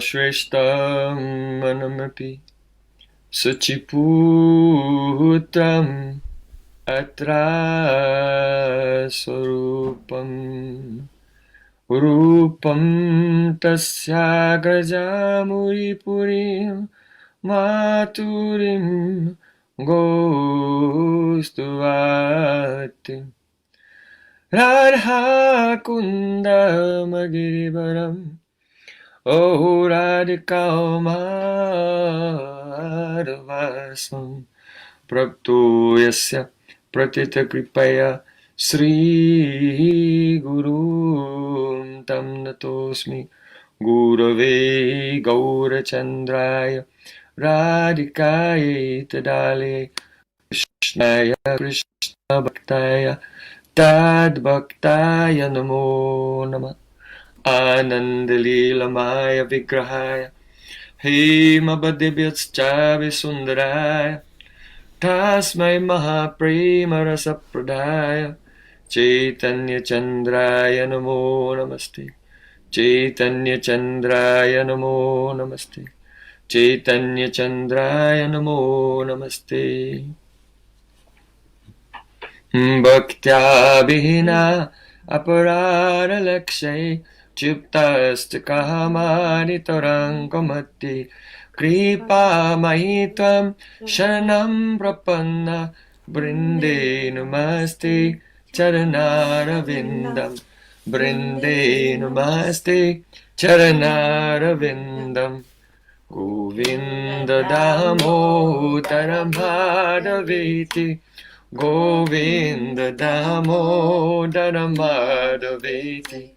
Shreshtam manamapi Suchiputram Atra Swarupam Rupam Tasya Grajamuri Purim Maturim Gostuvati Radha Kunda Magirivaram O Radhika Madhavasam Prapto Yasya Pratita Kripaya Sri Guru Tam Natosmi Gurave Gaurachandraya Radhikaya Tadale Krishnaya Krishna Bhaktaya Tad Bhaktaya Namo Namah Anandalila Maya Vigrahaya Hemabadibhyascha Visundaraya Tasmai Mahaprema Rasa Pradaya Chaitanya Chandraya Namo Namaste Chaitanya Chandraya Namo Namaste Chaitanya Chandraya Namo Namaste Bhaktya Bhina Aparara Lakshay Chiptastakahamani Tarangamati Kripa Mahitvam Sharanam Prapanna Brinde Namaste Charanara Vindam Brinde Namaste Charanara Vindam Govinda Damodaram Madhaveti Govinda Damodaram Madhaveti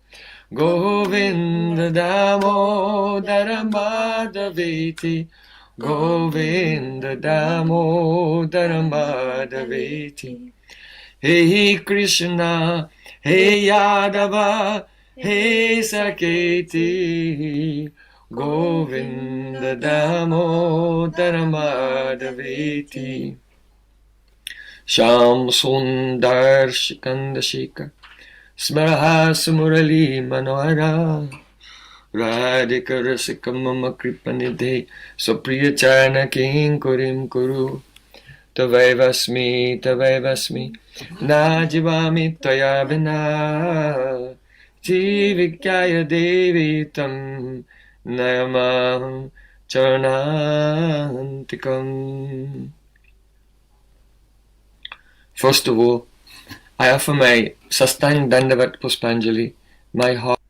Govinda Damodaram Madhaveti Govinda Damodaram Madhaveti Hey Krishna, Hey Yadava, Hey Saketi Govinda Damodaram Madhaveti Sham Sundar Shikanda Shikar Smaraha Sumurali Manohara Radhika Rasika Mama Kripanidhe Supriya Charana King Kurim Kuru Tavaivasmi Najivami Taya Vina Jivikyaya Devi Tam Nayamaham Charanantikam. First of all, I offer my Sastang Dandavat Puspanjali, my heart,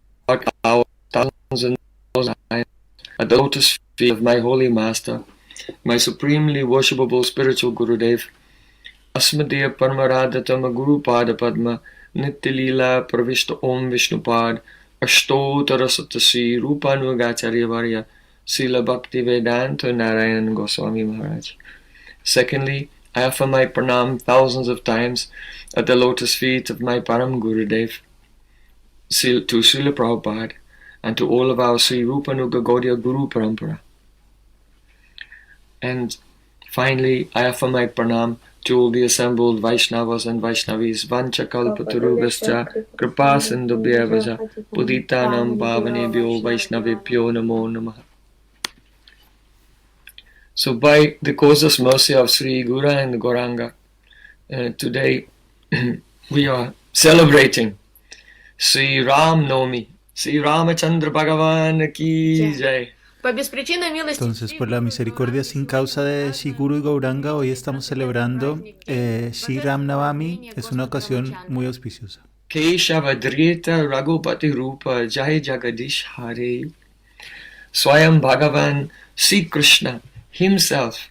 our thousands and thousands at the lotus feet of my holy master, my supremely worshipable spiritual Gurudev, Asmadeva Paramaradhatama Guru Pada Padma, Nityalila Pravishta Om Vishnupad, Ashtotara Satasi Rupanugacharya Varya, Srila Bhakti Vedanta Narayan Goswami Maharaj. Secondly, I offer my pranam thousands of times at the lotus feet of my Param Gurudev, to Srila Prabhupada, and to all of our Sri Rupanuga Gaudiya Guru Parampara. And finally, I offer my pranam to all the assembled Vaishnavas and Vaishnavis, Vancha Kalpatarubhascha, Kripa Sindhubhyavaja, Puditanam Bhavanebhyo Vaishnavibhyo Namo Namaha. So by the causeless mercy of Sri Guru and Gauranga, today we are celebrating Sri Ram Navami, Sri Ramachandra Bhagavan ki Jai. Entonces, por la misericordia sin causa de Sri Guru y Gauranga, hoy estamos celebrando Sri Ram Navami. Es una ocasión muy auspiciosa. Keshavadrita Raghupati Rupa Jai Jagadish Hare. Swayam Bhagavan Sri Krishna himself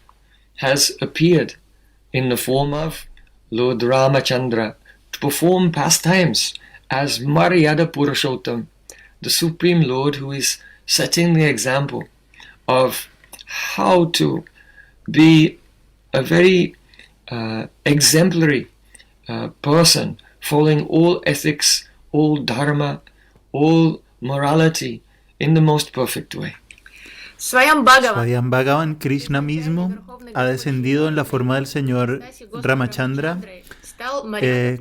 has appeared in the form of Lord Ramachandra to perform pastimes as Maryada Purushottam, the Supreme Lord who is setting the example of how to be a very exemplary person, following all ethics, all dharma, all morality in the most perfect way. Swayam Bhagavan, Krishna mismo, ha descendido en la forma del Señor Ramachandra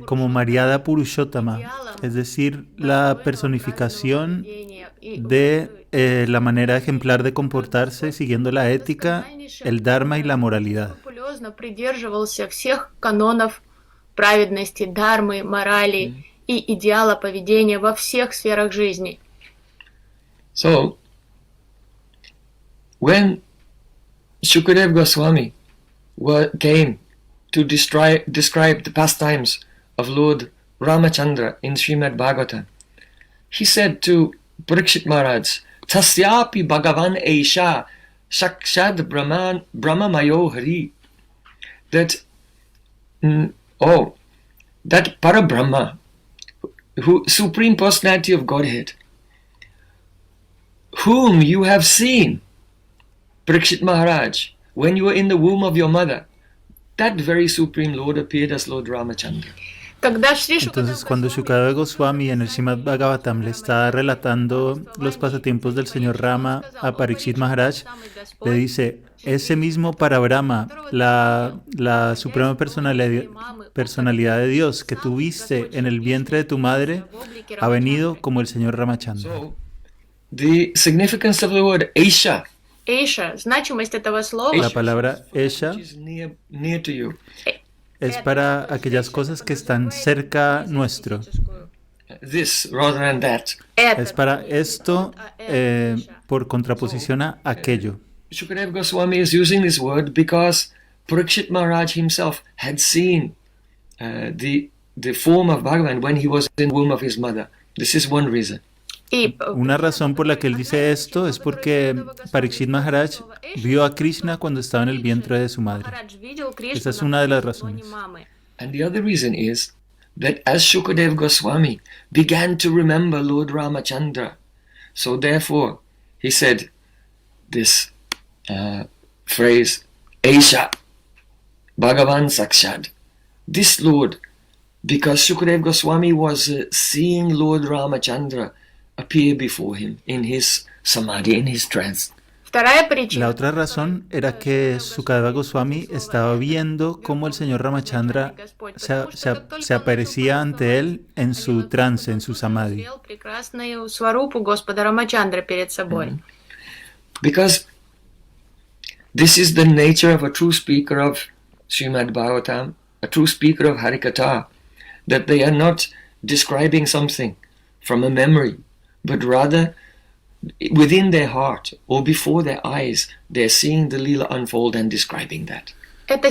como Maryada Purushottama, es decir, la personificación de la manera ejemplar de comportarse siguiendo la ética, el dharma y la moralidad. Скрупулезно придерживался всех канонов праведности, дхармы, морали и идеала поведения во всех сферах жизни. So, when Shukadev Goswami came to describe the pastimes of Lord Ramachandra in Srimad Bhagavatam, he said to Parikshit Maharaj, Tasyapi Bhagavan Eisha Shakshad Brahma Mayo Hari, that that Parabrahma, who Supreme Personality of Godhead, whom you have seen, Parikshit Maharaj, when you were in the womb of your mother, that very Supreme Lord appeared as Lord Ramachandra. Entonces, cuando Shukadeva Goswami en el Srimad Bhagavatam le está relatando los pasatiempos del señor Rama a Parikshit Maharaj, le dice, ese mismo Parabrahma, la suprema personalidad de Dios que tuviste en el vientre de tu madre, ha venido como el señor Ramachandra. So, the significance of the word Aisha, Значимость этого слова. La palabra Esha which is near to you. es para aquellas cosas que están cerca nuestro. This rather than that. Es para esto por contraposición a aquello. Shukadev Goswami is using this word because Parikshit Maharaj himself had seen the form of Bhagavan when he was in the womb of his mother. This is one reason. Una razón por la que él dice esto es porque Parikshit Maharaj vio a Krishna cuando estaba en el vientre de su madre. Esa es una de las razones. And the other reason is that as Shukadev Goswami began to remember Lord Ramachandra, so therefore he said this phrase, Aisha, Bhagavan Sakshad. This Lord, because Shukadev Goswami was seeing Lord Ramachandra appear before him in his samadhi, in his trance. La otra razón era que Sukadeva Goswami estaba viendo cómo el señor Ramachandra se aparecía ante él en su trance, en su samadhi. Because this is the nature of a true speaker of Srimad Bhagavatam, a true speaker of Harikatha, that they are not describing something from a memory, but rather within their heart or before their eyes, they're seeing the Leela unfold and describing that.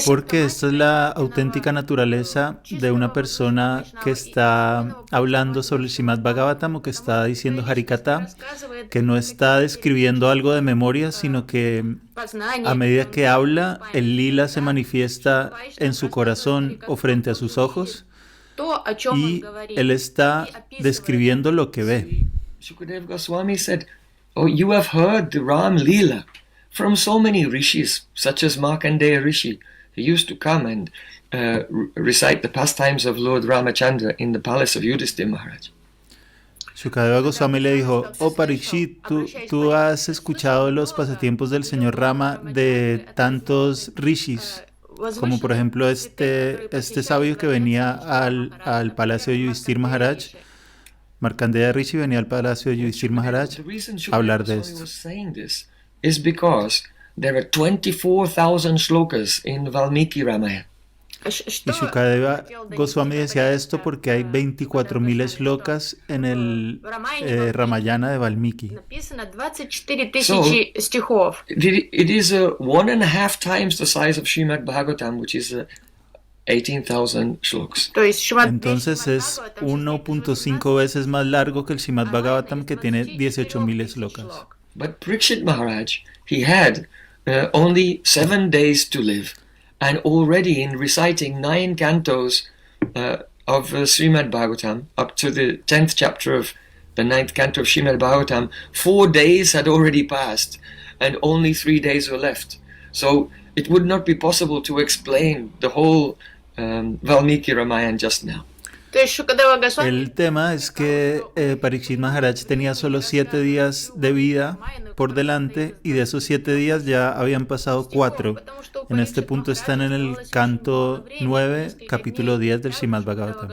Porque esta es la auténtica naturaleza de una persona que está hablando sobre el Srimad Bhagavatam o que está diciendo Harikatha, que no está describiendo algo de memoria, sino que a medida que habla, el Leela se manifiesta en su corazón o frente a sus ojos y él está describiendo lo que ve. Shukadev Goswami said, "Oh, you have heard the Ram Leela from so many rishis, such as Markandeya Rishi. He used to come and recite the pastimes of Lord Ramachandra in the palace of Yudhishthira Maharaj." Shukadeva Goswami le dijo, oh Parikshit, tú has escuchado los pasatiempos del señor Rama de tantos rishis, como por ejemplo este sabio que venía al palacio de Yudhishthira Maharaj. Markandeya Rishi venía al palacio de Yudhishthira Maharaj a hablar de esto. Is because there are 24,000 shlokas in Valmiki Ramayana. Y Shukadeva Goswami decía esto porque hay 24,000 shlokas en el Ramayana de Valmiki. So, it is 1.5 times the size of Srimad Bhagavatam, which is 18,000 shlokas. Entonces es 1.5 veces más largo que el Srimad Bhagavatam, que tiene 18,000 shlokas. But Parikshit Maharaj, he had only 7 days to live, and already in reciting 9 cantos of Srimad Bhagavatam, up to the 10th chapter of the 9th canto of Srimad Bhagavatam, 4 days had already passed, and only 3 days were left. So it would not be possible to explain the whole Valmiki Ramayana just now. El tema es que Parikshit Maharaj tenía solo 7 días de vida por delante y de esos 7 días ya habían pasado 4. En este punto están en el canto 9, capítulo 10 del Srimad Bhagavatam.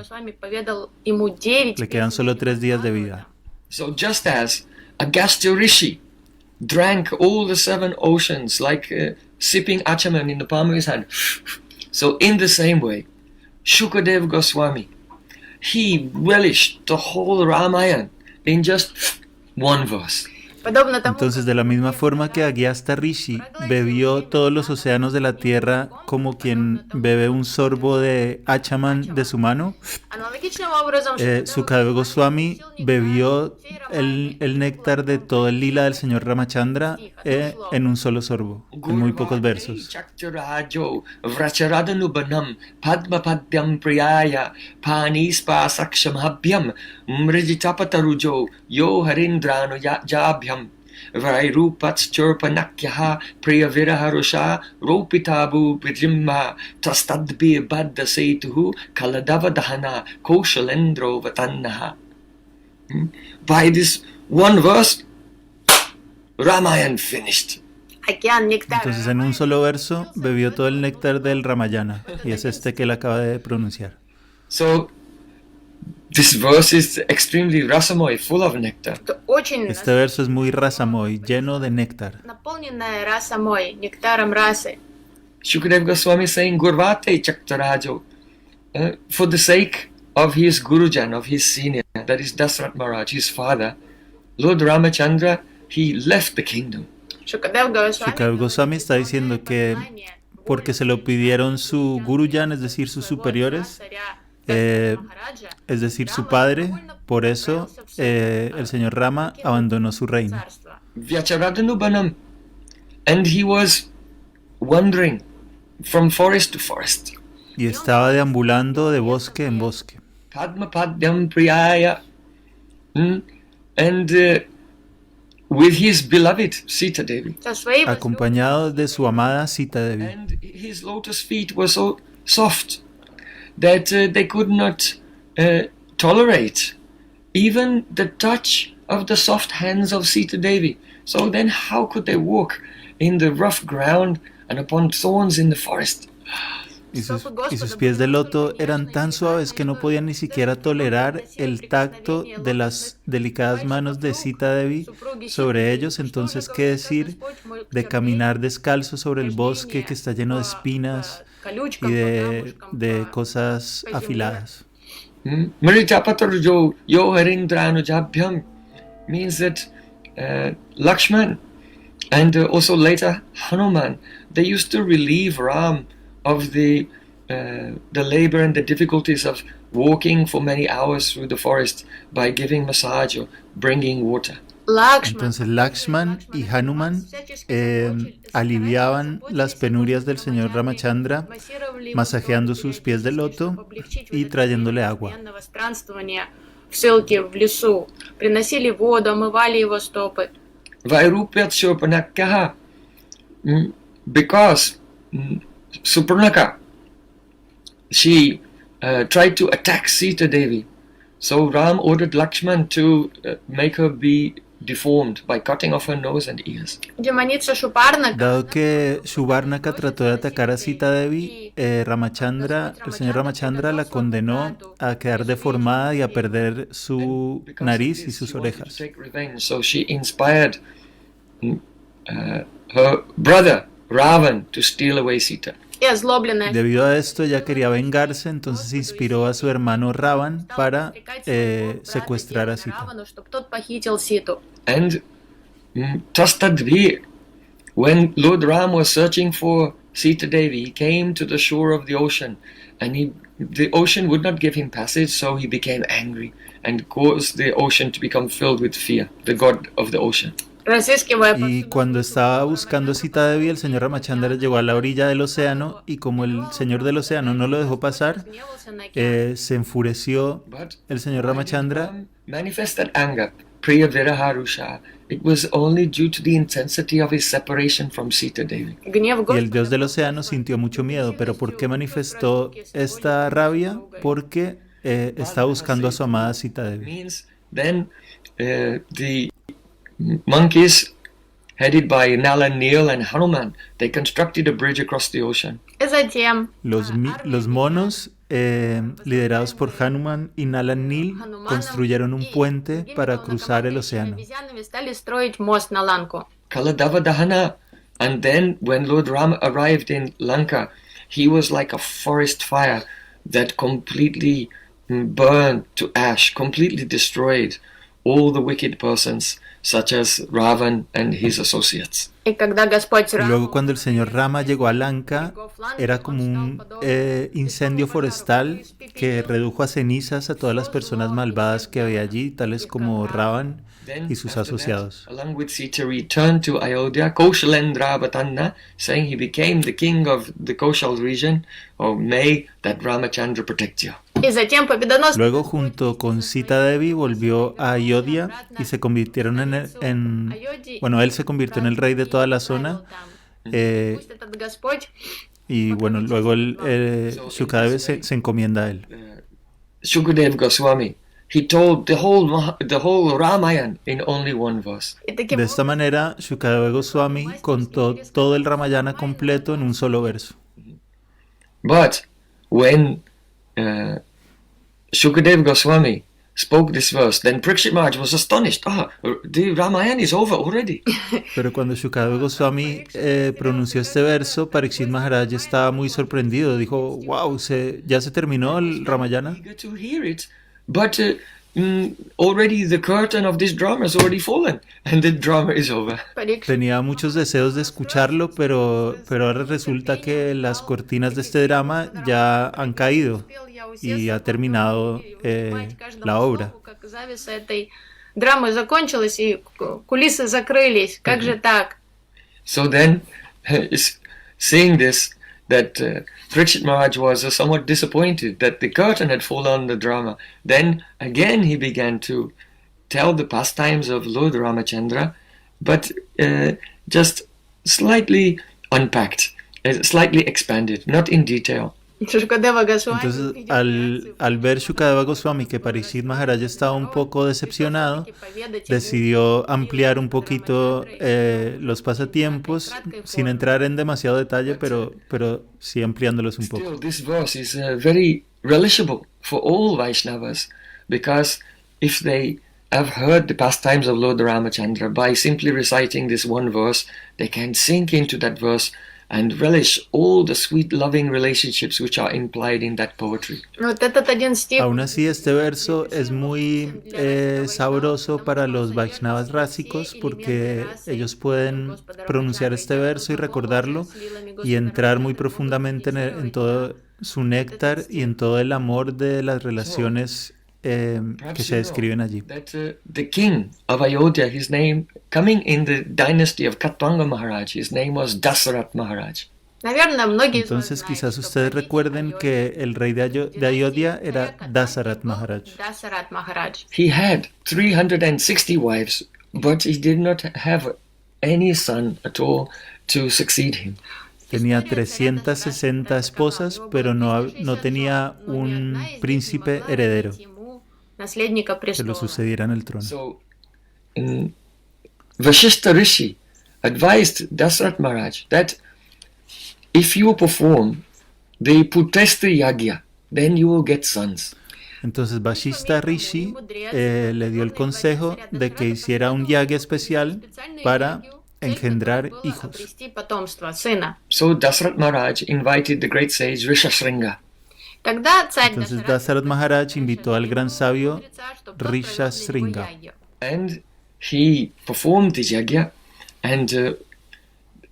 Le quedan solo 3 días de vida. So just as Agastya Rishi drank all the 7 oceans like sipping achaman in the palm of his hand. So in the same way, Shukadev Goswami, he relished the whole Ramayana in just one verse. Entonces, de la misma forma que Agyasta Rishi bebió todos los océanos de la tierra como quien bebe un sorbo de Achaman de su mano, Sukadeva Goswami bebió el néctar de todo el lila del señor Ramachandra en un solo sorbo, en muy pocos versos. Vairupats churpanakyaha priyaviraharusha ropitabu vidrimma tastadbi badda setuhu kaladava dahana koshalendro vatannaha. By this one verse, Ramayana finished. Entonces en un solo verso bebió todo el néctar del Ramayana, y es este que él acaba de pronunciar. So this verse is extremely rasamoy, full of nectar. Este verso es muy rasamoy, lleno de néctar. Shukadev Goswami saying, Gurvate Chaktarajo, for the sake of his Gurujan, of his senior, that is Dasrat Maharaj, his father, Lord Ramachandra, he left the kingdom. Shukadev Goswami está diciendo que porque se lo pidieron su Gurujan, es decir, sus superiores, es decir, su padre, por eso el señor Rama abandonó su reino. Vyacharadanubhanam, and he was wandering from forest to forest. Y estaba deambulando de bosque en bosque. Padma Padyam Priyaya, and with his beloved Sita Devi. Acompañado de su amada Sita Devi. And his lotus feet were so soft that they could not tolerate even the touch of the soft hands of Sita Devi. So then how could they walk in the rough ground and upon thorns in the forest? Y sus pies de loto eran tan suaves que no podían ni siquiera tolerar el tacto de las delicadas manos de Sita Devi sobre ellos. Entonces, ¿qué decir de caminar descalzo sobre el bosque que está lleno de espinas y de cosas afiladas? Maritapatarjo yo harindranujabyam means that Lakshman and also later Hanuman, they used to relieve Ram of the labor and the difficulties of walking for many hours through the forest by giving massage or bringing water. Entonces Lakshman y Hanuman aliviaban las penurias del señor Ramachandra masajeando sus pies de loto y trayéndole agua. Because Supernaka, she tried to attack Sita Devi. So Ram ordered Lakshman to make her be deformed by cutting off her nose and ears. Dado que Subarnaka trató de atacar a Sita Devi, el señor Ramachandra la condenó a quedar deformada y a perder su nariz y sus orejas. So she inspired her brother Ravan to steal away Sita. Debido a esto ella quería vengarse, entonces inspiró a su hermano Ravan para secuestrar a Sita. And Tastadvi, when Lord Ram was searching for Sita Devi, he came to the shore of the ocean, and the ocean would not give him passage, so he became angry and caused the ocean to become filled with fear, the god of the ocean. Y cuando estaba buscando Sita Devi, el señor Ramachandra llegó a la orilla del océano y como el señor del océano no lo dejó pasar, se enfureció el señor Ramachandra. Manifested anger, Priya Viraharusha. It was only due to the intensity of his separation from Sita Devi. Y el dios del océano sintió mucho miedo, pero ¿por qué manifestó esta rabia? Porque estaba buscando a su amada Sita Devi. Then the monkeys, headed by Nala, Neel and Hanuman, they constructed a bridge across the ocean. Los monos liderados por Hanuman y Nalan Nil, construyeron un puente para cruzar el océano. Kaladava Dahana. And then when Lord Rama arrived in Lanka, he was like a forest fire that completely burned to ash, completely destroyed all the wicked persons, such as Ravan and his associates. Luego cuando el señor Rama llegó a Lanka, era como un incendio forestal que redujo a cenizas a todas las personas malvadas que había allí, tales como Ravan y sus asociados. Along with Sita, returned to Ayodhya, Koshalendra Bhatanna, saying he became the king of the Koshal region. Oh, may that Ramachandra protect you. Luego, junto con Sita Devi, volvió a Ayodhya y se convirtieron bueno, él se convirtió en el rey de toda la zona. Y bueno, luego Shukadeva se encomienda a él. Shukadev Goswami, he told the whole Ramayana in only one verse. De esta manera, Shukadeva Goswami contó todo el Ramayana completo en un solo verso. But when Shukadev Goswami spoke this verse, then Parikshit Maharaj was astonished. The Ramayana is over already. Pero cuando Shukadeva Goswami pronunció este verso, Parikshit Maharaj estaba muy sorprendido. Dijo, wow, ¿ya se terminó el Ramayana? Eager to hear it, but already the curtain of this drama has already fallen, and the drama is over. Tenía muchos deseos de escucharlo, pero ahora resulta que las cortinas de este drama ya han caído y ha terminado la obra. So then, seeing this, that Parikshit Maharaj was somewhat disappointed that the curtain had fallen on the drama. Then again he began to tell the pastimes of Lord Ramachandra, but just slightly unpacked, slightly expanded, not in detail. Entonces, al ver Shukadeva Goswami que Parikshit Maharaj estaba un poco decepcionado, decidió ampliar un poquito los pasatiempos, sin entrar en demasiado detalle, pero sí ampliándolos un poco. Still, this verse is very relishable for all Vaishnavas, because if they have heard the pastimes of Lord Ramachandra, by simply reciting this one verse, they can sink into that verse and relish all the sweet loving relationships which are implied in that poetry. Aún así, este verso es muy sabroso para los Vaishnavas rásicos porque ellos pueden pronunciar este verso y recordarlo y entrar muy profundamente en todo su néctar y en todo el amor de las relaciones que se describen allí. That the king of Ayodhya, his name, coming in the dynasty of Katwanga Maharaj, his name was Dasarat Maharaj. Entonces quizás ustedes recuerden que el rey de Ayodhya era Dasarat Maharaj. He had 360 wives, but he did not have any son at all to succeed him. Tenía 360 esposas, pero no tenía un príncipe heredero que lo sucediera en el trono. So, Vashishta Rishi advised Dasarat Maharaj that if you perform the Putesta Yagya, then you will get sons. Entonces Vashishta Rishi le dio el consejo de que hiciera un yagya especial para engendrar hijos. So Dasarat Maharaj invited the great sage Rishashringa. Entonces Dasarat Maharaj invitó al gran sabio Rishashringa. And he performed the yagya, and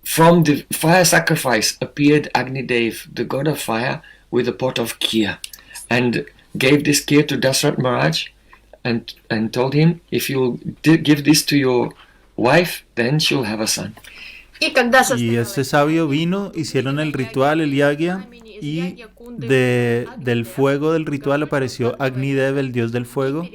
from the fire sacrifice appeared Agnidev, the god of fire, with a pot of kheer, and gave this kheer to Dasarat Maharaj, and told him, if you give this to your wife, then she'll have a son. Y este sabio vino, hicieron el ritual, el yagya, y del fuego del ritual apareció Agnidev, el dios del fuego,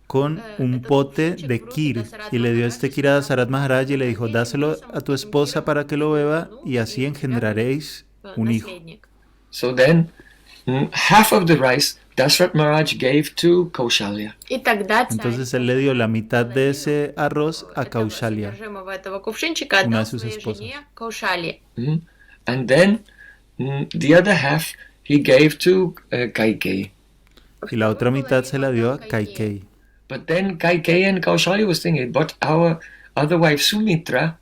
con un pote de kheer, y le dio este kheer a Dasarat Maharaj y le dijo, dáselo a tu esposa para que lo beba y así engendraréis un hijo. So then, half of the rice Dasarat Maharaj gave to Kaushalya. Entonces él le dio la mitad de ese arroz a Kaushalya, una de sus esposas. And then the other half he gave to Kaikeyi. Y la otra mitad se la dio a Kaikeyi. But then Kaikeyi and Kaushalya was thinking, but our other wife Sumitra,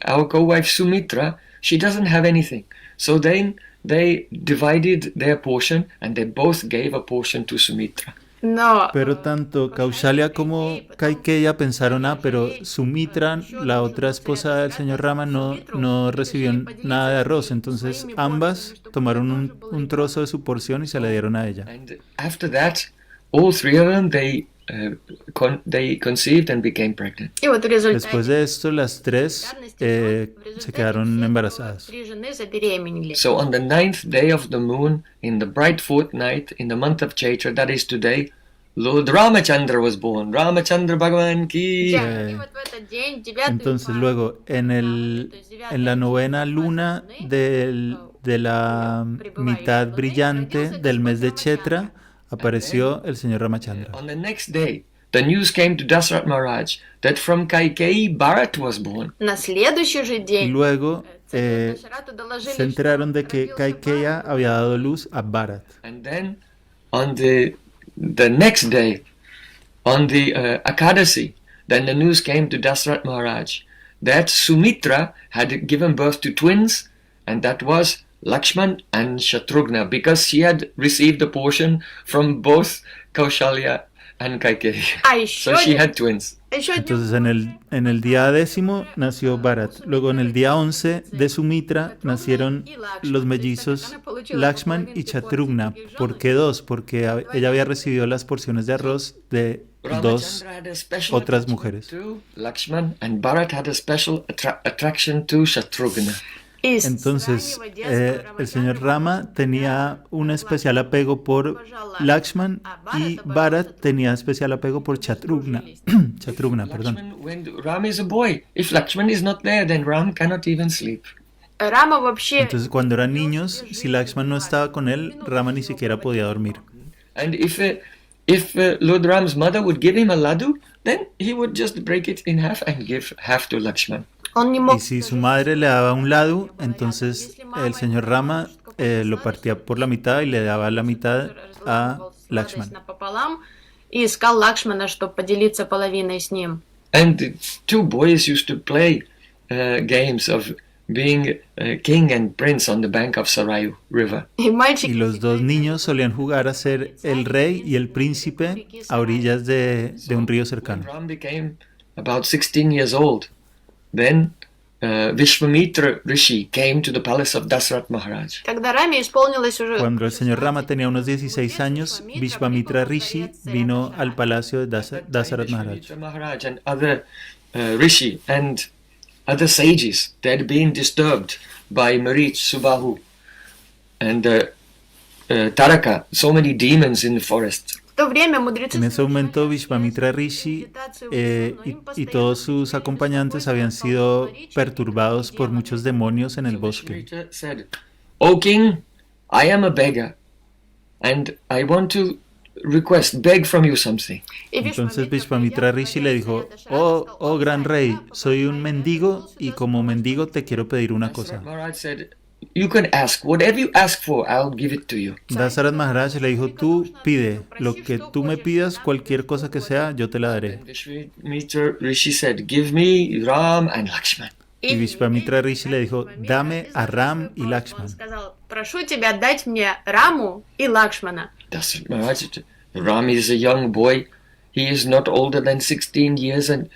our co-wife Sumitra, she doesn't have anything. So then they divided their portion and they both gave a portion to Sumitra. Но Pero tanto Kaushalya como Kaikeya pensaron, pero Sumitra, la otra esposa del señor Rama, no recibió nada de arroz. Entonces ambas tomaron un trozo de su porción y se la dieron a ella. And after that, all three of them, they conceived and became pregnant. и вот в результате Después de esto, las tres se quedaron embarazadas. три жены забеременели. So on the 9th day of the moon, in the bright fortnight, in the month of Chaitra, that is today, Lord Ramachandra was born. Ramachandra Bhagavan ki. И вот в этот день, 9 Entonces luego, en la novena luna de la mitad brillante del mes de Chetra, apareció el señor Ramachandra. On the next day, the news came to Dasrat Maharaj that from Kaikeyi Bharat was born. на следующий же Y день luego царю Дашарату se доложили, enteraron de что que родился Kaikeya había dado luz a Bharat. And then on the next day, on the Akadasi, then the news came to Dasrat Maharaj that Sumitra had given birth to twins, and that was Lakshman and Shatrughna, because she had received a portion from both Kaushalya and Kaikeyi. А еще So she had twins. Entonces en el día 10º nació Bharat. Luego en el día 11 de Sumitra nacieron los mellizos Lakshman y Shatrughna. ¿Por qué dos? Porque ella había recibido las porciones de arroz de dos Ramachandra had a special otras attachment mujeres. to Lakshman, and Bharat had a special attraction to Shatrughna. из Entonces, раннего детства el señor Rama tenía un especial apego por Lakshman y Bharat tenía especial apego por Shatrughna. Shatrughna, perdón. Lakshman, when Ram is a boy, if Lakshman is not there, then Ram cannot even sleep. Рама вообще Entonces, cuando eran niños, si Lakshman no estaba con él, Rama ni siquiera podía dormir. And if Lord Ram's mother would give him a laddu, then he would just break it in half and give half to Lakshman. он не Y мог si su madre le daba un ladu, entonces el señor Rama lo partía por la mitad y le daba la mitad a Lakshman. напополам и искал Лакшмана, чтобы поделиться половиной с ним. And the two boys used to play games of being king and prince on the bank of Sarayu River. И мальчик Y los dos niños solían jugar a ser el rey y el príncipe a orillas de un río When cercano. Ram became about 16 years old, then Vishwamitra Rishi came to the palace of Dasrat Maharaj. Когда Раме исполнилось уже Cuando el señor Rama tenía unos 16 años, Vishwamitra Rishi vino al palacio de Dasarat Maharaj. Vishwamitra Maharaj and other Rishi and other sages, they had been disturbed by Marich, Subahu, and Taraka, so many demons in the forest. в то время мудрецы En ese momento, Vishwamitra Rishi y todos sus acompañantes habían sido perturbados por muchos demonios en el bosque. Vishwamitra said, "O king, I am a beggar, and I want to beg from you something." и Entonces Vishwamitra Rishi le dijo, oh gran rey, soy un mendigo y como mendigo te quiero pedir una cosa. Maharaj said, "You can ask whatever you ask for, I'll give it to you." Dasarat Maharaj le dijo, tú pide, lo que tú me pidas, cualquier cosa que sea, yo te la daré. Vishwamitra Rishi said, "Give me Ram and Lakshman." Y Vishwamitra Rishi le dijo, dame a Ram y Lakshman. сказал: прошу тебя дать мне Раму и Лакшмана. Dasrat Maharaj said, "Ram is a young boy. He is not older than 16 years, and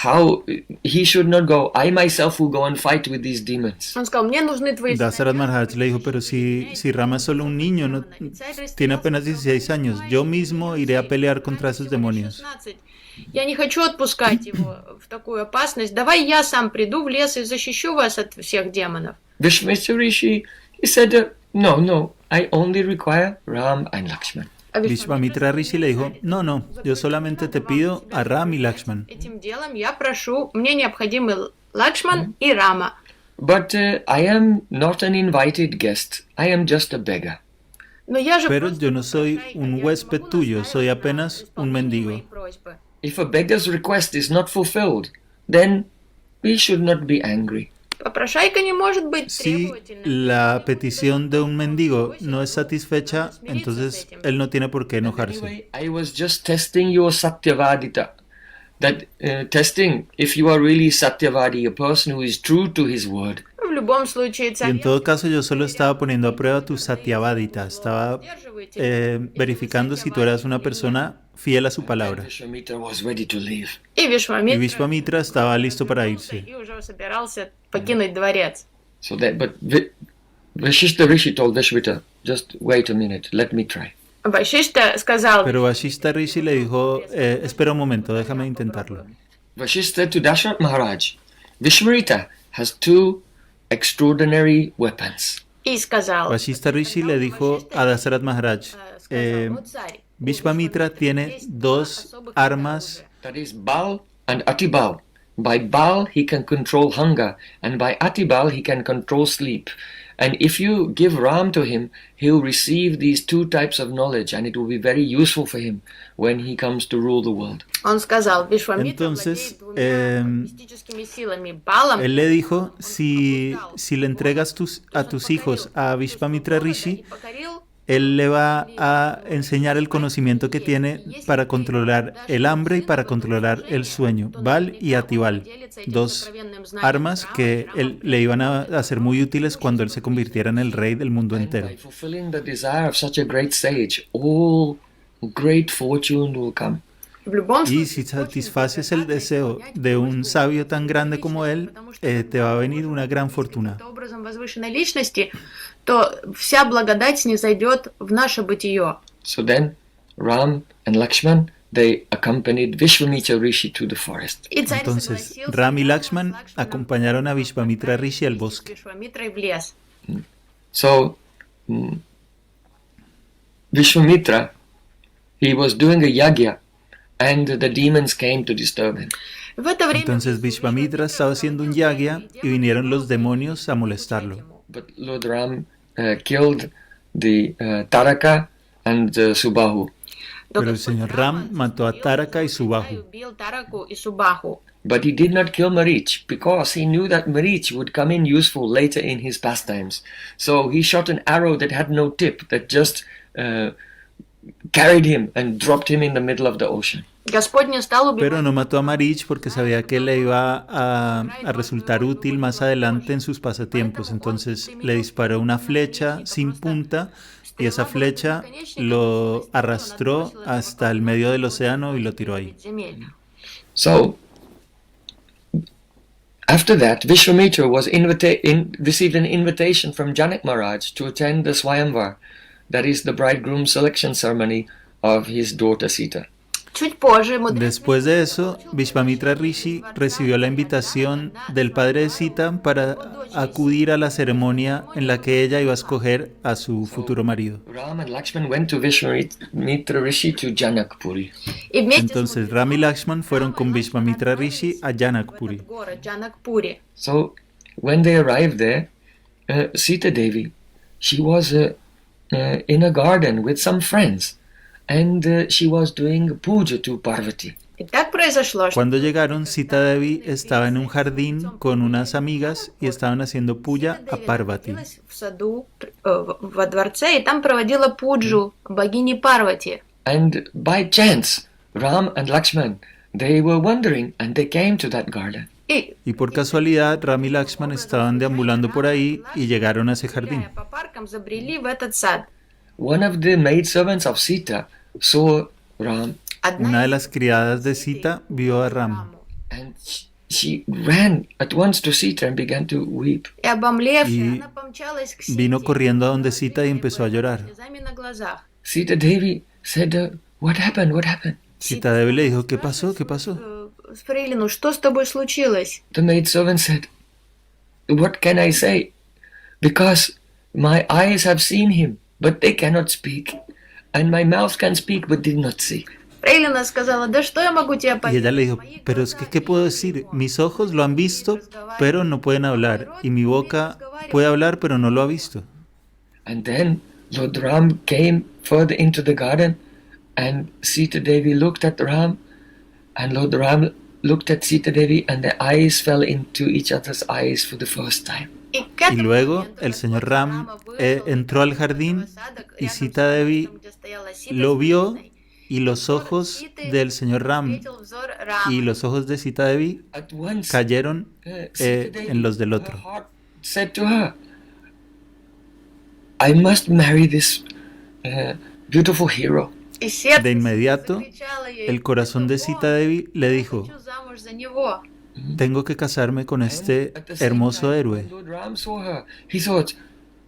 how he should not go. I myself will go and fight with these demons." Он сказал: мне нужны твои Dasarat Maharaj le dijo, pero si Rama es solo un niño, no, tiene apenas 16 años, yo mismo iré a pelear contra esos demonios. 16. Я не хочу отпускать его в такую опасность. Давай я сам приду в лес и защищу вас от всех демонов. Vishwamitra Rishi, he said, "No, I only require Ram and Lakshman." А Vishwamitra Rishi le dijo, no, yo solamente te pido a Ram y Lakshman. этим делом я прошу, мне необходимы Лакшман и Рама. But I am not an invited guest. I am just a beggar. Но я же Pero просто yo no soy хозяйка, un я huésped могу tuyo, настоять soy на apenas un выполнении mendigo. моей просьбы. If a beggar's request is not fulfilled, then we should not be angry. Попрошайка не может быть Si требовательным. la petición de un mendigo no es satisfecha, entonces él no tiene por qué enojarse. Anyway, I was just testing your Satyavadita. That testing if you are really Satyavadi, a person who is true to his word. В любом случае, Y en todo caso yo solo estaba poniendo a prueba tu satyavadita, estaba verificando si tú eras una persona fiel a su palabra. Vishwamitra was ready to leave. И Y Вишвамитра Vishwamitra estaba listo para irse. и уже собирался покинуть дворец. So that, but Vashishta Rishi told Vishwamitra, just wait a minute, let me try. Вашишта сказал, Pero Vashishta Rishi le dijo, espera un momento, déjame intentarlo. Vashishta said to Dashrath Maharaj, Vishwamitra has two extraordinary weapons. и сказал, Vashishta Rishi le dijo a Dasarath Maharaj, сказал, царь, Vishwamitra tiene dos armas, That is Bal and Atibal. By Bal he can control hunger, and by Atibal he can control sleep. And if you give Ram to him, he'll receive these two types of knowledge, and it will be very useful for him when he comes to rule the world. он сказал, Вишвамитра Entonces, владеет двумя мистическими силами, Балом él le dijo, si le entregas a tus hijos a Vishwamitra Rishi, и покорил él le va a enseñar el conocimiento que tiene para controlar el hambre y para controlar el sueño, Bal y Atibal, dos armas que le iban a ser muy útiles cuando él se convirtiera en el rey del mundo entero. By fulfilling the desire of such a great sage, all great fortune will come. в любом Y случае, si satisfaces el deseo de un sabio tan grande como él, te va a venir una gran fortuna. образом возвышенной личности, то вся благодать снизойдет в наше бытие. So then Ram and Lakshman, they accompanied Vishwamitra Rishi to the forest. И царь Entonces, согласился Ram y с Lakshman Лакшманом acompañaron a Vishwamitra Rishi al bosque. Вишвамитрой в лес. So Vishwamitra, he was doing a yagya, and the demons came to disturb him. В это время Entonces Vishwamitra estaba haciendo un yagya y vinieron los demonios a molestarlo. But Lord Ram killed the Taraka and Subahu. Pero el señor Ram mató a Taraka y Subahu. убил Тараку и Субаху. But he did not kill Marich because he knew that Marich would come in useful later in his pastimes. So he shot an arrow that had no tip, that just carried him and dropped him in the middle of the ocean. Господь не стал убивать. Pero no mató a Marich porque sabía que le iba a resultar útil más adelante en sus pasatiempos. Entonces le disparó una flecha sin punta y esa flecha lo arrastró hasta el medio del océano y lo tiró ahí. земель. So after that, Vishwamitra was received an invitation from Janak Maharaj to attend the Swayamvar, that is the bridegroom selection ceremony of his daughter Sita. Чуть позже Después de eso, Vishwamitra Rishi recibió la invitación del padre de Sita para acudir a la ceremonia en la que ella iba a escoger a su futuro marido. Ram and Lakshman went to Vishwamitra Rishi to Janakpuri. и вместе Entonces Ram y Lakshman fueron con Vishwamitra Rishi a Janakpuri. в город Джанакпури. So when they arrived there, Sita Devi, she was in a garden with some friends, and she was doing puja to Parvati. И так произошло, что Cuando llegaron, Sita Devi estaba en un jardín con unas amigas y estaban haciendo puya a Parvati. находилась в саду во дворце, и там проводила пуджу богини Парвати. And by chance, Ram and Lakshman, they were wandering, and they came to that garden. И Y por casualidad, Ram y Lakshman estaban deambulando por ahí y llegaron a ese jardín. по паркам забрели в этот сад. One of the maidservants of Sita saw Ram, Una de las criadas de Sita vio a Ram and she ran at once to Sita and began to weep. И обомлевшая, Y она помчалась к vino Сите, corriendo a donde Sita y empezó a llorar. слезами на глазах. Sita Devi said, what happened? What happened? Sita Devi le dijo, ¿qué pasó? ¿Qué pasó? Фрейлину, что с тобой случилось? The maidservant said, what can I say? Because my eyes have seen him, but they cannot speak, and my mouth can speak, but did not see. Фрейлина сказала, да что я могу тебе Y ella le dijo, поведать? pero es que, ¿qué puedo decir? Mis ojos lo han visto, pero no pueden hablar. Y mi boca puede hablar, pero no lo ha visto. And then Lord Ram came further into the garden, and Sita Devi looked at Ram, and Lord Ram looked at Sita Devi and their eyes fell into each other's eyes for the first time. Y luego el señor Ram entró al jardín y Sita Devi lo vio y los ojos del señor Ram y los ojos de Sita Devi At once, cayeron Sita Devi, en los del her otro. heart said to her, I must marry this beautiful hero. De inmediato, el corazón de Sita Devi le dijo, tengo que casarme con este At the same hermoso time, héroe. when Lord Ram saw her, he thought,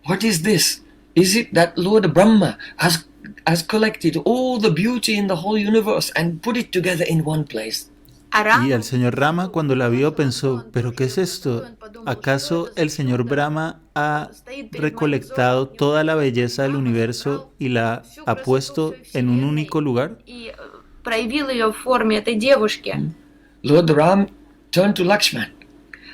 what is this? Is it that Lord Brahma has collected all the beauty in the whole universe and put it together in one place? Y el señor Rama, cuando la vio, pensó, ¿pero qué es esto? ¿Acaso el señor Brahma ha recolectado toda la belleza del universo y la ha puesto en un único lugar? Проявил ее в форме этой девушки. Lord Ram turned to Lakshman.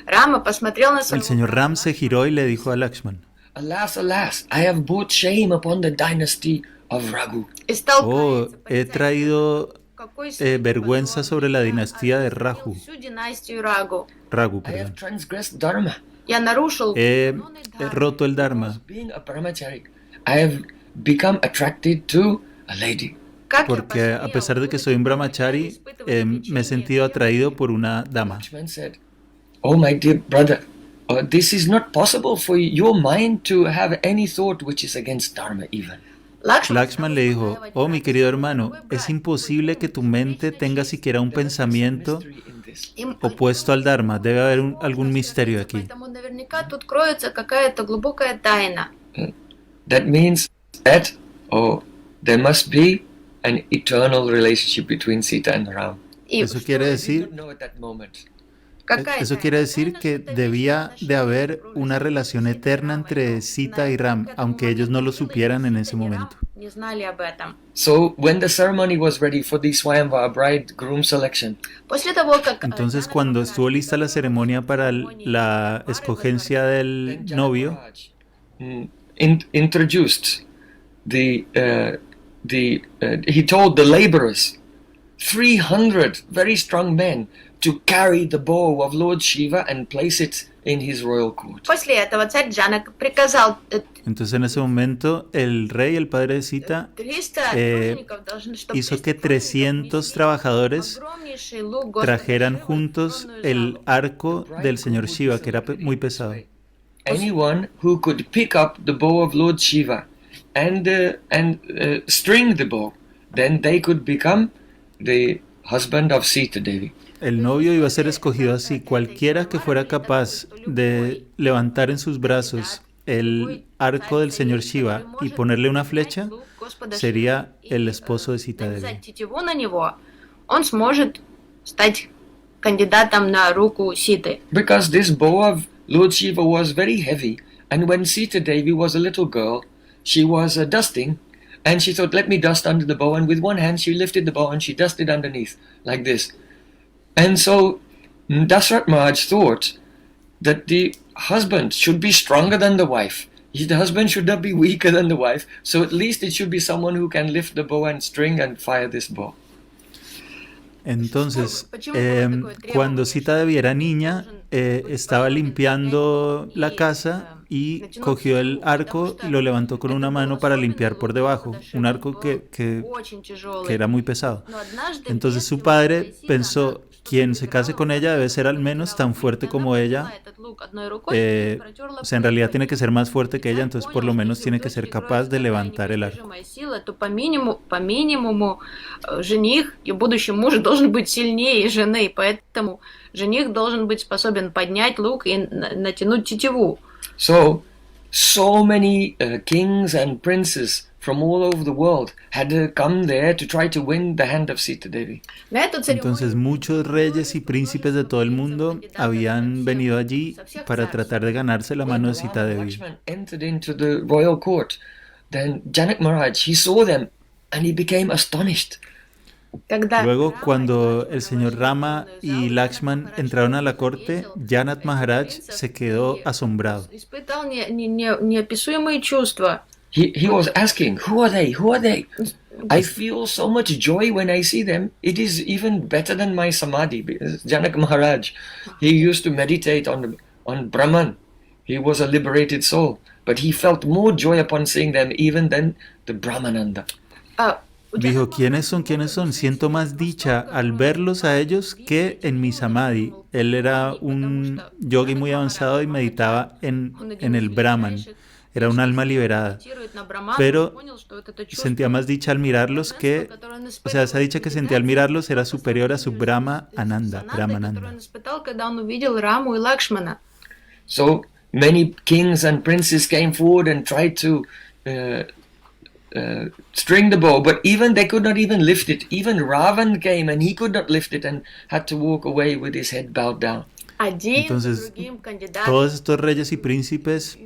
Рама посмотрел на El своего señor Ram se giró y le dijo a Lakshman, Alas, alas, I have brought shame upon the dynasty of Raghu. и стал oh, каяться, he порицать traído какой vergüenza sobre la dinastía de Raju. всю династию Рагу. Ragu, I have perdón. transgressed Dharma. Я нарушил He каноны Дхармы. roto el Dharma Being a brahmachari, I have become attracted to a lady. Как я porque a посмел, pesar de que soy un brahmachari, испытывать me he влечение sentido atraído por una dama. Lakshman said, Oh, my dear brother, this is not possible for your mind to have any thought which is against Dharma even. Lakshman le dijo, oh mi querido hermano, es imposible que tu mente tenga siquiera un pensamiento Mystery in this. opuesto al Dharma. Debe haber algún misterio aquí. Поэтому наверняка тут кроется какая-то глубокая тайна. That means that, there must be an eternal relationship between Sita and Ram. И Eso quiere I decir, did not know at that moment. какая eso тайна? quiere decir que Тайна, что debía есть de haber отношения una relación между eterna Рамой и entre Sita y Ram, К этому aunque ellos no lo моменту supieran en ни ese Сита, ни Рам momento. не знали об этом. So when the ceremony was ready for the Swayamvar bride-groom selection, После того, как Entonces, cuando estuvo lista la ceremonia para la escogencia del then Janak novio, Maharaj, introduced he told the laborers, 300 very strong men, to carry the bow of Lord Shiva and place it in his royal court. после этого царь Джанак приказал entonces en ese momento el rey, el padre de Sita, 300 тружеников должны, чтобы hizo que 300 trabajadores огромнейший лук Господа trajeran Шивы, juntos огромную el жалу. arco del señor Shiva, que era muy pesado. Anyone who could pick up the bow of Lord Shiva and string the bow, then they could become the husband of Sita Devi. El novio iba a ser escogido así. Cualquiera que fuera capaz de levantar en sus brazos el arco del señor Shiva y ponerle una flecha, sería el esposo de Sita Devi. Навязать тетиву на него, он сможет стать кандидатом на руку Ситы. Because this bow of Lord Shiva was very heavy, and when Sita Devi was a little girl, she was dusting, and she thought, let me dust under the bow, and with one hand she lifted the bow and she dusted underneath, like this. And so Dasrat Maharaj thought that the husband should be stronger than the wife. The husband should not be weaker than the wife, so at least it should be someone who can lift the bow and string and fire this bow. Entonces, cuando Sita Devi era niña, estaba limpiando la casa y cogió el arco y lo levantó con una mano para limpiar por debajo, un arco que era muy pesado. Entonces su padre pensó, quien se case con ella debe ser al menos tan fuerte como ella, o sea, en realidad tiene que ser más fuerte que ella, entonces por lo menos tiene que ser capaz de levantar el arco. То по минимуму жених и будущий муж должен быть сильнее жены, поэтому жених должен быть способен поднять лук и натянуть тетиву. So many kings and princes from all over the world had come there to try to win the hand of Sita Devi. На эту Entonces церемонию muchos reyes y príncipes de todo el mundo habían venido allí para tratar de ganarse la mano de Sita Devi. Lakshman entered into the royal court. Then Janak Maharaj, he saw them and he became astonished. когда Luego, cuando el señor Rama y Lakshman entraron a la corte, Janak Maharaj se quedó asombrado. испытал неописуемые чувства. He was asking, who are they? Who are they? I feel so much joy when I see them. It is even better than my samadhi. Because Janak Maharaj, he used to meditate on Brahman. He was a liberated soul, but he felt more joy upon seeing them even than the Brahmananda. Dijo, ¿quiénes son? ¿Quiénes son? Siento más dicha al verlos a ellos que en mi samadhi. Él era un yogi muy avanzado y meditaba en el Brahman. Era un alma liberada. Pero sentía más dicha al mirarlos que... O sea, esa dicha que sentía al mirarlos era superior a su Brahma Ananda, Brahmananda. So many kings and princes came forward and tried to string the bow, but even they could not even lift it. Even Ravan came and he could not lift it and had to walk away with his head bowed down. Entonces, todos estos reyes y príncipes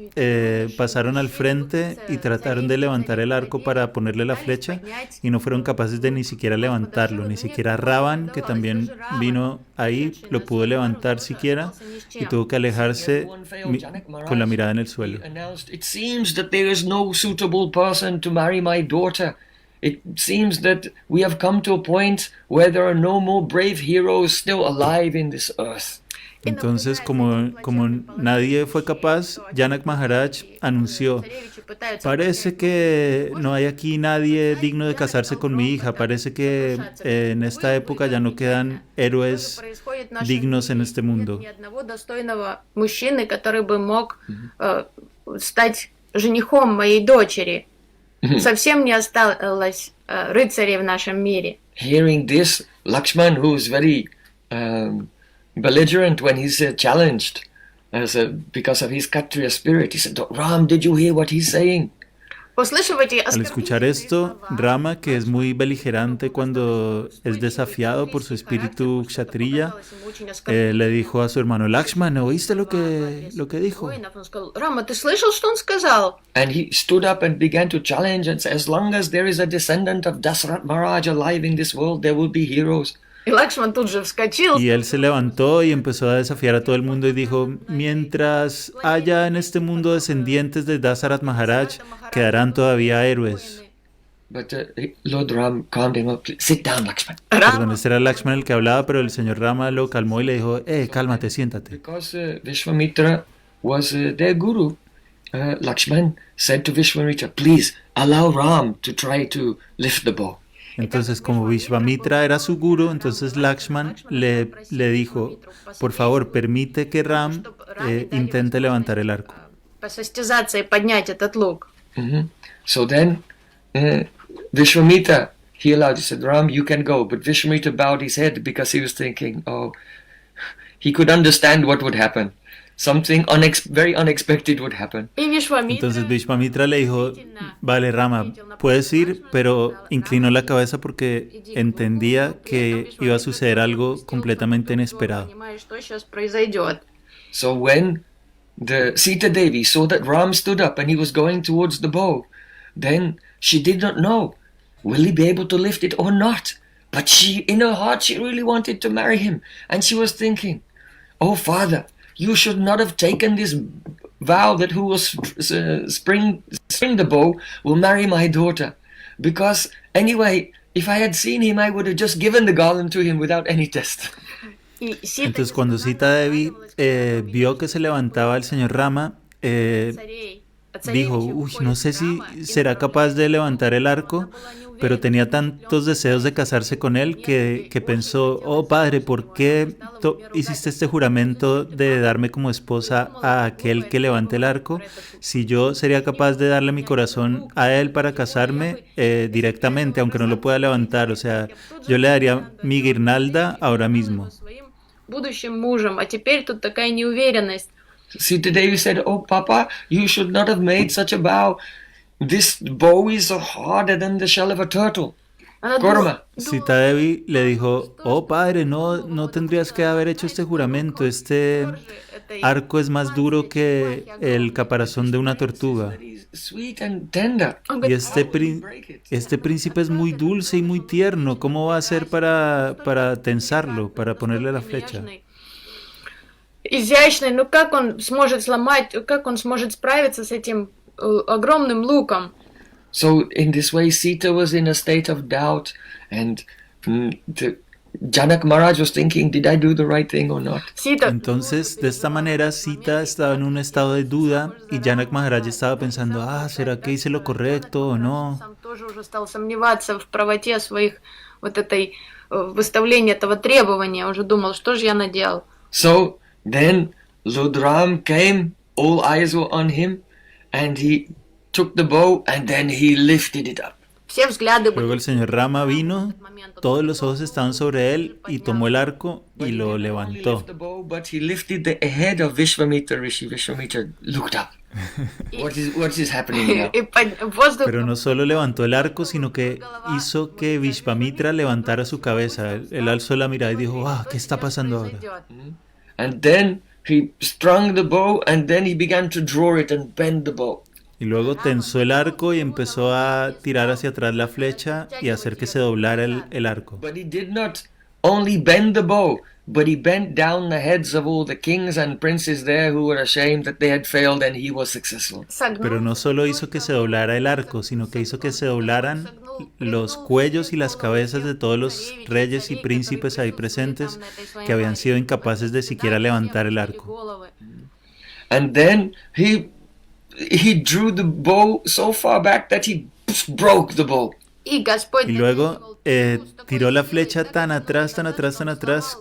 pasaron al frente y trataron de levantar el arco para ponerle la flecha y no fueron capaces de ni siquiera levantarlo, ni siquiera Ravan, que también vino ahí, lo pudo levantar siquiera y tuvo que alejarse con la mirada en el suelo. It seems that there is no suitable person to marry my daughter. It seems that we have come to a point where there are no more brave heroes still alive in this earth. Entonces, como nadie fue capaz, Janak Maharaj anunció, parece que no hay aquí nadie digno de casarse con mi hija, parece que en esta época ya no quedan héroes dignos en este mundo. Hearing this, Lakshman, who is very belligerent when he's challenged because of his Kshatriya spirit, he said, Ram, did you hear what he's saying? Al escuchar esto, Rama, que es muy beligerante cuando es desafiado por su espíritu kshatriya, le dijo a su hermano Lakshman, ¿oíste lo que dijo? And he stood up and began to challenge and said, as long as there is a descendant of Dasarath Maharaj alive in this world, there will be heroes. Y él se levantó y empezó a desafiar a todo el mundo y dijo, mientras haya en este mundo descendientes de Dasarath Maharaj, quedarán todavía héroes. But Lord Ram calmed him up. Sit down, Lakshman. Perdón, este era Lakshman el que hablaba, pero el señor Rama lo calmó y le dijo, cálmate, siéntate. Because Vishwamitra was their guru, Lakshman said to Vishwamitra, please allow Ram to try to lift the bow. Entonces, como Vishwamitra era su guru, entonces Lakshman le dijo, por favor, permite que Ram intente levantar el arco. So then Vishwamitra, he allowed, he said, Ram, you can go. But Vishwamitra bowed his head because he was thinking, he could understand what would happen. Something very unexpected would happen. Entonces Vishwamitra le dijo, vale Rama, puedes ir, pero inclinó la cabeza porque entendía que iba a suceder algo completamente inesperado. So when the Sita Devi saw that Ram stood up and he was going towards the bow, then she did not know, will he be able to lift it or not? But in her heart, she really wanted to marry him. And she was thinking, oh father, you should not have taken this vow that who will spring the bow will marry my daughter. Because anyway, if I had seen him, I would have just given the garland to him without any test. Entonces cuando Sita Devi vio que se levantaba el señor Rama, dijo, no sé si será capaz de levantar el arco, pero tenía tantos deseos de casarse con él que pensó, oh padre, ¿por qué hiciste este juramento de darme como esposa a aquel que levante el arco? Si yo sería capaz de darle mi corazón a él para casarme directamente, aunque no lo pueda levantar, o sea, yo le daría mi guirnalda ahora mismo. Sita Devi said, oh Papa, you should not have made such a vow. This bow is harder than the shell of a turtle. Kurma. Sita Devi le dijo, oh padre, no tendrías que haber hecho este juramento, este arco es más duro que el caparazón de una tortuga. Y este príncipe es muy dulce y muy tierno, ¿cómo va a hacer para tensarlo, para ponerle la flecha? Изящный, как он сможет справиться с этим огромным луком? So in this way, Sita was in a state of doubt, and Janak Maharaj was thinking, did I do the right thing or not? Entonces, de esta manera, Sita estaba en un estado de duda y Janak Maharaj estaba pensando, ¿será que hice lo correcto o no? Сам тоже уже стал сомневаться в правоте своих вот этой выставления этого требования, уже думал, что же я наделал. So then Lord Ram came, all eyes were on him, and he took the bow and then he lifted it up. Все взгляды были. Luego el señor Rama vino, todos los ojos estaban sobre él y tomó el arco y lo levantó. But he lifted the head of Vishvamitra Rishi. Vishvamitra looked up. What is happening now? И воздух Pero no solo levantó el arco, sino que hizo que Vishvamitra levantara su cabeza. Él alzó la mirada y dijo, ¿qué está pasando ahora? And then he strung the bow and then he began to draw it and bend the bow. Y luego tensó el arco y empezó a tirar hacia atrás la flecha y hacer que se doblara el arco. But he did not only bend the bow, but he bent down the heads of all the kings and princes there who were ashamed that they had failed, and he was successful. Pero no solo hizo que se doblara el arco, sino que hizo que se doblaran los cuellos y las cabezas de todos los reyes y príncipes ahí presentes que habían sido incapaces de siquiera levantar el arco. And then he drew the bow so far back that he broke the bow. И Господь Y luego tiró la flecha tan atrás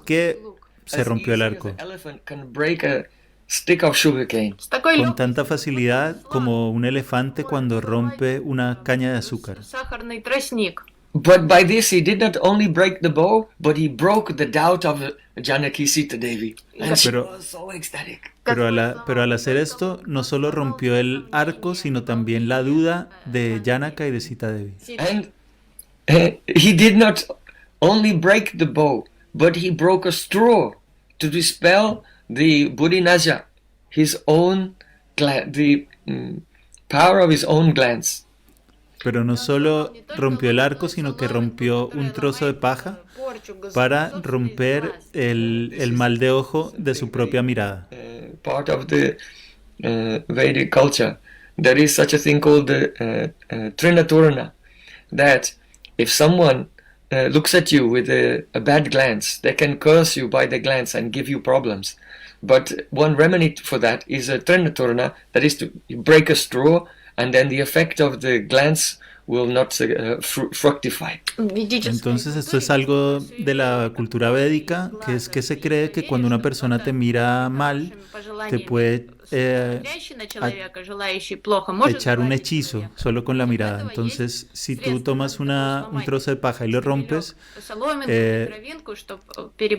que se rompió el arco. An elephant can break a stick of sugarcane. с такой Con tanta facilidad como un elefante cuando rompe una caña de azúcar. сахарный тростник. But by this he did not only break the bow, but he broke the doubt of Janaki Sita Devi. And she Pero- was so ecstatic. Pero al hacer esto, no solo rompió el arco, sino también la duda de Janaka y de Sita Devi. And he did not only break the bow, but he broke a straw to dispel the Buddhinaja, his own the power of his own glance. Pero no solo rompió el arco, sino que rompió un trozo de paja para romper el mal de ojo de su propia mirada. Part of the Vedic culture, there is such a thing called the Trinaturana, that if someone looks at you with a bad glance, they can curse you by the glance and give you problems. But one remedy for that is a Trinaturana, that is to break a straw, and then the effect of the glance will not fructify. Entonces esto es algo de la cultura védica, que es que se cree que cuando una persona te mira mal, te puede echar un hechizo solo con la mirada. Entonces, si tú tomas un trozo de paja y lo rompes,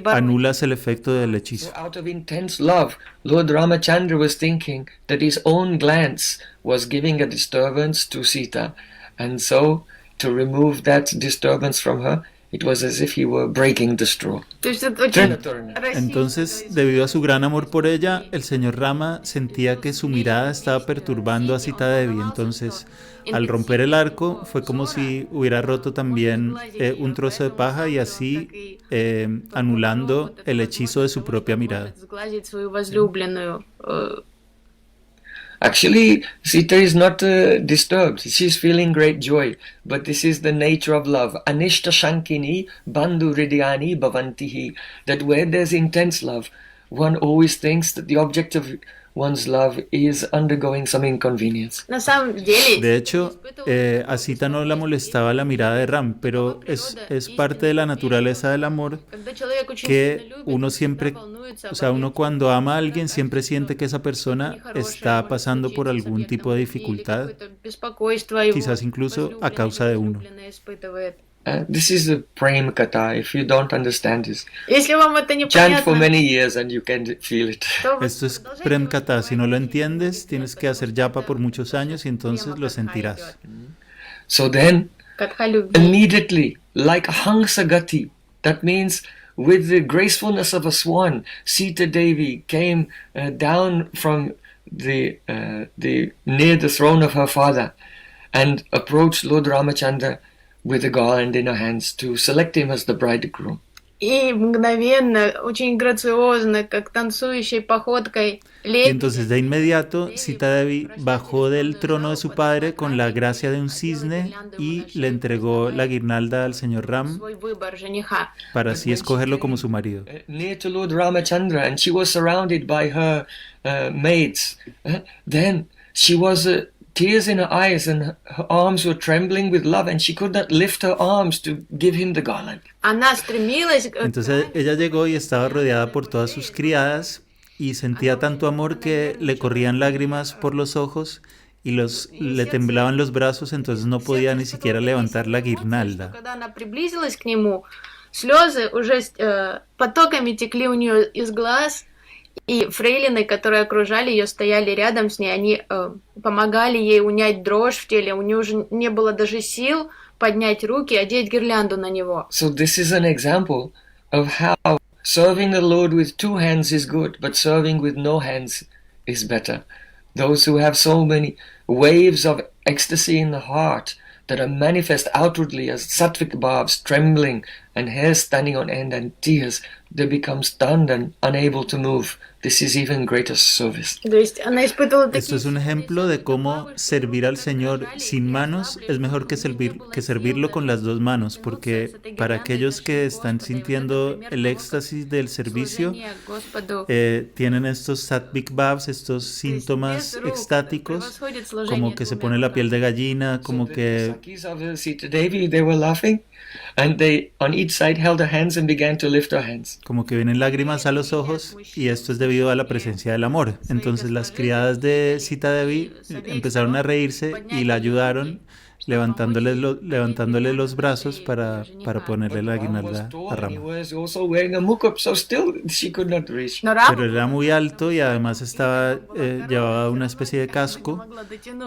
anulas el efecto del hechizo. So out of intense love, Lord Ramachandra was thinking that his own glance was giving a disturbance to Sita, and so to remove that disturbance from her, it was as if he were breaking the straw. То есть это очень Trinaturana. Entonces, debido a su gran amor por ella, el señor Rama sentía que su mirada estaba perturbando a Sita Devi. Entonces, al romper el arco, fue como si hubiera roto también un trozo de paja y así anulando el hechizo de su propia mirada. сглазить свою возлюбленную. Actually, Sita is not disturbed. She's feeling great joy. But this is the nature of love. Anishta shankini bandhu hridayani bhavantihi. That where there's intense love, one always thinks that the object of one's love is undergoing some inconvenience. На самом деле, De hecho, a Sita no la molestaba la mirada de Ram, pero es parte de la naturaleza del amor когда человек очень que сильно любит, uno siempre, o sea, uno cuando ama a alguien siempre siente que esa persona está pasando por algún tipo de dificultad, quizás incluso a causa de uno. This is the Prem Katha. If you don't understand this, Если вам это chant for непонятно, many years and you can feel it. то вы Esto es Prem Katha. Si no lo entiendes, tienes que hacer japa por muchos años y entonces lo sentirás. So then, Катха любви. immediately, like Hansa Gati, that means with the gracefulness of a swan, Sita Devi came down from the near the throne of her father and approached Lord Ramachandra with a garland in her hands to select him as the bridegroom. И мгновенно, очень грациозно, как танцующей походкой, Y entonces de inmediato Sita Devi bajó del trono de su padre con la gracia de un cisne y le entregó la guirnalda al señor Ram свой выбор жениха. para But así when she escogerlo como came su marido. near to Lord Ramachandra and she was surrounded by her maids, then she was tears in her eyes and her arms were trembling with love and she could not lift her arms to give him the garland. Она стремилась к Entonces ella llegó y estaba rodeada por todas sus criadas y sentía tanto amor que le corrían lágrimas por los ojos y le temblaban los brazos, entonces no podía ni siquiera levantar la guirnalda. Когда она приблизилась к нему, слезы уже потоками текли у нее из глаз, и фрейлины, которые окружали ее, стояли рядом с ней, они помогали ей унять дрожь в теле, у нее уже не было даже сил поднять руки и одеть гирлянду на него. So this is an example of how serving the Lord with two hands is good, but serving with no hands is better. Those who have so many waves of ecstasy in the heart that are manifest outwardly as sattvic bhavs, trembling and hair standing on end and tears, they become stunned and unable to move. This is even greater service. То есть она испытывала Esto es un ejemplo de cómo servir al Señor sin manos es mejor que servirlo con las dos manos, porque para aquellos que están sintiendo el éxtasis del servicio, tienen estos sattvic bhavs, estos síntomas extáticos, como que se pone la piel de gallina, como que Sakis of Sita Devi, they were laughing and they on each side held their hands and began to lift their hands. como que vienen lágrimas a los ojos, y esto es debido a la presencia del amor. Entonces las criadas de Sita Devi empezaron a reírse y la ayudaron levantándole los brazos para ponerle la Ram was guirnalda tall a and he Rama. was also wearing a mukup, so still she could not reach. Но Рама Pero era muy alto y además llevaba una especie de casco,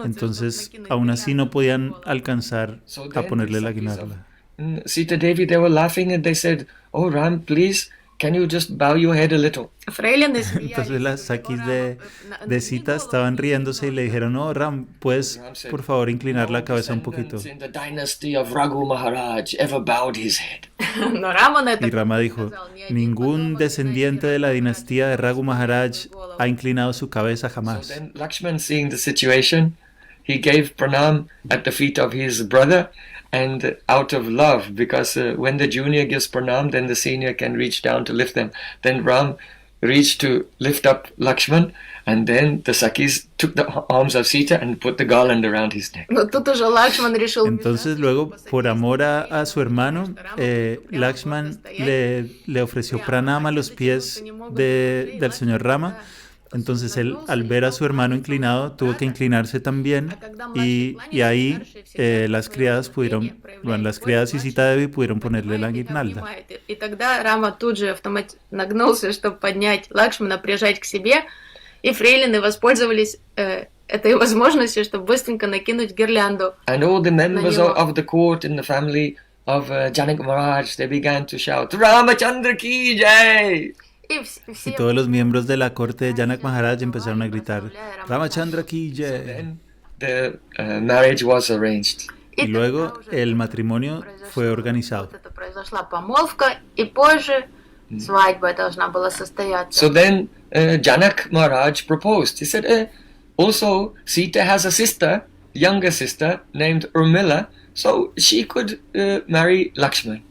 entonces aún así no podían alcanzar a ponerle la guirnalda. Sita Devi, they were laughing and they said, "Oh Ram, please, can you just bow your head a little?" фрейлины Entonces las sakis de Sita estaban riéndose y le dijeron, no, Ram, ¿puedes por favor inclinar la cabeza un poquito? In the dynasty of Raghu Maharaj ever bowed his head. Но Рама на это Y Rama dijo, ningún descendiente de la dinastía de Raghu Maharaj ha inclinado su cabeza jamás. Then Lakshman, seeing the situation, he gave pranam at the feet of his brother, and out of love, because when the junior gives pranam, then the senior can reach down to lift them. Then Ram reached to lift up Lakshman, and then the Sakis took the arms of Sita and put the garland around his neck. Но тут уже Лакшман решил Entonces luego, por amor a su hermano, Lakshman le ofreció pranam a los pies del señor Rama. Entonces él, al ver a su hermano inclinado, tuvo que inclinarse también, y ahí las criadas y Sita Devi pudieron ponerle la guirnalda. И тогда Рама тут же нагнулся, чтобы поднять Лакшмана, прижать к себе, и фрейлины воспользовались этой возможностью, чтобы быстренько накинуть гирлянду. And all the members of the court and the family of Janak Maharaj, they began to shout, "Ramachandra ki jai!" Y todos los miembros de la corte de Janak Maharaj empezaron a gritar, Ramachandra ki jai. Then the marriage was arranged. Y luego el matrimonio fue organizado. Это произошла помолвка, и позже свадьба должна была состояться. So then Janak Maharaj proposed. He said, also Sita has a sister, younger sister, named Urmila, so she could marry Lakshman.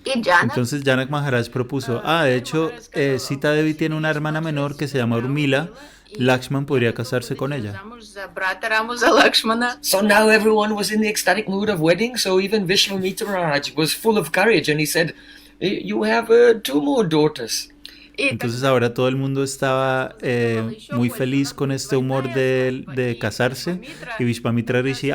И Джанак Entonces Janak Maharaj propuso, de hecho, Sita Devi tiene una hermana menor que se llama Urmila, Lakshman podría casarse con ella. замуж за брата Раму, за Лакшмана. So now everyone was in the ecstatic mood of wedding, so even Vishwamitra Maharaj was full of courage and he said, you have 2 more daughters. И Entonces ahora todo el mundo estaba muy feliz con este humor de casarse, y Vishwamitra Rishi,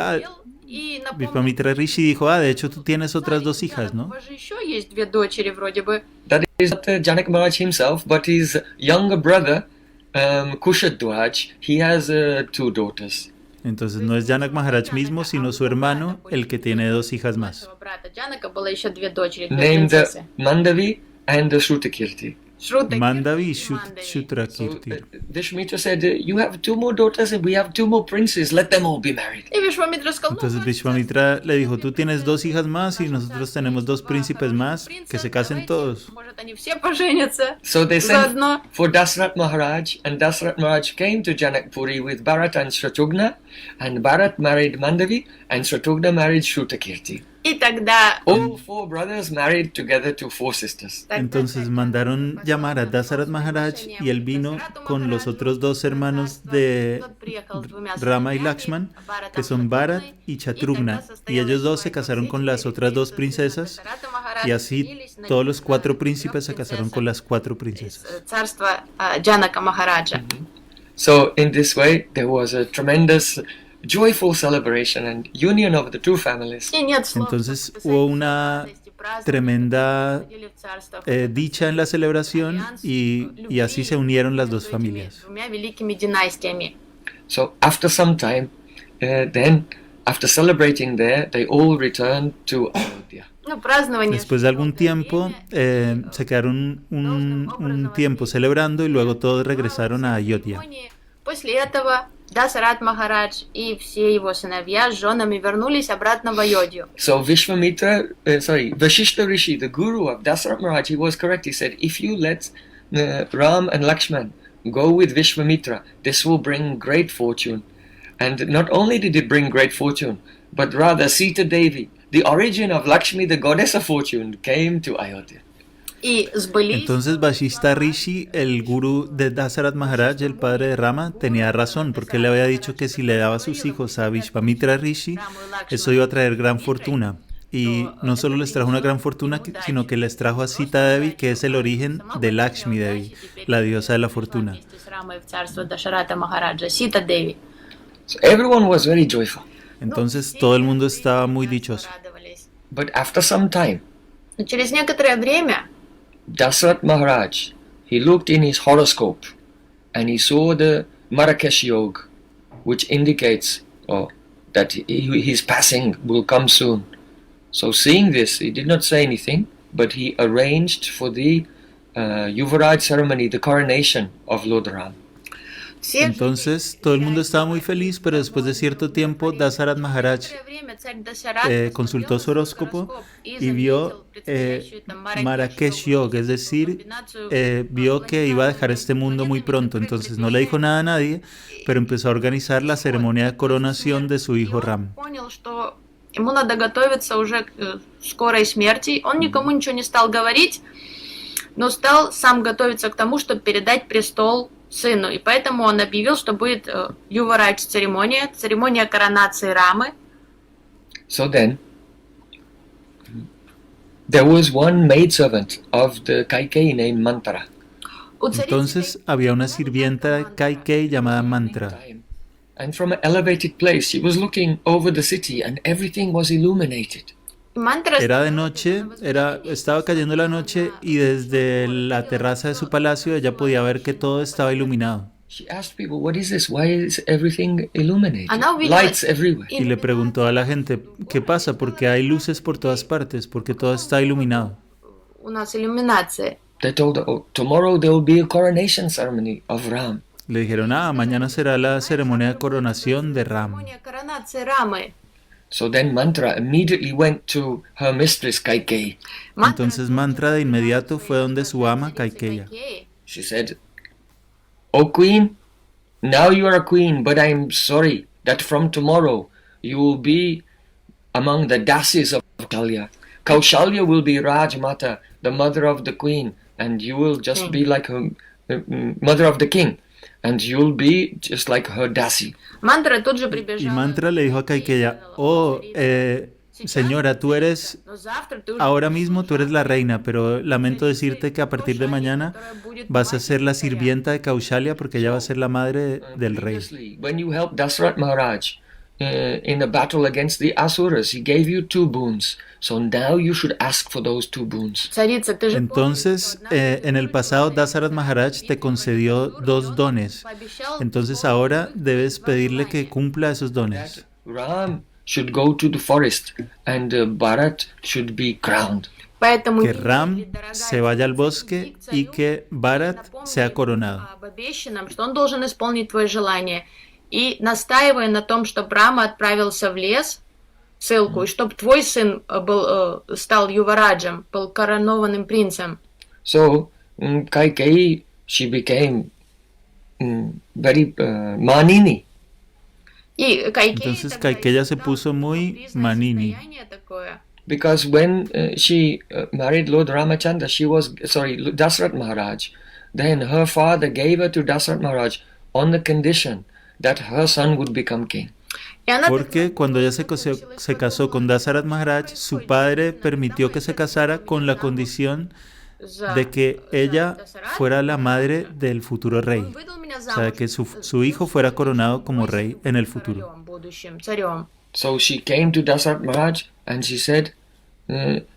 и напомнил, Vishwamitra Rishi dijo, de hecho tú tienes otras 2 hijas, у ¿no? вас же еще есть 2 дочери вроде бы. That is not Janak Maharaj himself, but his younger brother, Kushadwaj, he has 2 daughters. Entonces no es Janak Maharaj mismo, sino su hermano, el que tiene 2 hijas más. У брата Джанака было еще 2 дочери, 2 Named принцессы. Mandavi and Shrutakirti. Mandavi y Mandavi. Shutrakirti. Vishwamitra said, you have two more daughters and we have two more princes. Let them all be married. И Вишвамитра сказал, ну, Entonces значит, Vishwamitra le dijo, tú tienes dos hijas más y nosotros tenemos dos príncipes más, que se casen todos. Может, они все поженятся So they sent заодно. for Dasrat Maharaj, and Dasrat Maharaj came to Janakpuri with Bharat and Shatrughna, and Bharat married Mandavi, and Shatrughna married Shrutakirti. И тогда... All four brothers married together to four sisters. Entonces mandaron llamar a Dasarat Maharaj y él vino con los otros dos hermanos de Rama y Lakshman, que son Bharat y Shatrughna, y ellos dos se casaron con las otras dos princesas, y así todos los cuatro príncipes se casaron con las cuatro princesas. Царство Джанака Махараджа. So in this way, there was a tremendous, joyful celebration and union of the two families. И нет слов, Entonces чтобы hubo описать una радость и праздник, tremenda происходили в царствах dicha en la celebración y así se unieron las dos между этими familias. двумя великими династиями. So after some time, then after celebrating there, they all returned to Ayodhya. Ну, празднование Después de algún tiempo se quedaron un tiempo celebrando y luego todos regresaron a Ayodhya. После этого Дасарат Махарадж и все его сыновья с женами вернулись обратно в Айодхью. So Vashishta Rishi, the guru of Dasarat Maharaj, he was correct. He said, if you let Ram and Lakshman go with Vishwamitra, this will bring great fortune. And not only did it bring great fortune, but rather Sita Devi, the origin of Lakshmi, the goddess of fortune, came to Ayodhya. И сбылись. Entonces Vashishta Rishi, el gurú de Dasarat Maharaj, el padre de Rama, tenía razón porque él le había dicho que si le daba a sus hijos a Vishvamitra Rishi, eso iba a traer gran fortuna. Y no solo les trajo una gran fortuna, sino que les trajo a Sita Devi, que es el origen de Lakshmi Devi, la diosa de la fortuna. Вместе с Рамой в царство Дашарата Махараджа, Сита Деви. So everyone was very joyful. Entonces todo el mundo estaba muy dichoso. Радовались. But after some time, Но через некоторое время Dasarat Maharaj, he looked in his horoscope and he saw the Marrakesh Yog, which indicates that his passing will come soon. So seeing this, he did not say anything, but he arranged for the Yuvaraj ceremony, the coronation of Lord Ram. все Entonces todo el mundo estaba muy feliz, pero después de cierto tiempo Dasarat Maharaj время царь Дашарат consultó su horóscopo y vio Marrakesh Yoga, es decir, vio que iba a dejar este mundo muy pronto. Entonces no le dijo nada a nadie, pero empezó a organizar la ceremonia de coronación de su hijo Ram. понял, что ему надо готовиться уже к скорой смерти. Он никому ничего не стал говорить, но стал сам готовиться к тому, чтобы передать престол сыну. И поэтому он объявил, что будет Юварадж церемония, церемония коронации Рамы. So then, there was one maidservant of the Kaikeyi named Mantra. У царицы Entonces había una sirvienta de Kaikei llamada Mantra. And from an elevated place, she was looking over the city and everything was illuminated. Мантра Era de noche, estaba cayendo la noche y desde la terraza de su palacio ella podía ver que todo estaba iluminado. She asked people, what is this? Why is everything illuminated? Она увидела Lights everywhere. Y le preguntó a la gente, ¿qué pasa? Porque hay luces por todas partes, porque todo está iluminado. у нас иллюминация. They told her, tomorrow there will be a coronation ceremony of Ram. Le dijeron, mañana será la ceremonia de coronación de Ram. Церемония коронации Рамы. So then Mantra immediately went to her mistress Kaikeyi. Entonces Mantra de inmediato fue donde su ama Kaikeya. She said, O queen, now you are a queen, but I am sorry that from tomorrow you will be among the dasis of Kaushalya. Kaushalya will be Rajmata, the mother of the queen, and you will just be like her mother of the king, and you'll be just like her dasi. Мантра тут же Y прибежала. Mantra le dijo a Kaikeya, señora, Но завтра ты уже ahora mismo tú eres la reina, pero lamento decirte que a partir de mañana vas a ser la sirvienta de Kaushalya porque ella va a ser la madre del rey. Previously, when you helped Dasarat Maharaj in a battle against the Asuras, he gave you 2 boons. So now you should ask for those 2 boons. царица, ты же Entonces, en el pasado Dasarat Maharaj te concedió 2 dones. Entonces ahora debes pedirle que cumpla esos dones. That Ram should go to the forest and Bharat should be crowned. Поэтому que Ram se vaya al bosque y que Bharat sea coronado. об обещанном, что он должен исполнить твое желание. И настаивая на том, чтобы Рама отправился в лес, ссылку, и чтобы твой сын стал Ювараджем, был коронованным принцем. So Kaikeyi, she became very manini. И Entonces Kaikeya se puso muy manini. Because when she married Lord Ramachandra, Dasarath Maharaj, then her father gave her to Dasarath Maharaj on the condition that her son would become king. Porque cuando ella se casó con Dasarath Maharaj, su padre permitió que se casara con la condición de que ella fuera la madre del futuro rey. O sea, que su hijo fuera coronado como rey en el futuro. So she came to Dasarath Maharaj and she said,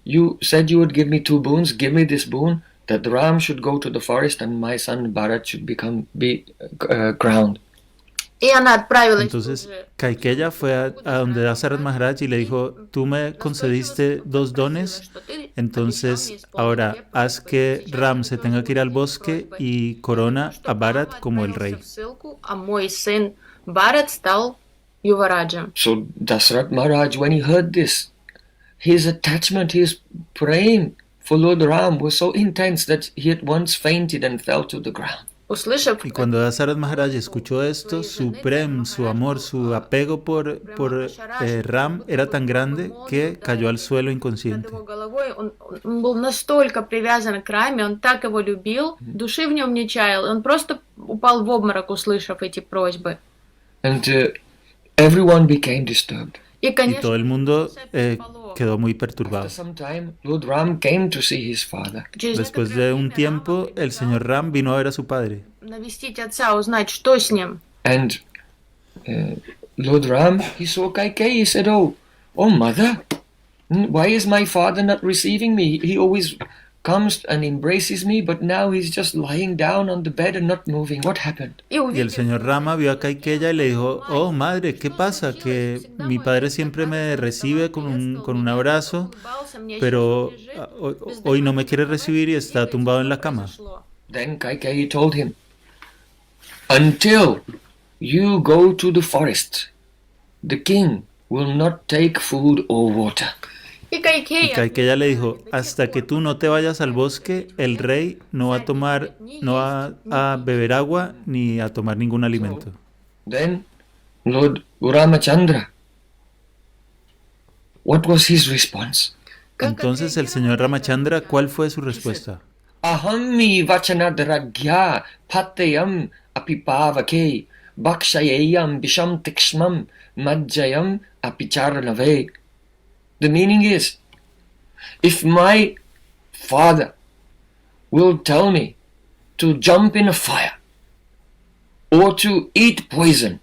you said you would give me 2 boons, give me this boon, that Ram should go to the forest and my son Bharat should be crowned. Entonces Kaikeya fue a donde Dasarath Maharaj y le dijo, tú me concediste 2 dones, entonces ahora haz que Ram se tenga que ir al bosque y corona a Bharat como el rey. So Dasarath Maharaj, when he heard this, his attachment, his praying for Lord Ram was so intense that he at once fainted and fell to the ground. Y cuando Dasarath Maharaj escuchó esto, su Prem, su amor, su apego por Ram era tan grande que cayó al suelo inconsciente. Он был настолько привязан к Раме, он так его любил, души в нем не чаял, он просто упал в обморок, услышав эти просьбы. And everyone became disturbed. И todo el mundo quedó muy perturbado. After some time, Lord Ram came to see his father. Después de un tiempo, el señor Ram vino a ver a su padre. Навестить отца, узнать, что с ним. And Lord Ram, he saw Kaikeyi, he said, oh mother, why is my father not receiving me? He always comes and embraces me, but now he's just lying down on the bed and not moving. What happened? Y el señor Rama vio a Kaikeya y le dijo, oh madre, ¿qué pasa? Que mi padre siempre me recibe con un abrazo, pero hoy no me quiere recibir y está tumbado en la cama. Then Kaikeyi told him, until you go to the forest, the king will not take food or water. Y Kaikeya le dijo, hasta que tú no te vayas al bosque, el rey no va a beber agua ni a tomar ningún alimento. Then Lord Ramachandra, what was his response? Entonces el señor Ramachandra, ¿cuál fue su respuesta? Ahammi vachanadragya patayam apipavake bhakshayayam bisham tikshmam majjayam apicharnave. The meaning is, if my father will tell me to jump in a fire, or to eat poison,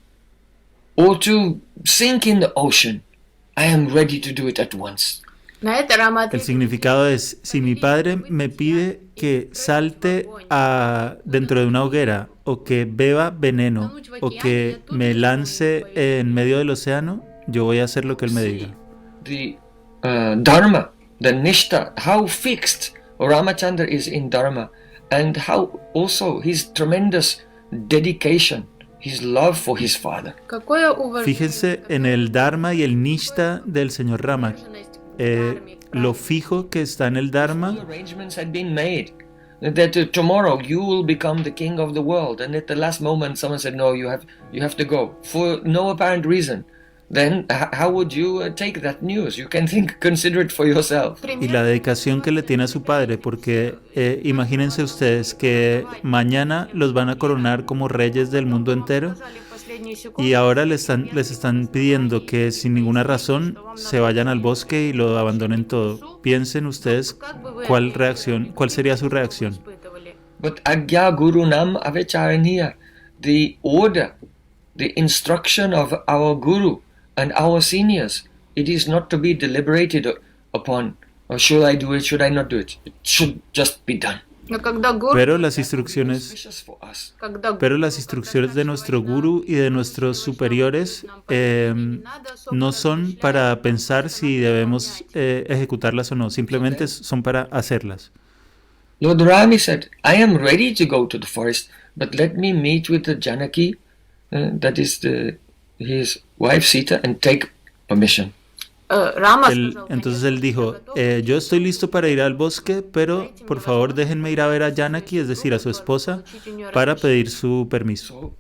or to sink in the ocean, I am ready to do it at once. El significado es, si mi padre me pide que salte dentro de una hoguera, o que beba veneno, o que me lance en medio del océano, yo voy a hacer lo que él me diga. The Dharma, the Nishta, how fixed Ramachandra is in Dharma, and how also his tremendous dedication, his love for his father. Fíjense en el Dharma y el Nishta del señor Rama. Lo fijo que está en el Dharma. Arrangements had been made that tomorrow you will become the king of the world, and at the last moment someone said, no, you have to go for no apparent reason. Then how would you take that news? You can consider it for yourself. Y la dedicación que le tiene a su padre, porque imagínense ustedes que mañana los van a coronar como reyes del mundo entero y ahora les están pidiendo que sin ninguna razón se vayan al bosque y lo abandonen todo. Piensen ustedes cuál sería su reacción. But Agya Guru Nam Avecharaniya, the order, the instruction of our Guru and our seniors, it is not to be deliberated upon, or should I do it, should I not do it? It should just be done. Но когда гуру, Pero las instrucciones Auspicious for us. когда Pero las instrucciones de nuestro gurú y de nuestros superiores no son para pensar si debemos ejecutarlas o no, simplemente son para hacerlas. Lord Rama said, I am ready to go to the forest, but let me meet with the Janaki, that is his wife Sita, and take permission. Рама сказал, Entonces él dijo, yo estoy listo para ir al bosque, pero por favor déjenme ir a ver a Janaki, es decir, a su esposa, para pedir su permiso. So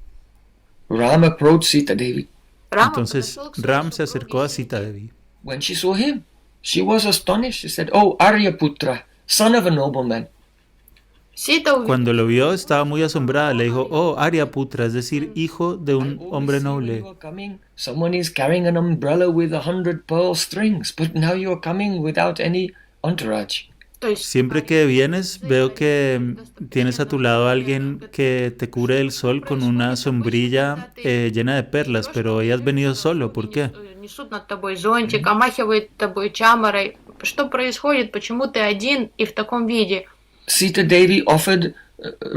Ram approached Sita Devi. Рама Entonces подошел к Ram своей se acercó a супруге, Sita Devi. When she saw him, she was astonished. She said, Oh, Aryaputra, son of a nobleman. Сита увидела, Cuando lo vio estaba muy asombrada, le dijo, oh, Aryaputra, es decir, hijo de I un always hombre see when noble. you are coming, someone is carrying an umbrella with 100 pearl strings, but now you are coming without any entourage. то есть Siempre que vienes veo que tienes a tu lado a alguien que te cubre del sol con una sombrilla llena de perlas, pero hoy has venido solo, ¿por qué? несут над тобой зонтик, омахивают тобой чаморой. Что происходит? Почему ты один и в таком виде? Sita Devi offered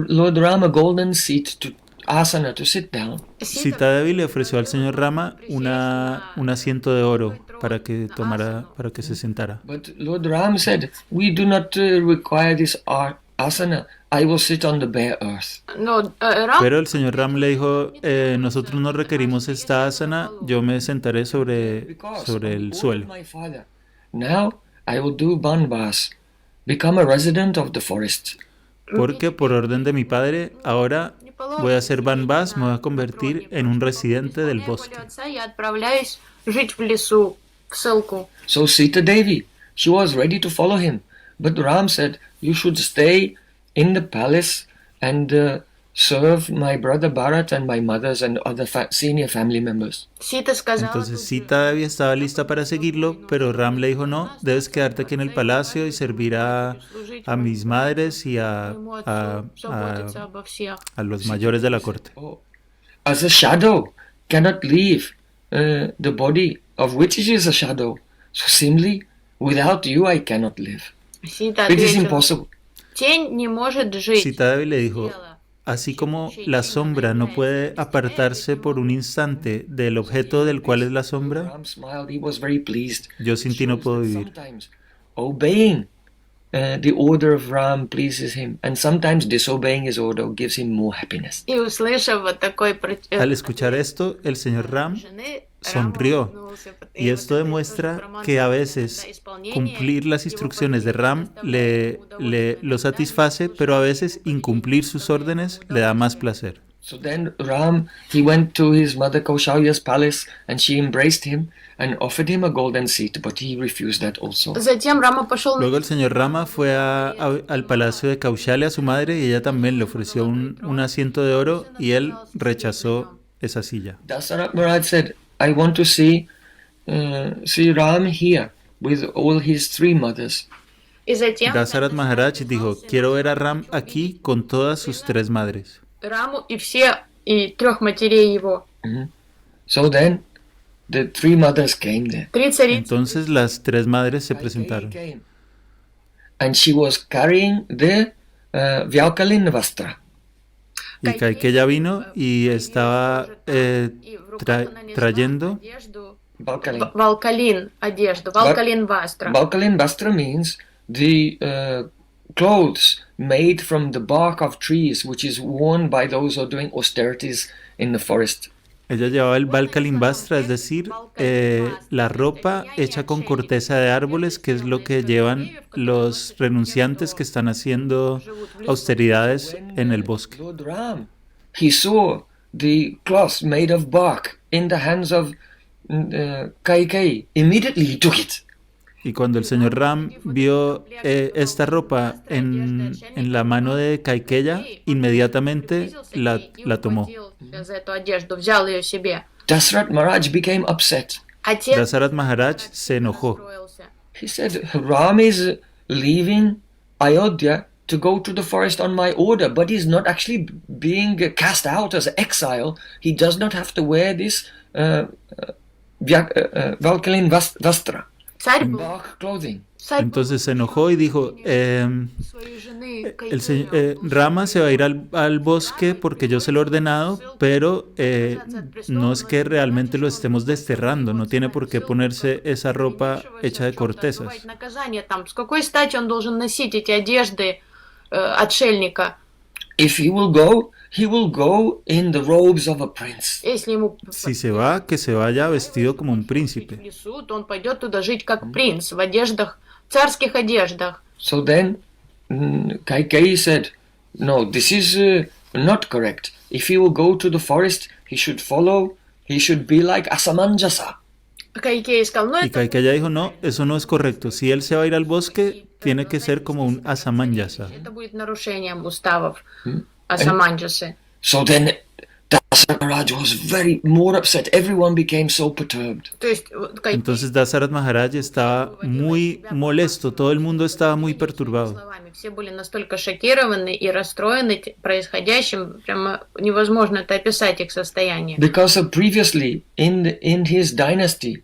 Lord Ram a golden seat to asana to sit down. Sita Devi le ofreció al señor Rama un asiento de oro para que se sentara. But Lord Ram said, We do not require this asana. I will sit on the bare earth. Но Рама Pero el señor Ram le dijo, nosotros no requerimos esta asana, yo me sentaré sobre Because el of the order of suelo. my father. Now I will do banvas, become a resident of the forest. Porque por orden de mi padre, ahora voy a hacer banbas, me voy a convertir en un residente del bosque. отца я отправляюсь жить в лесу, в ссылку. So Sita Devi, she was ready to follow him. But Ram said, You should stay in the palace and serve my brother Bharat and my mothers and other senior family members. Сита сказала, Entonces Sita Devi estaba lista para seguirlo, pero Ram le dijo, no, debes quedarte aquí en el palacio y servir a mis madres y моему отцу заботиться обо всех. a los mayores de la corte. Oh, as a shadow cannot leave the body of which it is a shadow. So simply, without you I cannot live. Сита It is ответила, impossible. тень не может жить. Sita Devi le dijo, así como la sombra no puede apartarse por un instante del objeto del cual es la sombra, Ram smiled. He was very pleased. yo sin ti no puedo vivir. Sometimes obeying the order of Ram pleases him, and sometimes disobeying his order gives him more happiness. И услышав вот такой Al escuchar esto, el señor Ram жены, sonrió. Y esto demuestra que a veces cumplir las instrucciones de Ram lo satisface, pero a veces incumplir sus órdenes le da más placer. So then Ram, he went to his mother Kaushalya's palace, and she embraced him and offered him a golden seat, but he refused that also. Затем Рама пошел Luego el señor Rama fue al palacio de Kaushalya, su madre, y ella también le ofreció un asiento de oro y él rechazó esa silla. Dasarat Maharaj said, I want to see Ram here with all his three mothers. И затем Dasarat Maharaj dijo, quiero ver a Ram aquí con todas sus tres madres. Раму и трех матерей его. So then the three mothers came there. Три царицы. Entonces las tres madres se Kaikeyi presentaron. came. And she was carrying the Vyaukalin Vastra. Y Kaikeya vino y estaba trayendo Valkalin. Валкалин одежду, Валкалин вастра. Valkalin Vastra means the clothes made from the bark of trees, which is worn by those who are doing austerities in the forest. Ella llevaba el Balkalimbastra, es decir, la ropa hecha con corteza de árboles, que es lo que llevan los renunciantes que están haciendo austeridades en el bosque. Lord Ram, he saw the cloth made of bark in the hands of Kaikeyi. Immediately he took it. Y cuando el señor Ram vio esta ropa en la mano de Kaikeya, inmediatamente la tomó. За эту одежду, взял ее себе. Dasarat Maharaj became upset. Отец Dasarat Maharaj se enojó. расстроился. He said, Ram is leaving Ayodhya to go to the forest on my order, but he's not actually being cast out as exile. He does not have to wear this Valkalin Vastra. Царь был bark clothing. Entonces se enojó y dijo, своей жены Rama se va a ir al bosque porque yo se lo he ordenado, pero no es que realmente lo estemos desterrando, no tiene por qué ponerse esa ropa hecha de cortezas. наказание там. С какой стати он должен носить эти одежды отшельника? If he will go in the robes of a prince. Если ему Si se va, que se vaya vestido como un príncipe. в лесу, то он пойдет туда жить как принц, в одеждах, царских одеждах. So then Kaikeyi said, no, this is not correct. If he will go to the forest, he should be like Asamanjasa. Кайкей сказал, ну Y это Kaikaya dijo, no, eso no es correcto. Si él se va a ir al bosque, tiene que ser como un asamanyasa. это будет нарушением уставов Асаманджасы. So then Dasaratha Maharaj was very more upset. Everyone became so perturbed. То есть Entonces Dasarat Maharaj estaba muy molesto, todo el mundo estaba muy perturbado. словами все были настолько шокированы и расстроены происходящим, прямо невозможно это описать их состояние. Because previously in his dynasty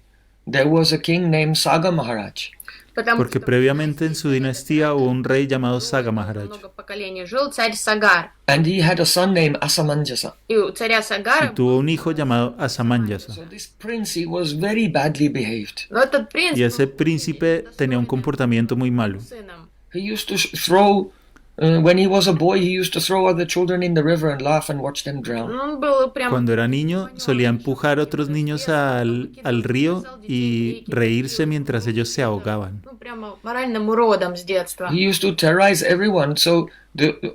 there was a king named Saga Maharaj. Потому Porque previamente en su dinastía hubo un rey llamado Saga Maharaj. много поколений жил царь Сагар. And he had a son named Asamanjasa. И у царя Y Сагара, tuvo un hijo llamado Asamanyasa. So this prince, he was very badly behaved. но этот принц Y ese príncipe tenía un comportamiento muy malo. был сыном. He used to throw, when he was a boy, he used to throw other children in the river and laugh and watch them drown. Он был прям Cuando era niño solía empujar a otros niños al río y reírse mientras ellos se ahogaban. ну, прямо моральным уродом с детства. He used to terrorize everyone, so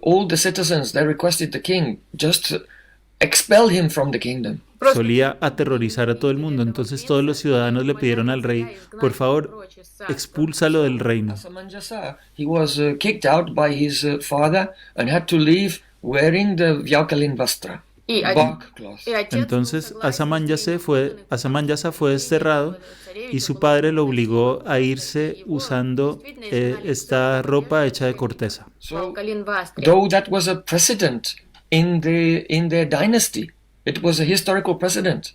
all the citizens, they requested the king, just expel him from the kingdom. Solía aterrorizar a todo el mundo, entonces todos los ciudadanos le pidieron al rey, por favor, expúlsalo del reino. Asamanjasa, he was kicked out by his father and had to leave wearing the Vyakalin Vastra, И bark cloth. отец Entonces Asamanyasa fue desterrado y su padre lo obligó a irse usando esta ropa hecha de corteza. So, Калин Вастри. though that was a precedent in their dynasty, it was a historical precedent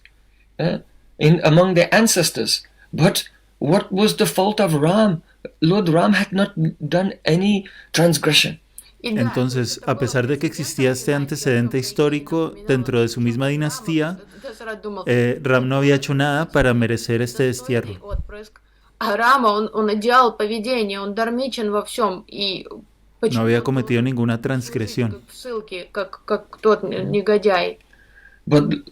among their ancestors. But what was the fault of Ram? Lord Ram had not done any transgression. И да, Entonces, a pesar de que existía este antecedente histórico dentro de su misma dinastía, Дасарат думал, Ram no había hecho nada para merecer este destierro. отпрыск. А Рама, он идеал поведения, он дармичен во всем. И No почему había cometido ninguna transgresión. в ссылке, как тот негодяй? But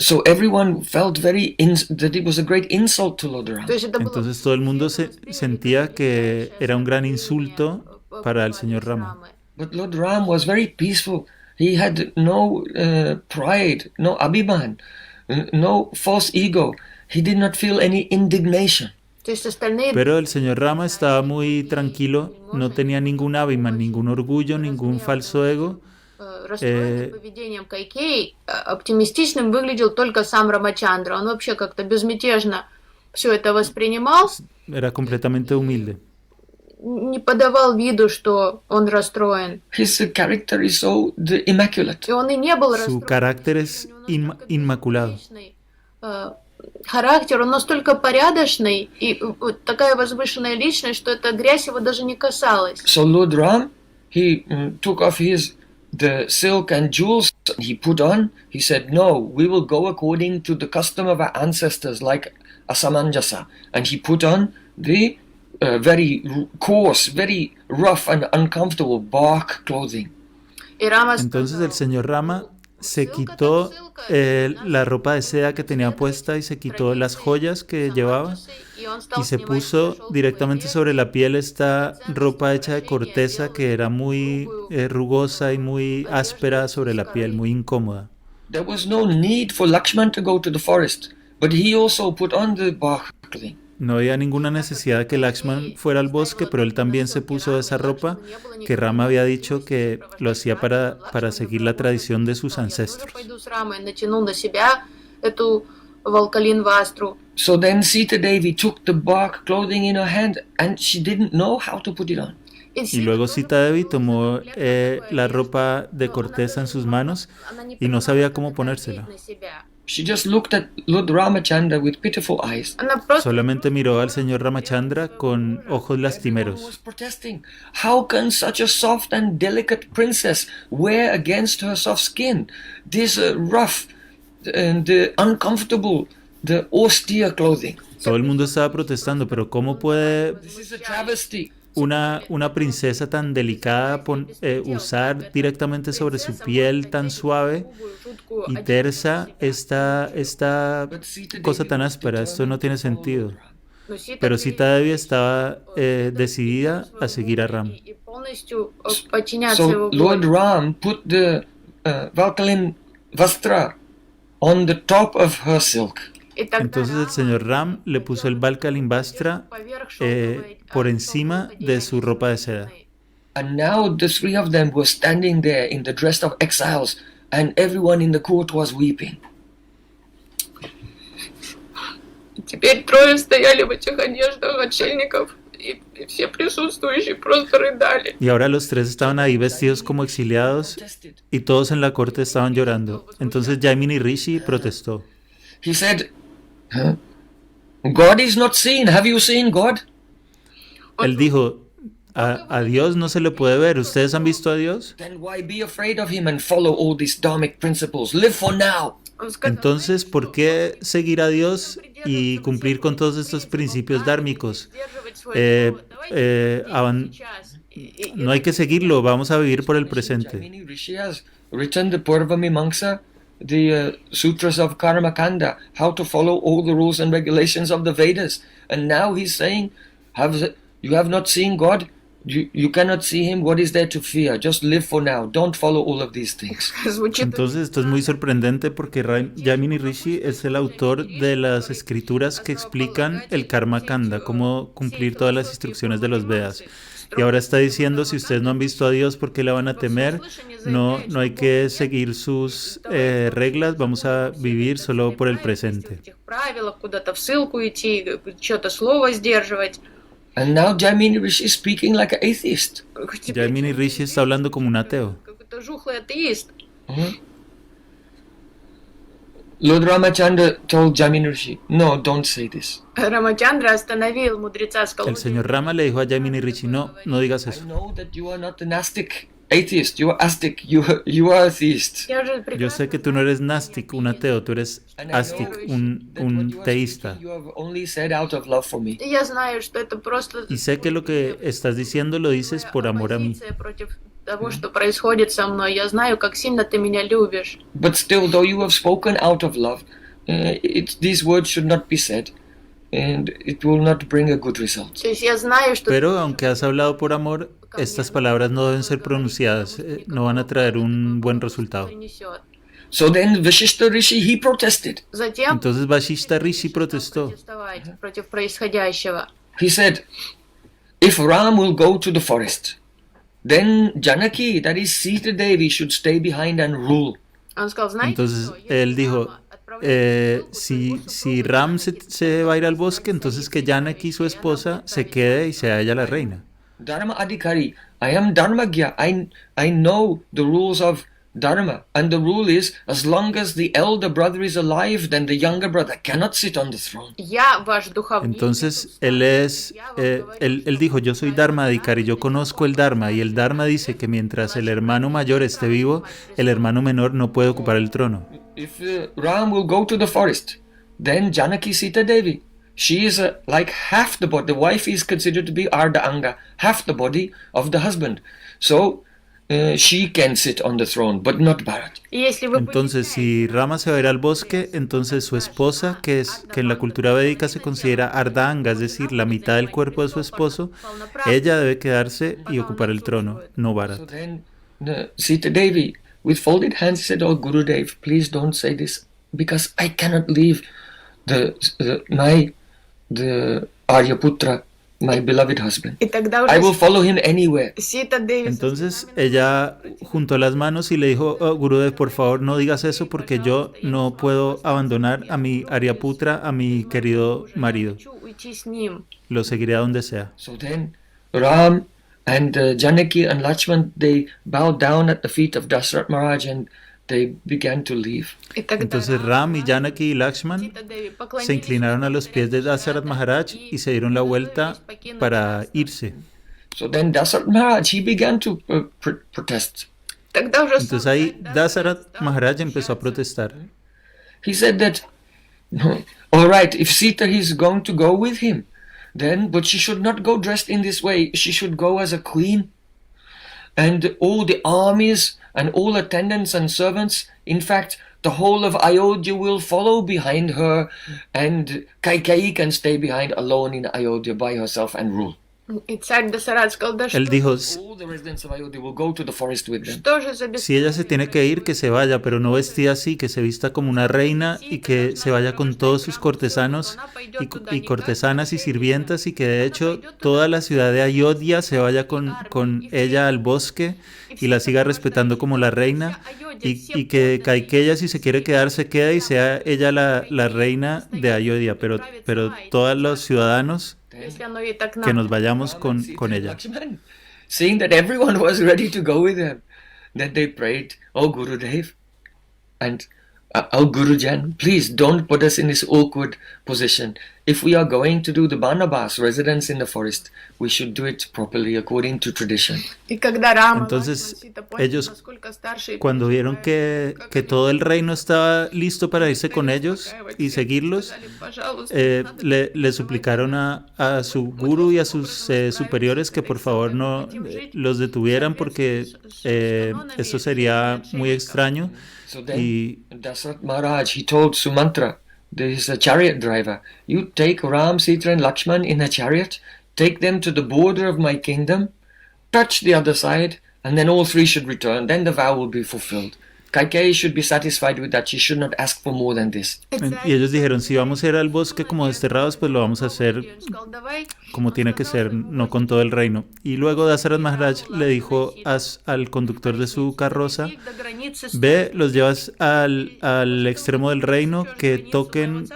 so everyone felt that it was a great insult to Lord Ram. То есть это было Entonces todo el mundo sentía que era un gran insulto para el señor Rama. But Lord Ram was very peaceful. He had no pride, no abhiman, no false ego. He did not feel any indignation. То есть остальные Pero el señor Rama estaba muy tranquilo, no tenía ningún abhiman, ningún orgullo, ningún falso ego. расстроенный поведением Кайкеи, оптимистичным выглядел только сам Рамачандра. Он вообще как-то безмятежно все это воспринимал, Era completamente humilde. не подавал виду, что он расстроен. His character is so immaculate. И он и не был Su расстроен. carácter es inmaculado. Характер, он настолько порядочный и вот такая возвышенная личность, что эта грязь его даже не касалась. So Lord Ram, he took off the silk and jewels he put on. He said, "No, we will go according to the custom of our ancestors, like Asamanjasa." And he put on the very coarse, very rough and uncomfortable bark clothing. И Рама Entonces el señor Rama se quitó la ropa de seda que tenía puesta y se quitó las joyas que llevaba y se puso directamente sobre la piel esta ropa hecha de corteza que era muy rugosa y muy áspera sobre la piel, muy incómoda. There was no need for Lakshman to go to the forest, but he also put on the bark clothing. No había ninguna necesidad de que Lakshman fuera al bosque, pero él también se puso esa ropa que Rama había dicho que lo hacía para seguir la tradición de sus ancestros. пойду с Рамой, натянул на себя эту Валкалин Вастру. So then Sita Devi took the bark clothing in her hand and she didn't know how to put it on. Y luego Sita Devi tomó la ropa de corteza en sus manos y no sabía cómo ponérsela. she just looked at Lord Ramachandra with pitiful eyes. Она просто Solamente miró al señor Ramachandra con ojos Everyone was lastimeros. protesting. How can such a soft and delicate princess wear against her soft skin this rough and uncomfortable, the austere clothing? Todo el mundo estaba protestando, pero ¿cómo puede This is a travesty. una princesa tan delicada usar directamente sobre su piel tan suave y tersa esta cosa tan áspera? Esto no tiene sentido. Pero Sita Devi estaba decidida a seguir a Ram. и полностью подчиняться So его Lord воле. Ram put the Valkalin Vastra on the top of her silk. И тогда Entonces el señor Ram le puso el Valkalimbastra поверх шелковой, por encima de su ropa de seda. And now the three of them were standing there in the dress of exiles, and everyone in the court was weeping. Теперь трое стояли в этих одеждах отшельников, и все присутствующие просто рыдали. Y ahora los tres estaban ahí vestidos como exiliados y todos en la corte estaban llorando. Entonces Jaimini Rishi protestó. He said, God is not seen. Have you seen God? Él dijo, a Dios no se le puede ver. ¿Ustedes han visto a Dios? Then why be afraid of him and follow all these dharmic principles? Live for now. Он сказал, Entonces, ¿por qué seguir a Dios y cumplir con todos estos principios dármicos? «Держать свое слово. Давайте сейчас». No hay que seguirlo, vamos a vivir por el presente. Jaimini Rishi has written the Purva Mimamsa, the sutras of Karmakanda, how to follow all the rules and regulations of the Vedas. And now he's saying, you have not seen God? You cannot see him. What is there to fear? Just live for now. Don't follow all of these things. Звучит Entonces, esto es muy sorprendente porque Jaimini Rishi es el autor de las escrituras que explican el Karma Kanda, cómo cumplir todas las instrucciones de los Vedas. Y ahora está diciendo, si ustedes no han visto a Dios, ¿por qué le van a temer? No hay que seguir sus reglas, vamos a vivir solo por el presente. в этих правилах, куда-то в ссылку идти, что-то слово сдерживать. And now Jaimini Rishi is speaking like an atheist. Jaimini Rishi está hablando como un ateo. Какой-то жухлый атеист. Lord Ramachandra told Jaimini Rishi, no, don't say this. Рамачандра остановил мудреца, сказал, El señor Rama le dijo a Jaimini Rishi, no digas I eso. know that you are not an astic atheist. You are astic. You are a theist. я же Yo sé que tú no eres Nastik, un ateo, tú eres Astik, un teísta. You have only said out of love for me. Я знаю, что это просто Y sé que lo que estás diciendo lo dices por amor a mí. оппозиция против того, что происходит со мной. Я знаю, как сильно ты меня любишь. But still, though you have spoken out of love, these words should not be said, and it will not bring a good result. То есть я знаю, что Pero aunque has hablado por amor, estas palabras no deben ser pronunciadas, no van a traer un buen resultado. принесет. So then Vashishta Rishi, he protested. Затем Entonces Vashishta Rishi protestó. протестовать против происходящего. He said, if Ram will go to the forest, then Janaki, that is Sita Devi, should stay behind and rule. Он сказал, знаете, Entonces что, если él dijo, Рама отправляется si Ram se va a ir al bosque, entonces que Janaki, su esposa, se quede y sea ella la reina. Dharma Adhikari, I am Dharmagya. I know the rules of Dharma. And the rule is, as long as the elder brother is alive, then the younger brother cannot sit on the throne. Я ваш духовник. Entonces él dijo, yo soy Dharma Adhikari, yo conozco el Dharma, y el Dharma dice que mientras el hermano mayor esté vivo, el hermano menor no puede ocupar el trono. If Ram will go to the forest, then Janaki Sita Devi, she is like half the body. The wife is considered to be Ardha Anga, half the body of the husband. So she can sit on the throne, but not Bharat. И если вы Entonces, si Rama se va a ir al bosque, entonces su esposa, que en la cultura védica se considera Ardhanga, es decir, la mitad del cuerpo de su esposo, ella debe quedarse y ocupar el trono, no So Bharat. then Sita Devi, with folded hands, said, "Oh Gurudev, please don't say this, because I cannot leave the Aryaputra, my beloved husband. И тогда I will уже follow him anywhere." Сита Дэвис Entonces ella juntó las manos y le dijo, oh, Gurudev, por favor no digas eso porque yo no puedo abandonar a mi Aryaputra, a mi querido marido. хочу уйти с ним. Lo seguiré a donde sea. So then Ram and Janaki and Lakshman, they bowed down at the feet of Dashrath Maharaj, and they began to leave. Entonces Ram y Janaki y Lakshman se inclinaron a los pies de Dasarat Maharaj y se dieron la vuelta para irse. So then Dasarat Maharaj, he began to protest. Entonces ahí Dasarat Maharaj empezó a protestar. He said that, all right, if Sita is going to go with him, then, but she should not go dressed in this way. She should go as a queen. And all the armies and all attendants and servants, in fact, the whole of Ayodhya will follow behind her, and Kaikeyi can stay behind alone in Ayodhya by herself and rule. И царь Дасарат сказал, да Él dijo, All the residents of Ayodhya will go to the forest with them. что же за si ella se tiene que ir, que se vaya, pero no vestida así, que se vista como una reina y que se vaya con todos sus cortesanos y cortesanas y sirvientas, y que de hecho toda la ciudad de Ayodhya se vaya con ella al bosque y la siga respetando como la reina, y que Kaikeya, si se quiere quedar, se queda y sea ella la reina de Ayodhya, pero todos los ciudadanos если оно ей так que надо? nos vayamos con ella. Lakshman, seeing that everyone was ready to go with them, then they prayed, "Oh Gurudev, and oh Gurujan, please don't put us in this awkward position. If we are going to do the Banabas, residence in the forest, we should do it properly according to tradition." И когда Рама, Entonces, Лакшман, Сита поняли, ellos, насколько старше и Cuando vieron понимают, que todo el reino estaba listo para irse con ellos y seguirlos, сказали, пожалуйста, le suplicaron a su guru y a sus superiores que por favor no los detuvieran, porque esto sería muy extraño. So then Y Dasarat Maharaj, he told Sumantra, there is a chariot driver, you take Ram, Sita and Lakshman in a chariot, take them to the border of my kingdom, touch the other side, and then all three should return. Then the vow will be fulfilled. Kaikeyi should be satisfied with that. She should not ask for more than this. y ellos dijeron, si vamos a ir al bosque como desterrados, pues lo vamos a hacer он сказал, давай, como tiene que ser, no con todo el reino. Y luego Dasarat Maharaj le dijo al conductor de su carroza, их до границы ve, los llevas al extremo del reino, que toquen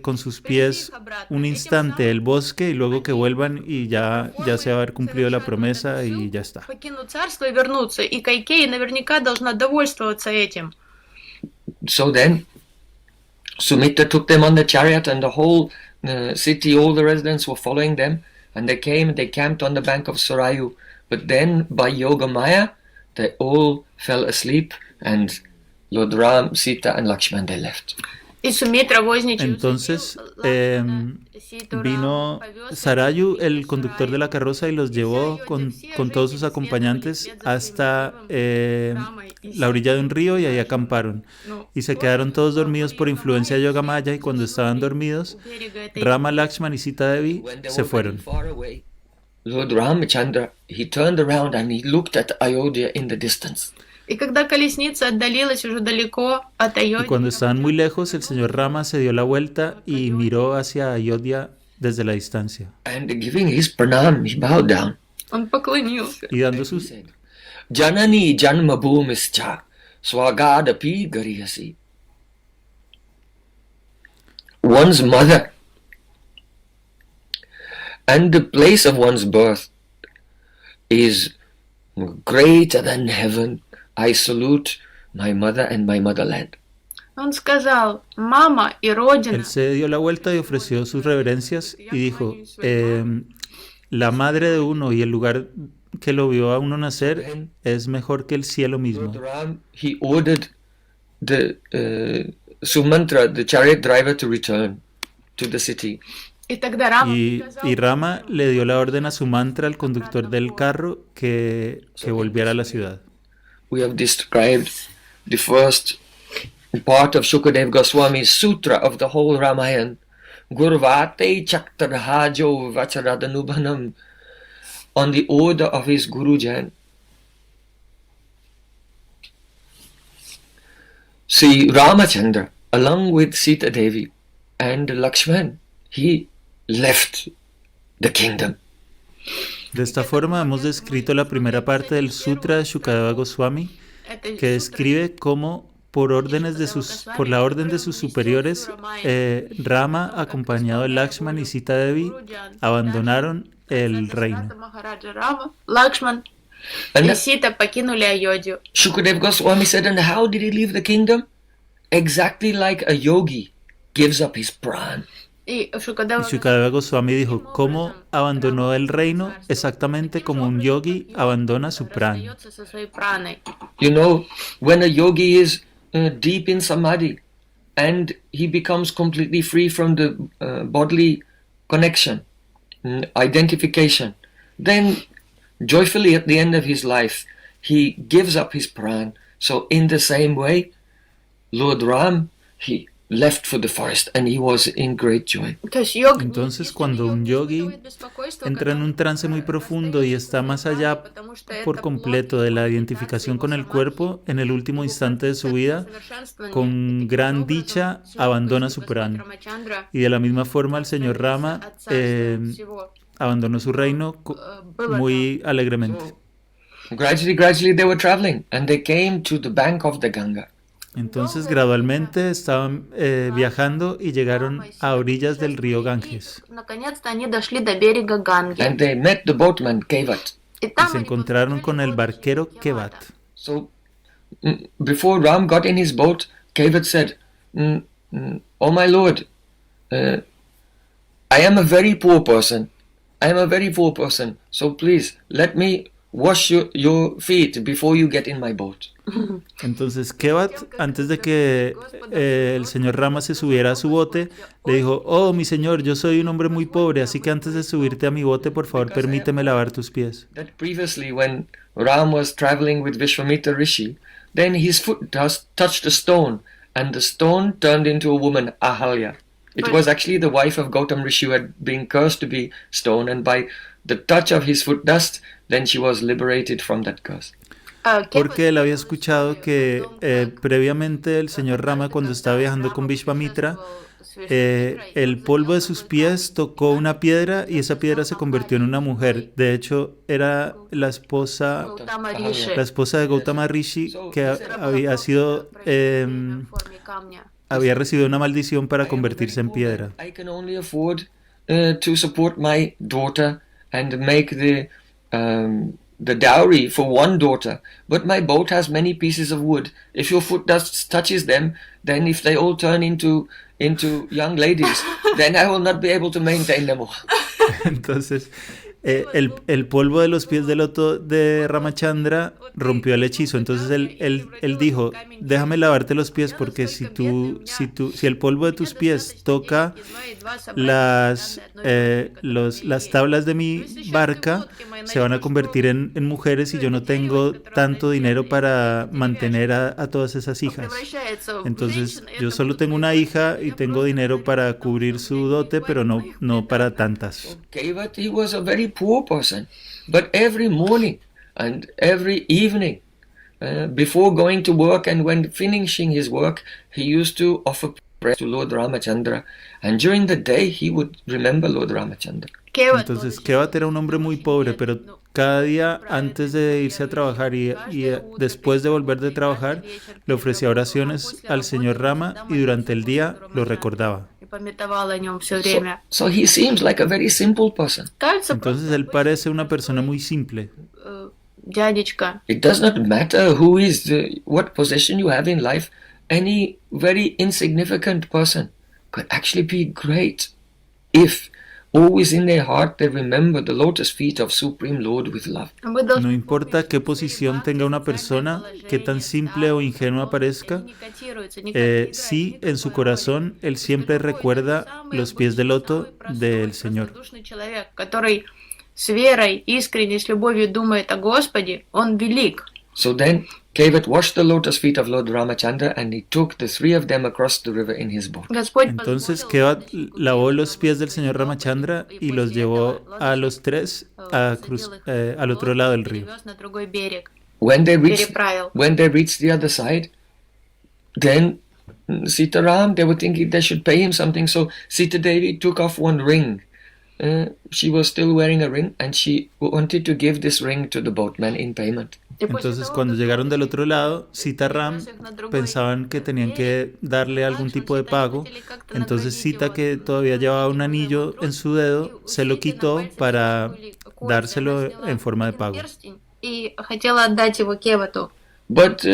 con sus pies un instante el bosque y luego que vuelvan y ya se va a haber cumplido la promesa y ya está. покинуть царство и вернуться. И Кайкея наверняка должна довольствоваться этим. So then Sumitra took them on the chariot, and the whole city, all the residents were following them, and they came and they camped on the bank of Sarayu. But then by Yoga Maya, they all fell asleep, and Lord Ram, Sita and Lakshman, they left. И Сумитра возничий Entonces vino Sarayu, el conductor de la carroza, y los llevó con todos sus acompañantes hasta la orilla de un río, y ahí acamparon. Y se quedaron todos dormidos por influencia de Yogamaya, y cuando estaban dormidos, Rama, Lakshman y Sita Devi When they se were fueron. getting far away, Lord Ramachandra, he turned around and he looked at Ayodhya in the distance. И когда колесница отдалилась уже далеко от Y Айоди, cuando estaban muy lejos, el señor Rama se dio la vuelta y miró hacia Ayodhya desde la distancia. And giving his pranam, he bowed down. он поклонился. Y dando He sus... said, Janani janma bhumischa swagadapi garihasi. One's mother and the place of one's birth is greater than heaven. I salute my mother and my motherland. Он сказал, мама и родина. Él se dio la vuelta y ofreció sus reverencias y dijo, la madre de uno y el lugar que lo vio a uno nacer es mejor que el cielo mismo. Lord Ram, he ordered the Sumantra, the chariot driver, to return to the city. И тогда Рама Y сказал, Rama le dio la orden a su mantra, al conductor del carro, que volviera a la ciudad. We have described the first part of Shukadev Goswami's sutra of the whole Ramayana. Gurvate Chaktarhajo Vacharadanubhanam, on the order of his Gurujan. See, Ramachandra, along with Sita Devi and Lakshman, he left the kingdom. De esta forma hemos descrito la primera parte del sutra de Shukadeva Goswami, это que describe cómo por la orden de sus superiores, Rama, acompañado de Lakshman y Sita Devi, abandonaron el reino. Махараджа Рама, Лакшман And и that Сита покинули Айодью. Shukadev Goswami said, and how did he leave the kingdom? Exactly like a yogi gives up his pran. И Y Шукадева Shukadeva Goswami dijo, ¿cómo abandonó el reino? Exactamente como un yogi abandona su prana. расстается со своей праной. You know, when a yogi is deep in samadhi and he becomes completely free from the bodily connection, identification, then joyfully at the end of his life, he gives up his pran. So in the same way, Lord Ram, he left for the forest and he was in great joy. То есть йог, Entonces, cuando un yogi entra en un trance muy profundo y está más allá por completo de la identificación con el cuerpo, en el último instante de su vida, con gran dicha abandona su prana. Y de la misma forma el señor Rama abandonó su reino muy alegremente. Gradually they were traveling and they came to the bank of the Ganga. Entonces gradualmente estaban viajando y llegaron a orillas del río Ganges. наконец-то они дошли до берега Ганги. And they met the boatman Kevat. И Y там se они encontraron con el barquero Kevat. So before Ram got in his boat, Kevat said, "Oh my lord, I am a very poor person. I am a very poor person. So please let me wash your feet before you get in my boat." Entonces Kevat, antes de que el señor Rama se subiera a su bote, le dijo, oh mi señor, yo soy un hombre muy pobre, así que antes de subirte a mi bote, por favor permíteme lavar tus pies. That previously when Ram was traveling with Vishwamitra Rishi, then his foot touched a stone and the stone turned into a woman, Ahalya. It was actually the wife of Gautam Rishi who had been cursed to be stone, and by the touch of his foot dust, then she was liberated from that curse. Porque él había escuchado que previamente el señor Rama, cuando estaba viajando con Vishwamitra, el polvo de sus pies tocó una piedra y esa piedra se convirtió en una mujer. De hecho, era la esposa de Gautama Rishi, que había recibido una maldición para convertirse en piedra. I can only afford to support my daughter and make the dowry for one daughter, but my boat has many pieces of wood. If your foot dust touches them, then if they all turn into young ladies, then I will not be able to maintain them all. Entonces, el polvo de los pies de loto de Ramachandra rompió el hechizo. Entonces él dijo, déjame lavarte los pies, porque si el polvo de tus pies toca las tablas de mi barca, se van a convertir en mujeres y yo no tengo tanto dinero para mantener a todas esas hijas. Entonces yo solo tengo una hija y tengo dinero para cubrir su dote, pero no para tantas. Kevat, he was a very poor person, but every morning and every evening, before going to work and when finishing his work, he used to offer prayer to Lord Ramachandra, and during the day he would remember Lord Ramachandra. Entonces Kevat era un hombre muy pobre, pero cada día antes de irse a trabajar y después de volver de trabajar, le ofrecía oraciones al señor Rama y durante el día lo recordaba. So he seems like a very simple person. Entonces él parece una persona muy simple. Дядечка. It does not matter who is what position you have in life. Any very insignificant person could actually be great if always in their heart they remember the lotus feet of Supreme Lord with love. No importa qué posición tenga una persona, qué tan simple o ingenua parezca, si en su corazón él siempre recuerda los pies de loto del Señor. Который с верой, искренне, с любовью думает о Господе, он велик. So then Kevat washed the lotus feet of Lord Ramachandra and he took the three of them across the river in his boat. Entonces Kevat lavó los pies del señor Ramachandra y los llevó a los tres al otro lado del río. When they reached the other side, then Sitaram, they were thinking they should pay him something, so Sita Devi took off one ring. She was still wearing a ring and she wanted to give this ring to the boatman in payment. Entonces cuando llegaron del otro lado, Sita Ram pensaban que tenían que darle algún tipo de pago. Entonces Sita, que todavía llevaba un anillo en su dedo, se lo quitó para dárselo en forma de pago. и хотела отдать его Кевату. But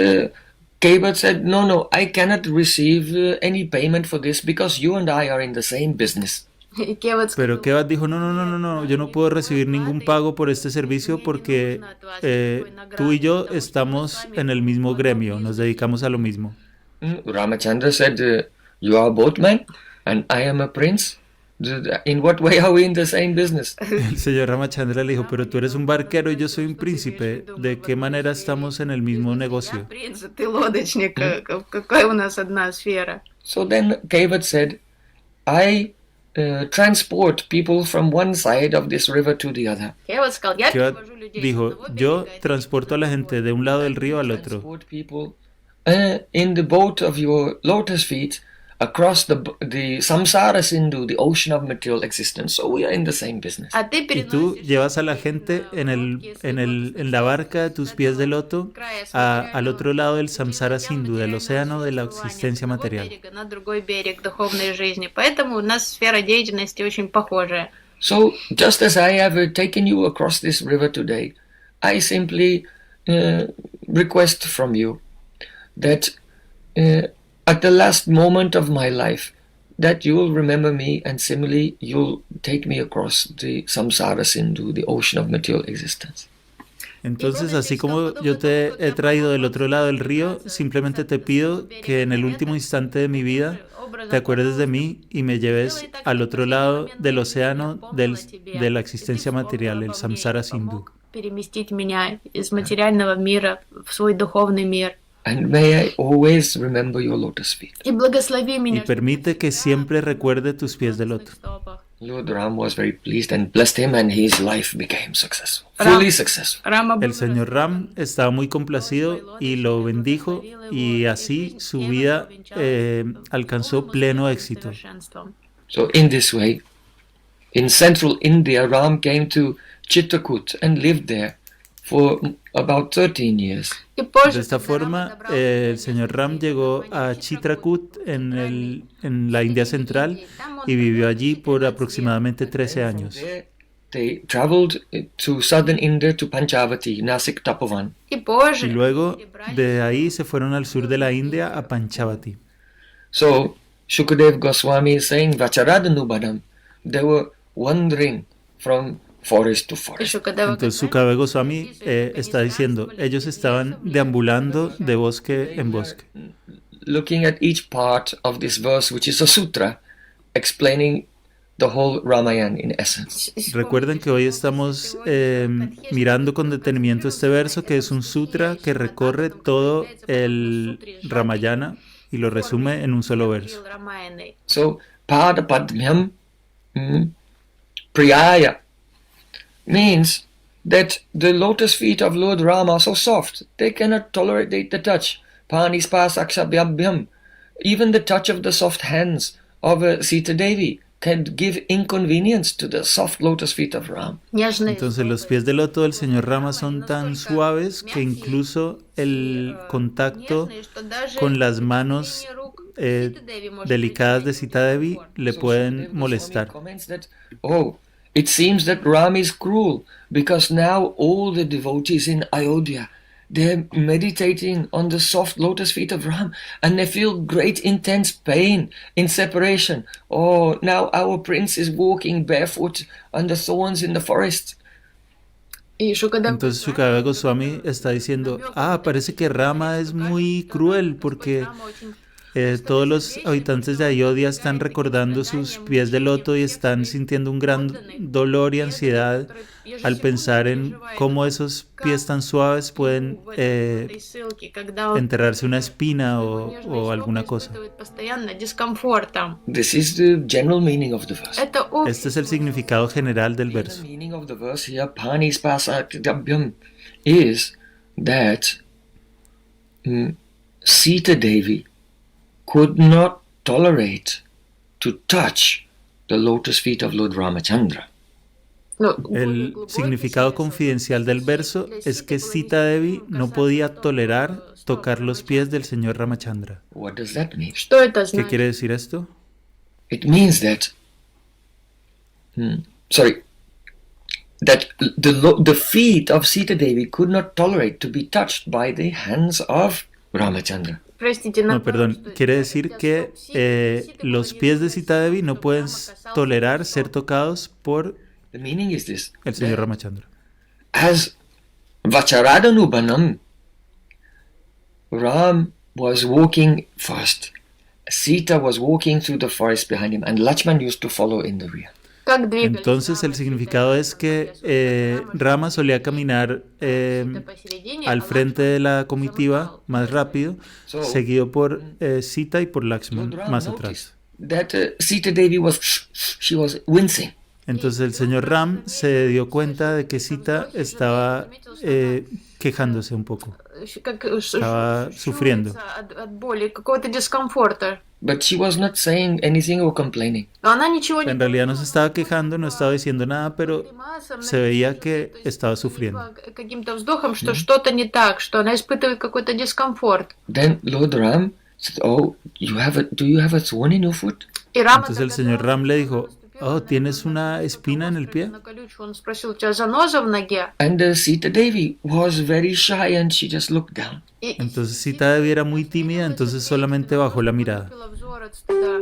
Kevat said, no, I cannot receive any payment for this because you and I are in the same business. И Кеват Pero сказал, Kevat dijo, no, yo no puedo recibir ningún pago por este servicio porque tú y yo estamos en el mismo gremio, nos dedicamos a lo mismo. Ramachandra said, you are both men and I am a prince. In what way are we in the same business? El señor Ramachandra le dijo, pero tú eres un barquero y yo soy un príncipe, ¿de qué manera estamos en el mismo negocio? принц, ты лодочник, какая у нас одна сфера? So then Kevat said, I transport people from one side of this river to the other. Кеват сказал, я Kevat перевожу людей с dijo, одного yo берега, transporto a la gente de un lado del río al otro. Transport people in the boat of your lotus feet across the samsara sindhu, the ocean of material existence. So we are in the same business. а ты Y tú переносишь llevas a la gente en la barca de tus pies de loto al otro lado del samsara sindhu, del océano de la existencia material. на другой берег духовной жизни. Поэтому у нас сфера деятельности очень похожая. So just as I have taken you across this river today, I simply request from you that at the last moment of my life, that you will remember me and similarly you'll take me across the samsara sindhu, the ocean of material existence. Entonces, así como yo te he traído del otro lado del río, simplemente te pido que en el último instante de mi vida te acuerdes de mí y me lleves al otro lado del océano de la existencia material, el samsara sindhu. Переместить меня из материального мира в свой духовный мир. And may I always remember your lotus feet. И благослови Y меня. permite que siempre recuerde tus pies de loto. Lord Ram was very pleased and blessed him, and his life became successful, fully successful. Рама El señor Ram estaba muy complacido y lo bendijo y así su vida alcanzó pleno éxito. So in this way, in central India, Ram came to Chitrakoot and lived there for about 13 years. De esta forma, el señor Ram llegó a Chitrakoot en la India central y vivió allí por aproximadamente 13 años. They traveled to southern India to Panchavati, Nasik Tapovan. И позже Y luego de ahí se fueron al sur de la India a Panchavati. So Shukadev Goswami is saying Vacharadhanubadam. They were wandering from forest to forest. Entonces Sukadeva Goswami está diciendo, ellos estaban deambulando de bosque en bosque. Looking at each part of this verse, which is a sutra, explaining the whole Ramayana in essence. Recuerden que hoy estamos mirando con detenimiento este verso, que es un sutra que recorre todo el Ramayana y lo resume en un solo verso. So, Pada Padmyam Priyaya means that the lotus feet of Lord Rama are so soft, they cannot tolerate the touch. Panispasakshabhyabhyam. Even the touch of the soft hands of Sita Devi can give inconvenience to the soft lotus feet of Ram. Entonces los pies de loto del señor Rama son tan suaves que incluso el contacto con las manos delicadas de Sita Devi le pueden molestar. Oh, it seems that Ram is cruel because now all the devotees in Ayodhya, they're meditating on the soft lotus feet of Ram and they feel great intense pain in separation. Oh, now our prince is walking barefoot on the thorns in the forest. Entonces Sukadeva Goswami está diciendo, parece que Rama es muy cruel porque todos los habitantes de Ayodhya están recordando sus pies de loto y están sintiendo un gran dolor y ansiedad al pensar en cómo esos pies tan suaves pueden enterrarse una espina o alguna cosa. This is the general meaning of the verse. Este es el significado general del verso. The meaning of the verse here, Panispasakshabhyam, is that Sita Devi could not tolerate to touch the lotus feet of Lord Ramachandra. El significado confidencial del verso es que Sita Devi no podía tolerar tocar los pies del señor Ramachandra. What does that mean? ¿Qué quiere decir esto? It means that, that the feet of Sita Devi could not tolerate to be touched by the hands of Ramachandra. Простите, No, perdón, quiere decir que los pies de Sita Devi no pueden tolerar ser tocados por The meaning is this: el señor Ramachandra. as Vacharadanubhanam, Ram was walking first. Sita was walking through the forest behind him, and Lakshman used to follow in the rear. как двигались Entonces el significado es que Rama solía caminar посередине, al frente de la comitiva más rápido, seguido por Sita y por Lakshman más atrás. That Sita Devi she was wincing. Entonces el señor Ram se dio cuenta de que Sita estaba quejándose un poco, как estaba sufriendo. от боли, какого-то дискомфорта. But she was not saying anything or complaining. Но она ничего не En realidad no se estaba quejando, no estaba diciendo nada, pero se veía que estaba sufriendo. каким-то вздохом, что что-то не так, что она испытывает какой-то дискомфорт. Then Lord Ram said, "Oh, do you have a thorn in your foot?" И Рама Entonces el señor Ram le dijo, oh, ¿tienes una espina en el pie? на колючку, он спросил, у тебя заноза в ноге? And Sita Devi was very shy and she just looked down. И Entonces Sita Devi era muy tímida, entonces solamente bajó la mirada. отвела взор от стыда.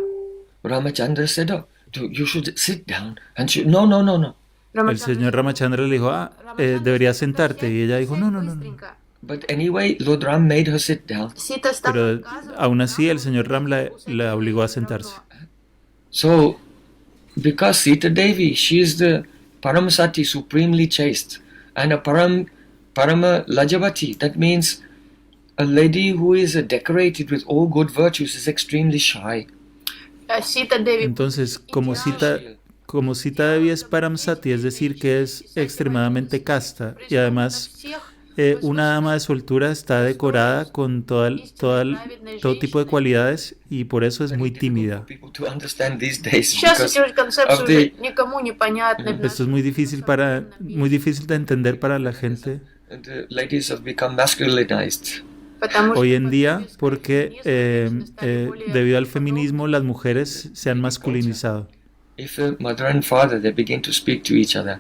Ramachandra said, "Oh, you should sit down." And she, no. El señor Ramachandra le dijo, deberías sentarte. Y ella dijo, no. But anyway, Lord Ram made her sit down. Сита стала Pero показывать, aún así el señor Ram la obligó a sentarse. So, because Sita Devi, she is the Paramasati, supremely chaste, and a Parama Lajavati, that means a lady who is decorated with all good virtues, is extremely shy. Сита Деви Entonces, como Sita Devi es Paramsati, es decir, que es extremadamente casta y además una dama de soltura está decorada con todo tipo de cualidades y por eso es muy tímida. People to understand these days Сейчас because эти концепции of the- уже никому не понятны. Esto es muy difícil de entender para la gente the ladies have become masculinized. Потому что hoy en día porque debido al feminismo las mujeres se han masculinizado. If a mother and father, they begin to speak to each other,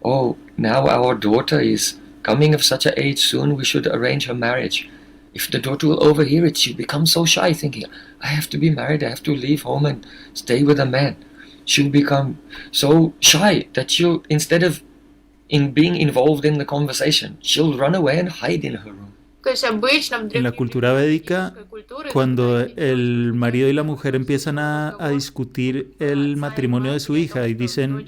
"Oh, now our daughter is coming of such an age, soon we should arrange her marriage." If the daughter will overhear it, she'll become so shy, thinking, "I have to be married, I have to leave home and stay with a man." She'll become so shy that she'll, instead of being involved in the conversation, she'll run away and hide in her room. то есть обычно в En la cultura védica, древнегреческой культуре cuando el marido y la mujer empiezan a discutir el matrimonio de su hija y dicen,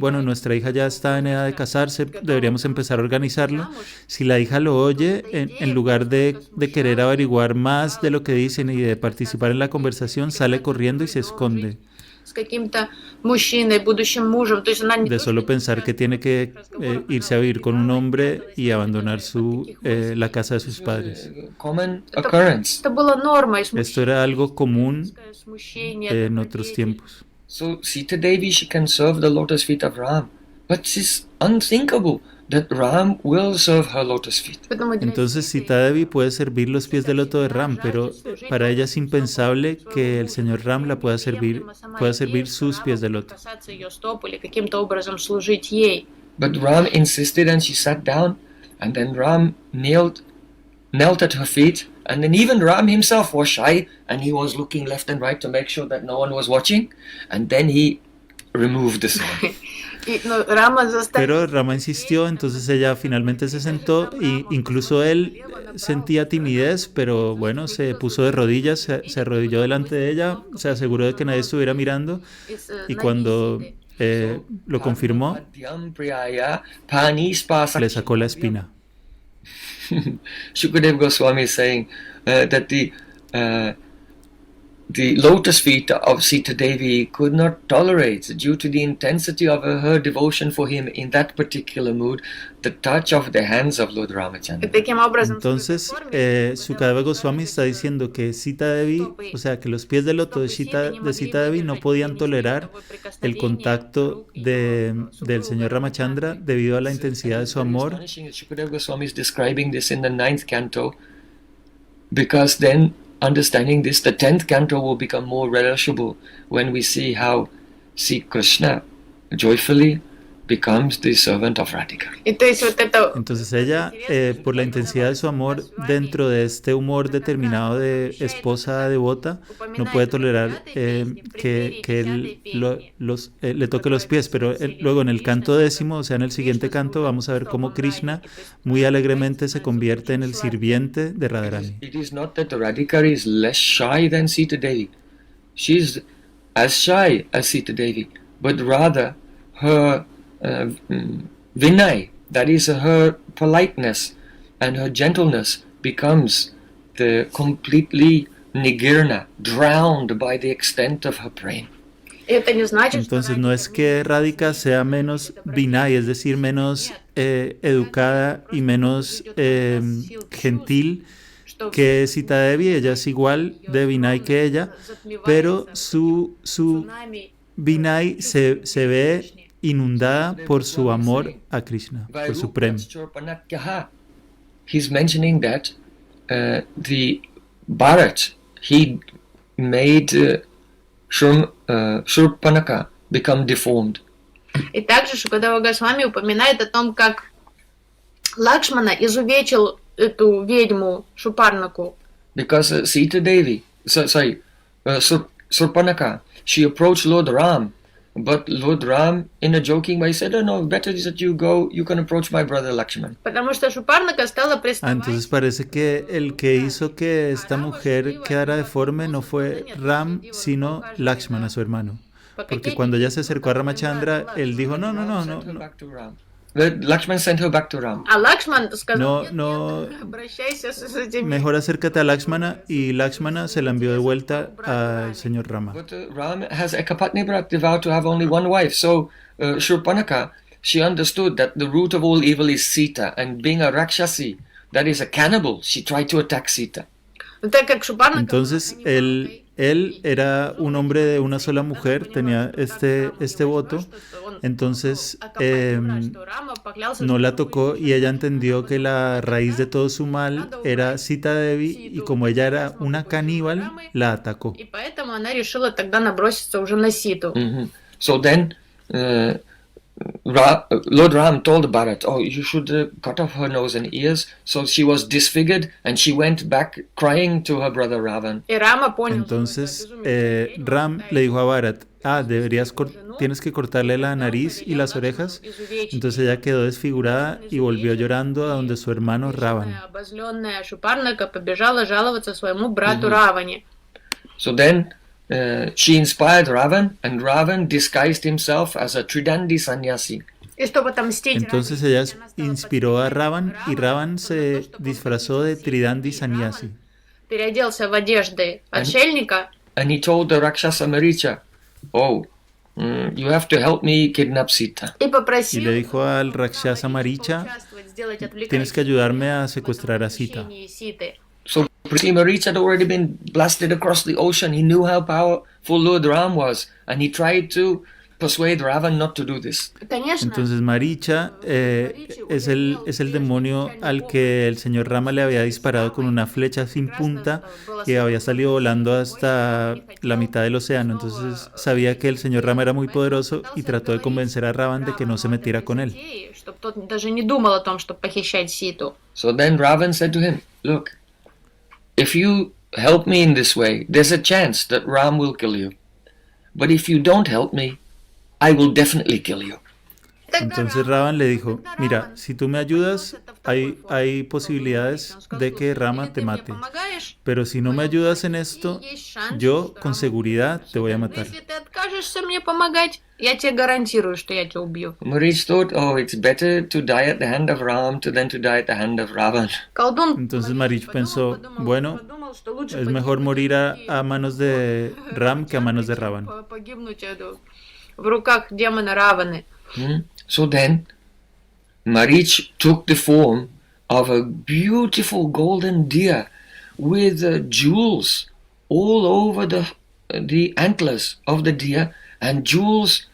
bueno, nuestra hija ya está en edad de casarse, deberíamos empezar a organizarlo. Si la hija lo oye, en lugar de querer averiguar más de lo que dicen y de participar en la conversación, sale corriendo y se esconde. с каким-то мужчиной, будущим мужем, то есть она не De то, solo что pensar que tiene que irse a vivir con un hombre y abandonar la casa de sus padres. Common occurrence. это было нормой Esto era algo común смущение, en otros tiempos. So Sita Devi, she can serve the lotus feet of Ram, but it's unthinkable that Ram will serve her lotus feet. Поэтому для Entonces Sita Devi puede servir los pies del loto de Ram, pero para ella es impensable que el señor Ram la pueda servir sus pies de loto. касаться ее стоп или каким-то образом служить ей. But Ram insisted and she sat down, and then Ram knelt at her feet, and then even Ram himself was shy, and he was looking left and right to make sure that no one was watching, and then he removed the sword. И, ну, Рама заставила Pero Rama insistió, entonces ella finalmente se sentó y incluso él sentía timidez, pero bueno, se puso de rodillas, se arrodilló delante de ella, se aseguró de que nadie estuviera mirando y cuando lo confirmó, le sacó la espina. Shukadev Goswami is saying that the lotus feet of Sita Devi could not tolerate, due to the intensity of her devotion for him in that particular mood, the touch of the hands of Lord И Ramachandra. таким образом Entonces, Sukadeva Goswami está diciendo que Sita Devi, o sea, que los pies del loto de Sita Devi no podían tolerar el contacto del señor Ramachandra debido a la intensidad de su amor. Shukadev Goswami is describing this in the 9th canto, because then, understanding this, the 10th canto will become more relishable when we see how Sri Krishna joyfully becomes the servant of Radhika. И то есть вот это Entonces ella, por la intensidad de su amor, dentro de este humor determinado de esposa devota, no puede tolerar que él le toque los pies. Pero luego en el canto 10º, o sea, en el siguiente canto, vamos a ver cómo Krishna muy alegremente se convierte en el sirviente de Radharani. It is not that Radhika is less shy than Sita Devi. She's as shy as Sita Devi, but rather her Vinay, that is her politeness and her gentleness, becomes the completely nigirna, drowned by the extent of her praying. это не значит, Entonces no es que Radhika sea menos Vinay, es decir, menos educada y menos gentil que Sita Devi. Ella es igual de Vinay que ella, pero su Vinay se ve inundada por su amor a Krishna, por su Prem. He's mentioning that the Bharat, he made Shurpanaka become deformed. И также Шукадева Госвами упоминает о том, как Лакшмана изувечил эту ведьму Шупарнаку. Because Sita Devi, Surpanaka, she approached Lord Ram, but Lord Ram, in a joking way, said, "Oh no, better is that you go. You can approach my brother Lakshman." Потому что Шупарнака стала приставать. Entonces parece que el que hizo que esta mujer quedara deforme no fue Ram, sino Lakshmana, su hermano. Porque cuando ella se acercó a Ramachandra, él dijo, no. Lakshman sent her back to Ram. А Лакшман сказал, No, обращайся с этими. mejor acércate a Lakshmana, y Lakshmana se la envió de vuelta al señor Rama. But Ram has Ekapatni Bhakti vowed to have only one wife. So Shurpanaka, she understood that the root of all evil is Sita, and being a Rakshasi, that is a cannibal, she tried to attack Sita. Но так как Шупарнака... Entonces él era un hombre de una sola mujer, tenía este voto, entonces no la tocó, y ella entendió que la raíz de todo su mal era Sita Devi, y como ella era una caníbal, la atacó. И поэтому она решила тогда наброситься уже на Ситу. So then Lord Ram told Bharat, "Oh, you should cut off her nose and ears." So she was disfigured, and she went back crying to her brother Ravan. И Рама понял, Entonces Ram le dijo a Bharat, tienes que cortarle la nariz y las orejas. Entonces ella quedó desfigurada y volvió llorando a donde su hermano Ravan. Обозленная Шупарнака побежала жаловаться своему брату Раване. So then she inspired Ravan, and Ravan disguised himself as a Tridandi sannyasi. И чтобы отомстить, Entonces ella inspiró a Ravan, y Ravan se disfrazó de Tridandi Sannyasi. переоделся в одежды отшельника. And he told the Rakshasa Maricha, "Oh, you have to help me kidnap Sita." И Y попросил le dijo al Rakshasa Maricha, tienes que ayudarme a secuestrar a Sita. Ситы. So Maricha had already been blasted across the ocean. He knew how powerful Lord Ram was, and he tried to persuade Ravan not to do this. Конечно, Entonces Maricha es el demonio al que el señor Rama le había disparado con una flecha sin punta, y había salido volando hasta la mitad del océano. Entonces sabía que el señor Rama era muy poderoso, y trató de convencer a Ravan de que no se metiera con él. чтобы тот даже не думал о том, чтобы похищать Ситу. So then Ravan said to him, "Look, if you help me in this way, there's a chance that Ram will kill you. But if you don't help me, I will definitely kill you." Entonces Ravan le dijo, mira, si tú me ayudas, hay posibilidades de que Rama te mate. Pero si no me ayudas en esto, yo con seguridad te voy a matar. Если ты откажешься мне помогать, я тебе гарантирую, что я тебя убью. Maricha thought, "Oh, it's better to die at the hand of Ram than to die at the hand of Ravan." Колдун Entonces Maricha pensó, bueno, подумал, что лучше es mejor morir a manos de Ram que a manos de Ravan. погибнуть в руках демона Раваны. So then Maricha took the form of a beautiful golden deer with jewels all over the antlers of the deer, and jewels,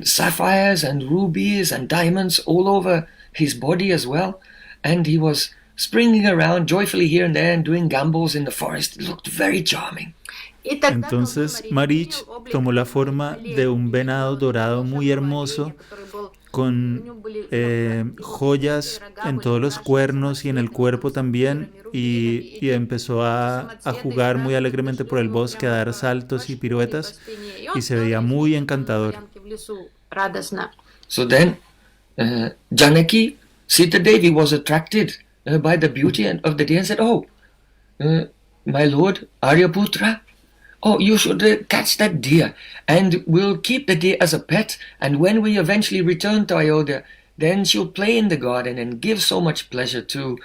sapphires and rubies and diamonds all over his body as well. And he was springing around joyfully here and there and doing gambols in the forest. It looked very charming. И тогда Entonces Maricha tomó la forma de un venado dorado muy hermoso, con joyas en todos los cuernos y en el cuerpo también, y empezó a jugar muy alegremente por el bosque, a dar saltos y piruetas, y se veía muy encantador. So then, Janaki, Sita Devi was attracted by the beauty of the deer and said, "Oh, my lord Aryaputra, oh, you should catch that deer, and we'll keep the deer as a pet, and when we eventually return to Ayodhya, then she'll play in the garden and give so much pleasure to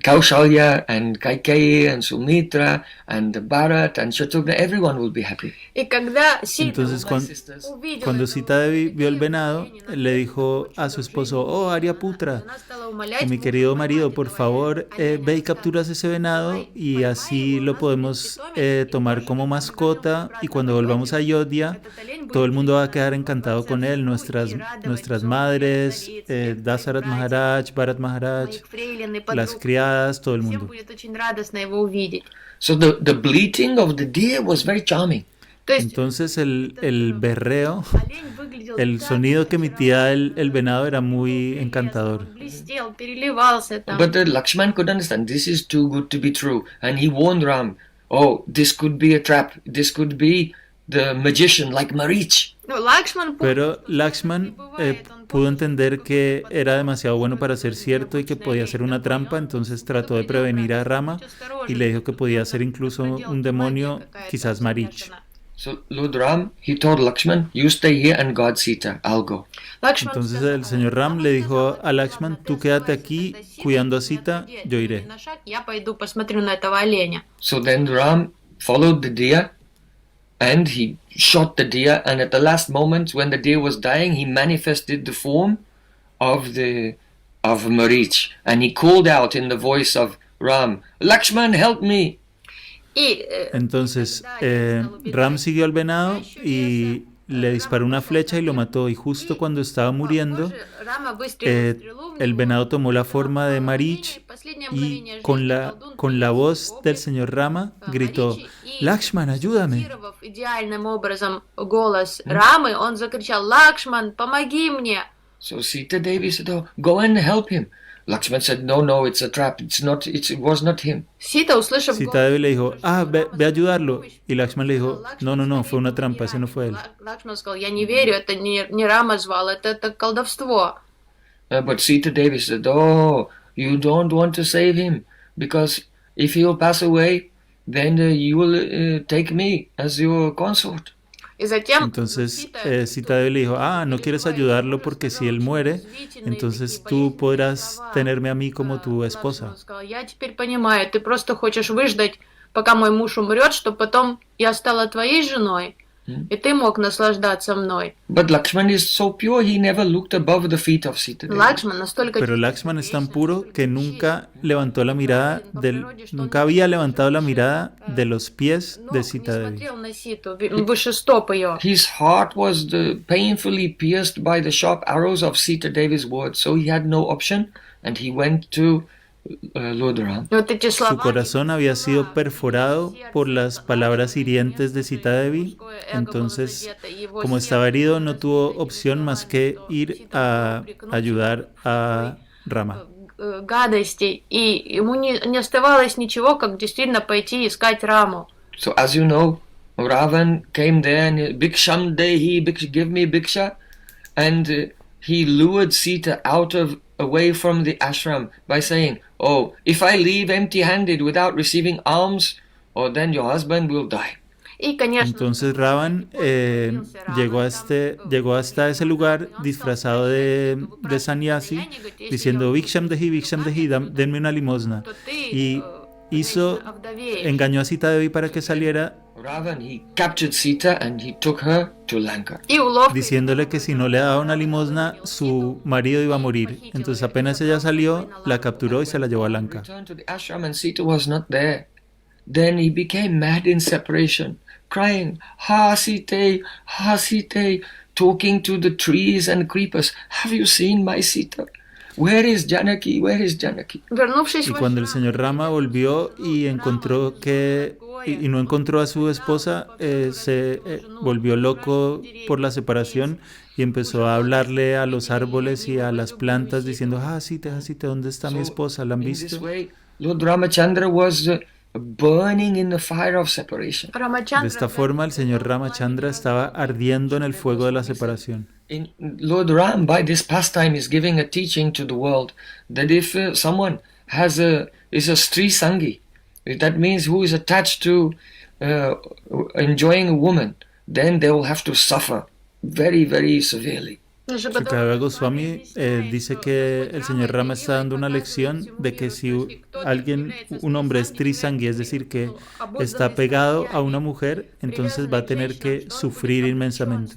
Kaushalya and Kaikeyi and Sumitra and Bharat and Shatrughna. Everyone will be happy." Entonces cuando Sita Devi vio el venado, le dijo a su esposo: "Oh, Aryaputra, mi querido marido, por favor, ve y capturas ese venado y así lo podemos tomar como mascota, y cuando volvamos a Ayodhya, todo el mundo va a quedar encantado con él, nuestras madres, Dasarat Maharaj, Bharat Maharaj, las criadas, todo el mundo." So the bleating of the deer was very charming. Entonces el berreo, el sonido que emitía el venado era muy encantador. But Lakshman could understand, this is too good to be true, and he warned Ram, "Oh, this could be a trap, this could be the magician like Marich." Pero Lakshman pudo entender que era demasiado bueno para ser cierto y que podía ser una trampa, entonces trató de prevenir a Rama y le dijo que podía ser incluso un demonio, quizás Marich. So Lord Ram, he told Lakshman, "You stay here and guard Sita, I'll go." Entonces el señor Ram le dijo a Lakshman: "Tú quédate aquí cuidando a Sita, yo iré." So then Ram followed the deer and he shot the deer, and at the last moment when the deer was dying, he manifested the form of Marich, and he called out in the voice of Ram, "Lakshman, help me." Entonces Ram siguió al venado y le disparó una flecha y lo mató, y justo cuando estaba muriendo, el venado tomó la forma de Marich y con la voz del señor Rama gritó: "Lakshman, ayúdame." So Sita Devi said, "Oh, go and help him." Lakshman said, "No, it's a trap. It was not him." Sita Devi le dijo: ve a ayudarlo. Y Lakshman le dijo: No, fue una trampa, ese no fue él. But Sita Devi said, "Oh, you don't want to save him, because if he will pass away, then you will take me as your consort." Entonces Sita Devi le dijo: no quieres ayudarlo porque si él muere, entonces tú podrás tenerme a mí como tu esposa. But Lakshman is so pure, he never looked above the feet of Sita Devi. Pero Lakshman es tan puro que nunca había levantado la mirada de los pies de Sita Devi. His heart was painfully pierced by the sharp arrows of Sita Devi's words, so he had no option, and he went to Lord Ram. Su corazón había sido perforado por las palabras hirientes de Sita Devi, entonces, como estaba herido, no tuvo opción más que ir a ayudar a Rama. So as you know, Ravan came there and Bhiksham Dehi, give me Bhiksha, and he lured Sita away from the ashram by saying, "Oh, if I leave empty-handed without receiving alms, then your husband will die." Entonces Ravan llegó hasta ese lugar disfrazado de sannyasi, diciendo: Bhiksham Dehi, denme una limosna. Y engañó a Sita Devi para que saliera, Ravan, he captured Sita and he took her to Lanka. Diciéndole que si no le daba una limosna, su marido iba a morir. Entonces apenas ella salió, la capturó y se la llevó a Lanka. Then he became mad in separation, crying, "Ha Sita, talking to the trees and creepers, have you seen my Sita? where is Janaki? Where is Janaki? Вернувшись Y в cuando el señor Rama volvió y encontró y no encontró a su esposa, se volvió loco por la separación y empezó a hablarle a los árboles y a las plantas diciendo, Sita, ¿dónde está mi esposa? ¿La han In this visto? way, Lord Ramachandra was burning in the fire of separation. De esta forma, el señor Ramachandra estaba ardiendo en el fuego de la separación. Lord Ram, by this pastime, is giving a teaching to the world that if someone is a Stri Sangi, that means who is attached to enjoying a woman, then they will have to suffer very, very severely. Shukadeva Goswami dice que el señor Rama está dando una lección de que si un hombre es trisangui, es decir, que está pegado a una mujer, entonces va a tener que sufrir inmensamente.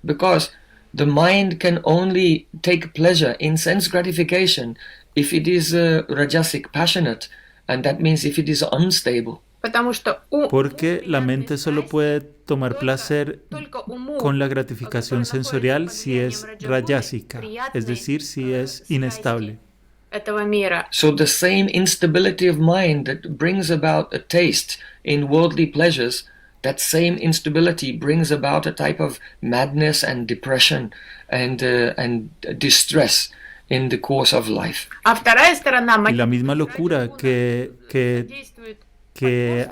Because the mind can only take pleasure in sense gratification if it is rajasic, passionate, and that means if it is unstable. Porque la mente solo puede tomar placer con la gratificación sensorial si es rayásica, es decir, si es inestable. So the same instability of mind that brings about a taste in worldly pleasures, that same instability brings about a type of madness and depression and distress in the course of life. Y la misma locura que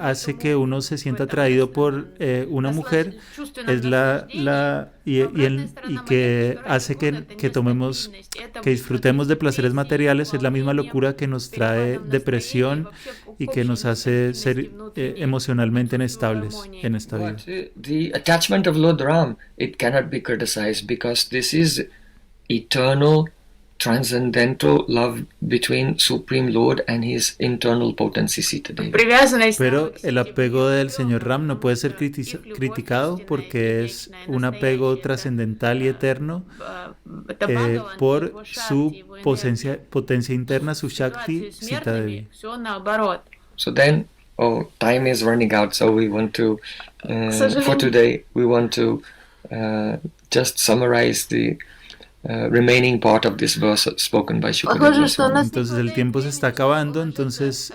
hace que uno se sienta atraído por una mujer es y que hace que disfrutemos de placeres materiales, es la misma locura que nos trae depresión y que nos hace ser emocionalmente inestables en esta vida. The attachment of Lord Ram, it cannot be criticized because this is eternal transcendental love between Supreme Lord and his internal potency Sita Devi. Pero el apego del señor Ram no puede ser criticado porque es un apego trascendental y eterno por su potencia interna, su Shakti Sita Devi. So then, time is running out, so we want to, for today, we want to just summarize the remaining part of this verse spoken by Shukadeva Goswami. Entonces el tiempo se está acabando, entonces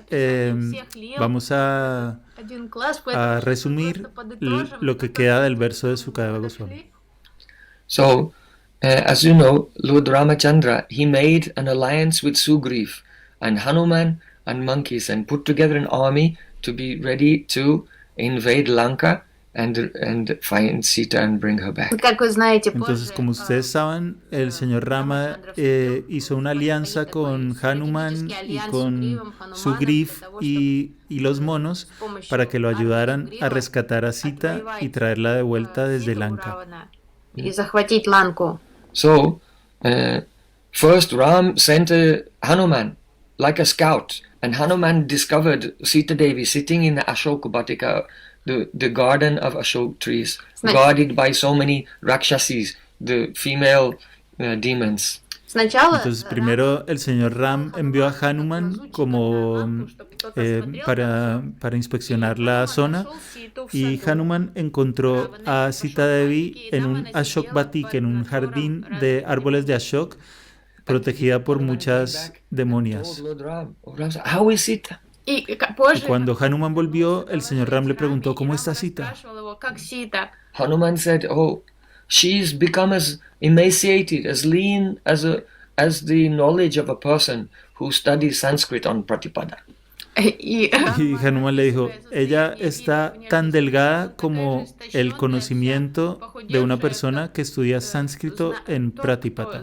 vamos a resumir lo que queda del verso de Shukadeva Goswami. So, as you know, Lord Ramachandra, he made an alliance with Sugriv and Hanuman and monkeys and put together an army to be ready to invade Lanka and find Sita and bring her back. Entonces, como ustedes saben, el señor Rama hizo una alianza con Hanuman y con Sugriv y los monos para que lo ayudaran a rescatar a Sita y traerla de vuelta desde Lanka. So, first Ram sent Hanuman like a scout, and Hanuman discovered Sita Devi sitting in the Ashoka Batika, the garden of Ashok trees, guarded by so many Rakshasis, the female demons. Entonces primero el señor Ram envió a Hanuman como para inspeccionar la zona, y Hanuman encontró a Sita Devi en un Ashok Batik, en un jardín de árboles de Ashok, protegida por muchas demonias. How is Sita? Y cuando Hanuman volvió, el señor Ram le preguntó, ¿cómo está Sita? Hanuman said, she's become as emaciated, as lean as the knowledge of a person who studies Sanskrit on Pratipada. Y Hanuman le dijo, ella está tan delgada como el conocimiento de una persona que estudia sánscrito en Pratipada.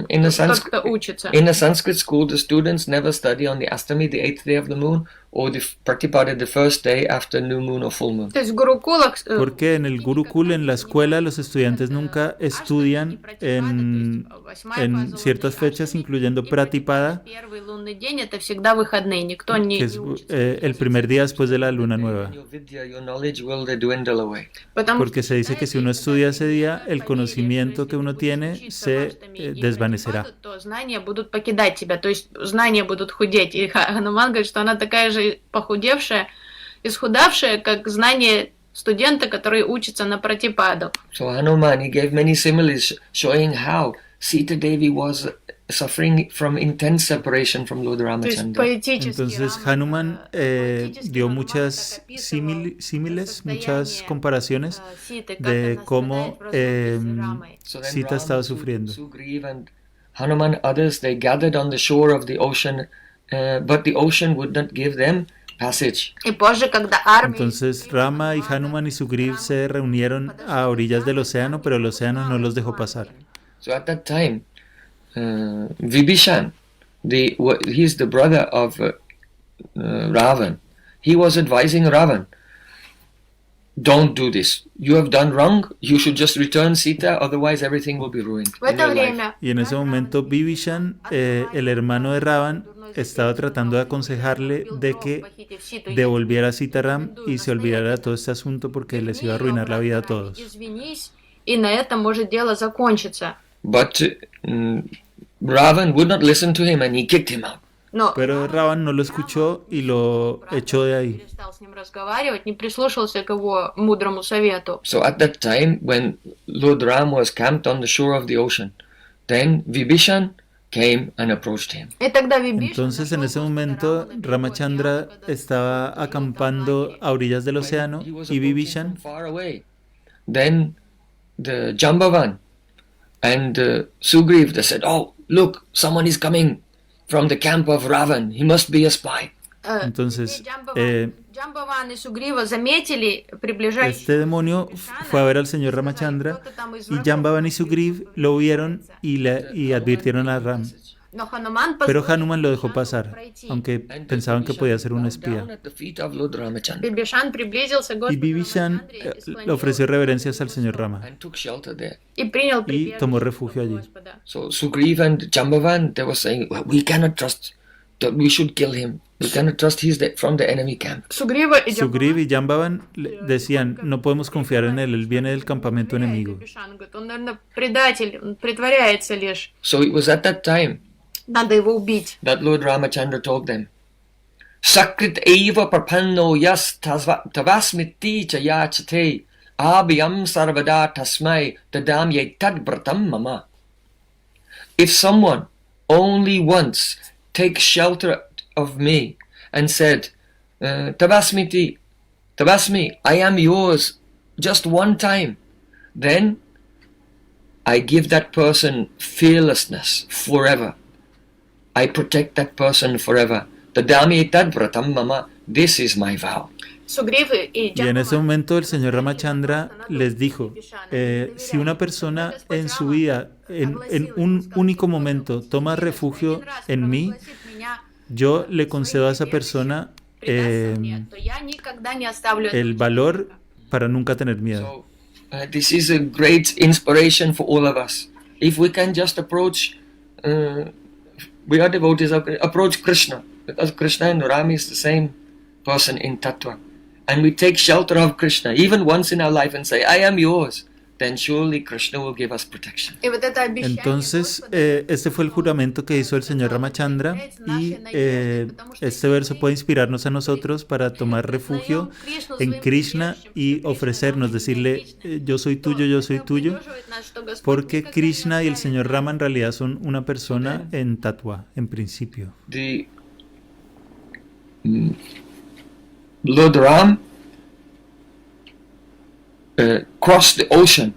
In a Sanskrit school, the students never study on the Astami, the 8th day of the moon, or the Pratipada, the first day after new moon or full moon. Porque en el Gurukul, en la escuela, los estudiantes nunca estudian en ciertas fechas, incluyendo Pratipada, que es el primer día después de la luna nueva. Porque se dice que si uno estudia ese día, el conocimiento que uno tiene se desvanecerá. Похудевшая, исхудавшая, как знание студента, который учится на Пратипаду. So Hanuman, he gave many similes showing how Sita Devi was suffering from intense separation from Lord То есть Ramachandra. поэтически Entonces Рама, Hanuman поэтически dio Хануман muchas так описывал símiles, muchas состояние comparaciones Ситы, как de она cómo страдает в разлуке с Рамой. So then Sita Rama, estaba sufriendo. Sugriva and Hanuman, others, they gathered on the shore of the ocean, but the ocean would not give them passage. И позже, когда армия Entonces Rama y Hanuman y Sugriv se reunieron a orillas del océano, pero el océano no los dejó pasar. So at that time, Vibhishan, he's the brother of Ravan. He was advising Ravan, don't do this. You have done wrong. You should just return Sita, otherwise everything will be ruined. в in это your life. время Y en ese momento Vibhishan, el hermano de Ravan, estaba tratando de aconsejarle de que devolviera a Sitaram y se olvidara de todo este asunto porque les iba a arruinar la vida a todos. Извинись, и на этом может дело закончиться. But Ravan would not listen to him and he kicked him out. Но Pero Ravan no lo escuchó y lo echó de ahí. перестал с ним разговаривать, не прислушался к его мудрому совету. So at that time, when Lord Ram was camped on the shore of the ocean, then Vibhishan came and approached him. И тогда Вибишан Entonces en ese momento Ramachandra estaba acampando a orillas del océano He was y approaching Vibhishan from far away. Then the Jambavan and Sugriv, they said, "Oh, look, someone is coming from the camp of Ravan. He must be a spy." Entonces, Джамбаван и Сугрива заметили приближающийся este demonio fue a ver al señor Ramachandra y Jambavan y Sugriv lo vieron y advirtieron a Ram. Но Хануман Pero Hanuman lo dejó pasar, aunque And pensaban que podía ser un bowed down espía. at the feet of Lord Ramachandra Бибишан приблизился к Y Господу Vibhishan Рамачандре le ofreció reverencias al señor Rama and took shelter there. и принял y tomó refugio allí. Господа. So Sugriv and Jambavan, they were saying, well, we cannot trust, that we should kill him. We cannot trust he's from the enemy camp. Сугрива и Sugriv y Jambavan decían, no podemos confiar en él viene del campamento enemigo. Бибишан говорит, он, наверное, предатель, он притворяется лишь. So it was at that time Надо его убить. that Lord Ramachandra told them, Sakrit eva parpanno yas tavasmiti chayachate abhyam sarvada tasmai tadam tad bratam mama. If someone only once takes shelter of me and said, Tavasmi, I am yours, just one time, then I give that person fearlessness forever. I protect that person forever. Tadami tad vratam mama, this is my vow. Сугрив и Y en ese momento el señor Ramachandra les dijo, si una persona en su vida, en un único momento, toma refugio en mí, yo le concedo a esa persona el valor para nunca tener miedo. So, this is a great inspiration for all of us. If we can just approach, we are devotees, approach Krishna, because Krishna and Rama is the same person in Tattva. And we take shelter of Krishna, even once in our life, and say, I am yours, then surely Krishna will give us protection. И вот это обещание Entonces, Господа, este fue el juramento que hizo el señor Ramachandra y este verso puede inspirarnos a nosotros para tomar refugio en Krishna y ofrecernos, decirle, yo soy tuyo, поддерживает нас, что Господь porque никогда не Krishna y el оставит señor нас. Rama en realidad son una persona en Tattva, en principio. The Lord Ram crossed the ocean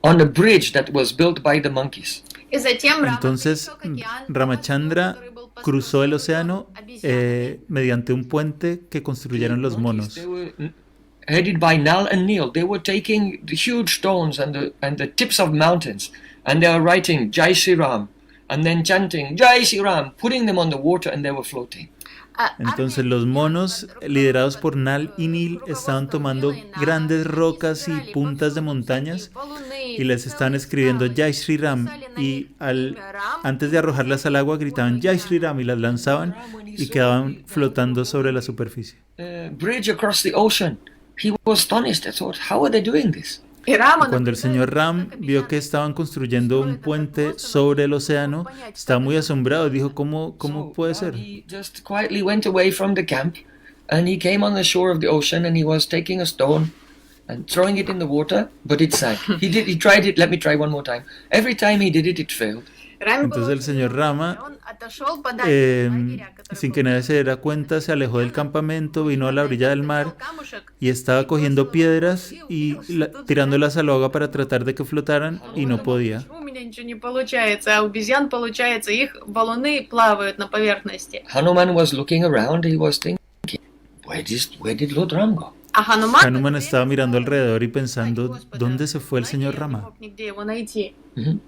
on a bridge that was built by the monkeys. И затем Рама Entonces, пересек океан, Ramachandra который был построен cruzó el océano обезьянами. mediante un puente que construyeron los monos. They were headed by Nal and Neel. They were taking the huge stones and the tips of mountains, and they were writing Jai Shri Ram, and then chanting Jai Shri Ram, putting them on the water, and they were floating. Entonces los monos, liderados por Nal y Nil, estaban tomando grandes rocas y puntas de montañas y les estaban escribiendo Jai Shri Ram y antes de arrojarlas al agua gritaban Jai Shri Ram y las lanzaban y quedaban flotando sobre la superficie. Bridge across the ocean. He was astonished. I thought, how are they doing this? И Рама, Cuando el señor Ram vio que estaban construyendo un puente sobre el océano, estaba muy asombrado y dijo, ¿cómo puede ser? He just quietly went away from the camp, and he came on the shore of the ocean, and he was taking a stone, and throwing it in the water, but it sank. He tried it, let me try one more time. Every time he did it, it failed. Entonces el señor Rama, sin que nadie se diera cuenta, se alejó del campamento, vino a la orilla del mar y estaba cogiendo piedras y tirándolas al agua para tratar de que flotaran y no podía. У меня ничего не получается, а у обезьян получается, их валуны плавают на поверхности. Hanuman was looking around, he was thinking, where did Lord Ram go? А Хануман Hanuman estaba mirando alrededor y pensando, ¿dónde se fue el señor не Rama? мог нигде его найти.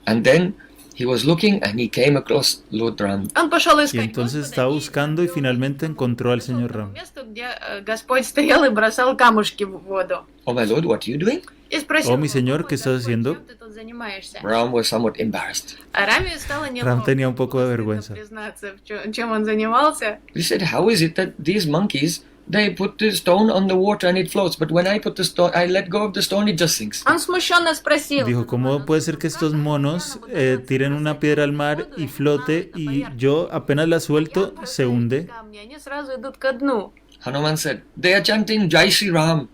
And then he was looking and he came across Lord Ram. Он пошел Y искать entonces Господа estaba и buscando y finalmente encontró al пришел señor к тому Rama. месту, где Господь стоял и бросал камушки в воду. Oh my Lord, what are you doing? И спросил, Oh, mi señor, ¿qué estás haciendo? чем ты тут занимаешься? Ram was somewhat embarrassed. А Раме стало Ram неловко. tenía un poco de Стыдно vergüenza. признаться, чем он занимался. He said, how is it that these monkeys, they put the stone on the water and it floats, but when I put the stone, I let go of the stone, it just sinks. Он смущенно спросил. Dijo, ¿cómo puede ser que estos monos tiren una piedra al mar y flote y yo apenas la suelto, se hunde? Камни, они сразу идут ко дну. Hanuman said, they are chanting Jai Shri Ram,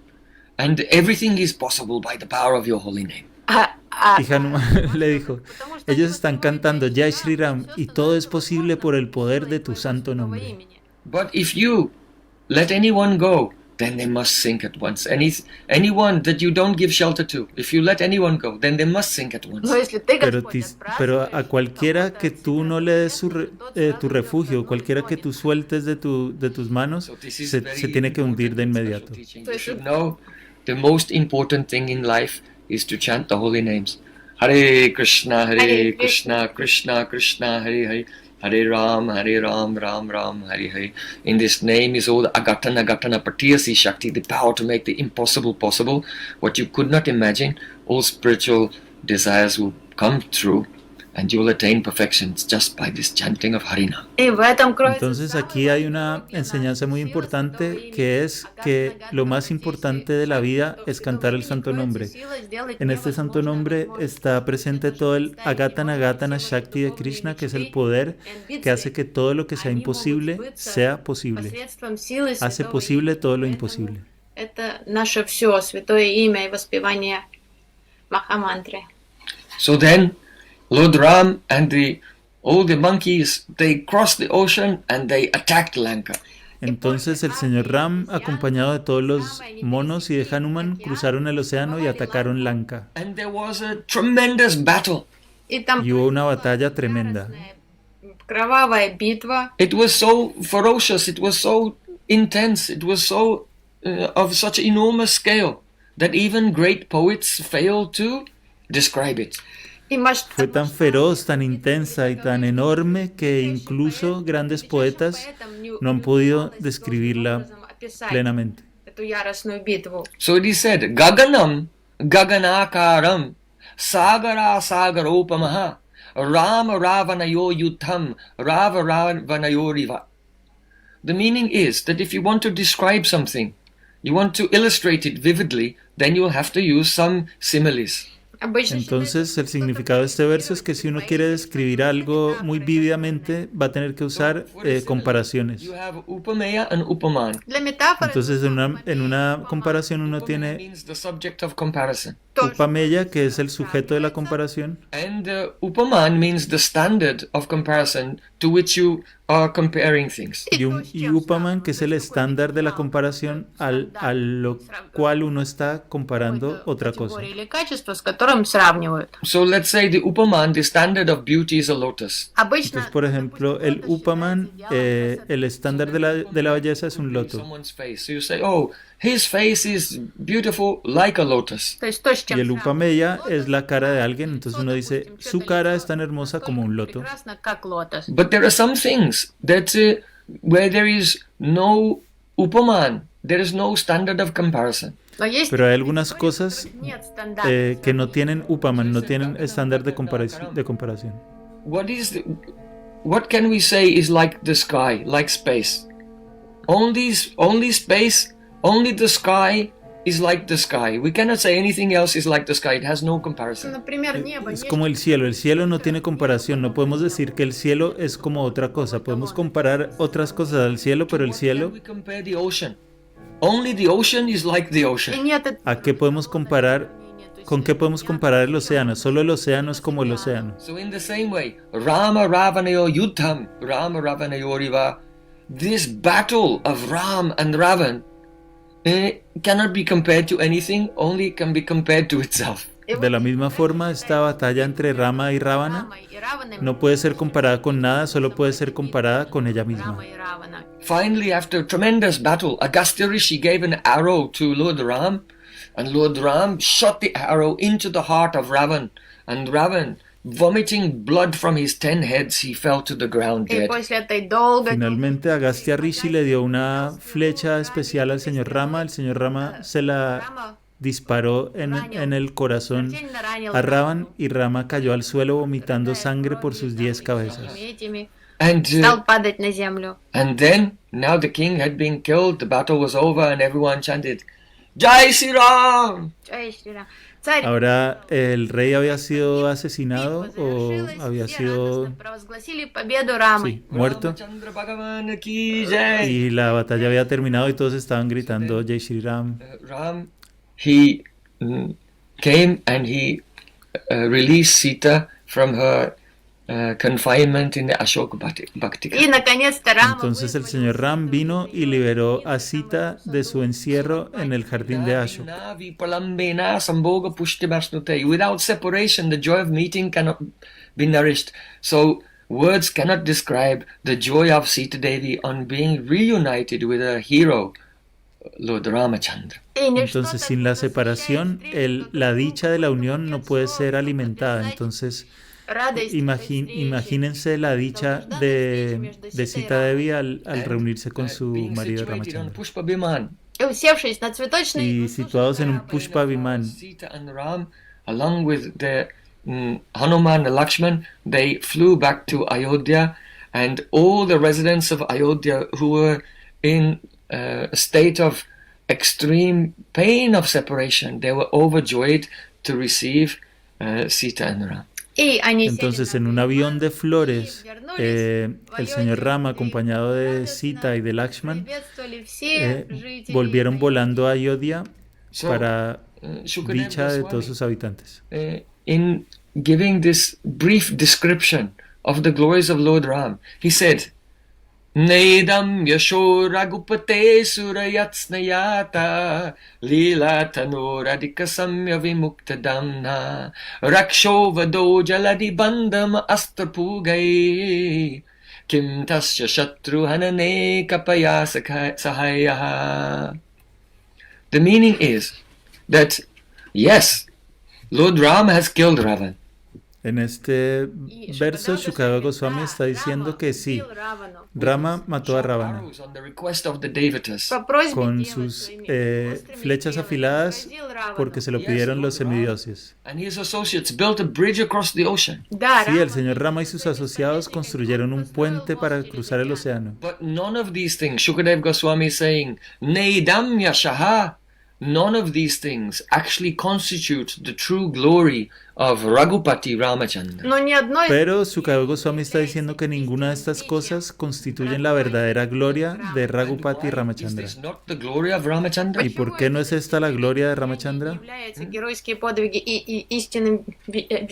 and everything is possible by the power of your holy name. Y Hanuman le dijo, ellos están cantando Jai Shri Ram y todo es posible por el poder de tu santo nombre. But if you let anyone go, then they must sink at once. Anyone that you don't give shelter to, if you let anyone go, then they must sink at once. Но если ты, Pero, Господь, pero a отбрасываешь cualquiera que tú no le des tu refugio, который cualquiera que tú sueltes de tus manos, So this is se very tiene que hundir de important, inmediato. special teaching. You should know the most important thing in life is to chant the holy names. Hare Krishna, Hare Krishna, Krishna Krishna, Hare Hare. Hare Ram, Ram Ram, Hare Hare. In this name is all the agatana patiyasi shakti, the power to make the impossible possible. What you could not imagine, all spiritual desires will come true, and you will attain perfection just by this chanting of Harinam. И в этом кроется Entonces aquí hay una enseñanza muy importante que es que lo más importante de la vida es cantar el santo nombre. En este santo nombre está presente todo el Agatana Shakti de Krishna, que es el poder que hace que todo lo que sea imposible sea posible. посредством силы Hace Святого posible Имени. todo lo Поэтому imposible. Это наше все, святое имя и воспевание Махамантры. So then, Lord Ram and all the monkeys, they crossed the ocean and they attacked Lanka. Entonces el señor Ram, acompañado de todos los monos y de Hanuman, cruzaron el océano y atacaron Lanka. And there was a tremendous battle. И там Y hubo una batalla tremenda. кровавая битва. It was so ferocious, it was so intense, it was so of such enormous scale that even great poets fail to describe it. И масштаб Fue tan feroz, tan intensa y tan enorme que incluso grandes poetas no han podido describirla plenamente. эту яростную битву. So it is said, Gaganam, Gaganakaram, Sagara Sagaropamaha, Rama Ravanayo Yutam, Rava Ravanayo Riva. The meaning is that if you want to describe something, you want to illustrate it vividly, then you will have to use some similes. Обычно Entonces el significado de este verso es que si uno quiere describir algo muy vívidamente va a tener que usar comparaciones. You have Upameya and Upaman. для метафоры Entonces en una comparación uno Upama tiene means the subject of comparison. Upameya, que es el sujeto de la comparación, And Upaman means the standard of comparison to which you are comparing things. y Upaman, que es el estándar de la comparación a lo cual uno está comparando otra cosa. категории или качества, с которым сравнивают. So let's say the Upaman, the standard of beauty is a lotus. Обычно Entonces, por ejemplo, el Upaman, el estándar de la belleza es un loto. Someone's face. So you say, oh, his face is beautiful like a lotus. то есть то, с чем Y el сравнивают. Upameya es la cara de alguien, entonces uno dice, su cara es tan hermosa como un loto. Прекрасно, как лотос. But there are some things that where there is no Upaman, there is no standard of comparison. Но есть Pero hay algunas cosas нет стандарта. que no tienen Upaman, no tienen estándar de comparación. What can we say is like the sky, like space? Only space, only the sky is like the sky. We cannot say anything else is like the sky. It has no comparison. Например, небо. Es como el cielo no tiene comparación, no podemos decir que el cielo es como otra cosa, podemos comparar otras cosas al cielo, pero el cielo, We compare the ocean. Only the ocean is like the И ocean. нет ¿A qué podemos comparar? ¿Con qué podemos comparar el océano? Solo el océano es como el océano. So in the same way, Rama Ravanayo Yuddham, Rama Ravanayoriva, this battle of Ram and Ravan cannot be compared to anything, only can be compared to itself. De la misma forma, esta batalla entre Rama y Ravana Рама и Равана, no puede ser comparada con nada, solo puede ser comparada con ella misma. Рама и Равана. Finally, after a tremendous battle, Agastya Rishi gave an arrow to Lord Ram, and Lord Ram shot the arrow into the heart of Ravan, and Ravan, vomiting blood from his 10 heads, he fell to the ground И dead. после этой долгой Finalmente, Agastya Rishi le dio una flecha especial al señor Rama. El señor Rama se la Рама disparó en el corazón смертельно ранил a Ravan y Rama cayó al suelo vomitando sangre por sus 10 cabezas. этими, And, стал падать на землю. and then, now the king had been killed, the battle was over, and everyone chanted, Jai Sri Ram! Ай, Шри Рам. Царь Ahora, ¿el rey había sido asesinado битва o завершилась, había все sido радостно провозгласили победу Рамы. sí, muerto? Ramachandra Bhagavan ki jai. Y la batalla había terminado y todos estaban gritando Jai Shri Ram. Ram, he came and he released Sita from her confinement in the Ashoka Bhakti. И, наконец-то, Рама Entonces el вызволил señor Ram vino y liberó a Sita de su encierro en el jardín de Ashoka. Navi palambena sambhoga pushtimasnute. Without separation, the joy of meeting cannot be nourished. So words cannot describe the joy of Sita Devi on being reunited with her hero, Lord Ramachandra. И ничто Entonces так sin не la восхищает separación, встречу la dicha de la unión no puede отцов, ser alimentada. описать Entonces радость этой встречи. imagínense la dicha de Sita Devi al reunirse con su Being marido situated on Ramachandra. Pushpa Biman. И усевшись на цветочный Y situados en un Pushpa Viman. Sita and Ram, along with the Hanuman and Lakshman, they flew back to Ayodhya, and all the residents of Ayodhya who were in a state of extreme pain of separation, they were overjoyed to receive Sita and Ram. И они Entonces, en un avión de flores, el señor Rama, acompañado de Sita y de Lakshman, volvieron volando a Ayodhya para dicha de todos sus habitantes. In giving this brief description of the glories of Lord Ram, he said, Nedam yasho ragupate surayatsnayata lila tanoradika samya vimuktadamna raksho vado jaladi bandam astrapugai kim tasya shatru hanane kapaya sahayaha. The meaning is that, yes, Lord Ram has killed Ravan. En este verso, Shukadeva Goswami está diciendo que sí, Rama mató a Ravana Arrows on the request of the Devatas. по просьбе con Девы sus своими острыми flechas стрелами afiladas поразил Равану. porque se lo pidieron los semidioses. And his associates built a bridge across the ocean. Да, Sí, el Рама señor Rama y sus asociados construyeron un puente para cruzar el océano. But none of these things, Shukadev Goswami is saying, Neidam Yashaha, none of these things actually constitute the true glory of Raghupati Ramachandra. но ни одной Pero Shukadeva Goswami está diciendo que ninguna de estas cosas constituyen la verdadera gloria de Raghupati Is Ramachandra. this not the glory of Ramachandra? ¿Y por qué no es esta la gloria de Ramachandra? являются геройские подвиги и истинным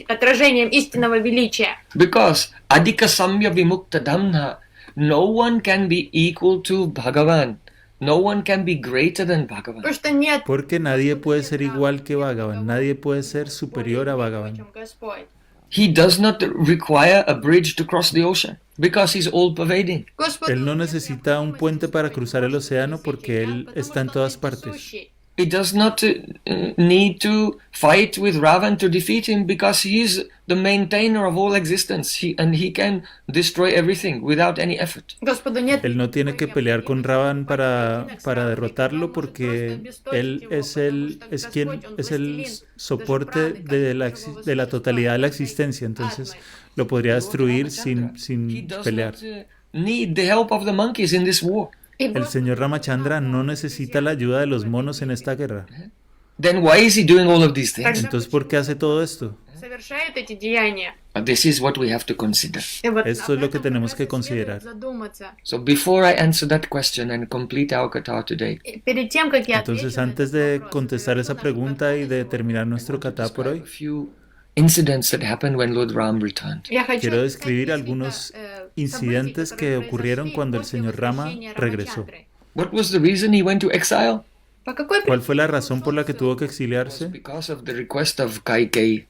отражением истинного величия. Because Adhika Samya Vimukta Dhamna, no one can be equal to Bhagavan. No one can be greater than Bhagavan. Потому что нет Porque nadie puede ser igual que Bhagavan, nadie puede ser superior a Bhagavan. чем Господь. He does not require a bridge to cross the ocean because he's all pervading. Господь Él no necesita un puente para cruzar el océano porque Él está en todas partes. He does not need to fight with Ravan to defeat him because he is the maintainer of all existence. And he can destroy everything without any effort. Господу нет Él no tiene que pelear con Ravan para derrotarlo porque Él es el soporte de la totalidad de la existencia. Entonces lo podría destruir He sin does pelear. not need the help of the monkeys in this war. и El señor Ramachandra no necesita la ayuda de los monos en esta guerra. Then why is he doing all of these things? Entonces, ¿por qué hace todo esto? совершают эти деяния. This is what we have to consider. И вот Esto es об lo que этом tenemos как que раз и следует considerar. задуматься. So before I answer that question and complete our kata today, И перед тем, как я отвечу Entonces, на antes этот de вопрос, contestar завершу esa нашу pregunta y кату de на terminar сегодня, nuestro kata por describe hoy, a few incidents that happened when Lord Ram returned. я хочу quiero описать describir несколько, algunos событий, incidentes que которые ocurrieron произошли cuando el после señor Rama возвращения regresó. Рамачандры. What was the reason he went to exile? По какой ¿Cuál fue la причине razón por la que tuvo que It was exiliarse? because of the request of Kaikei.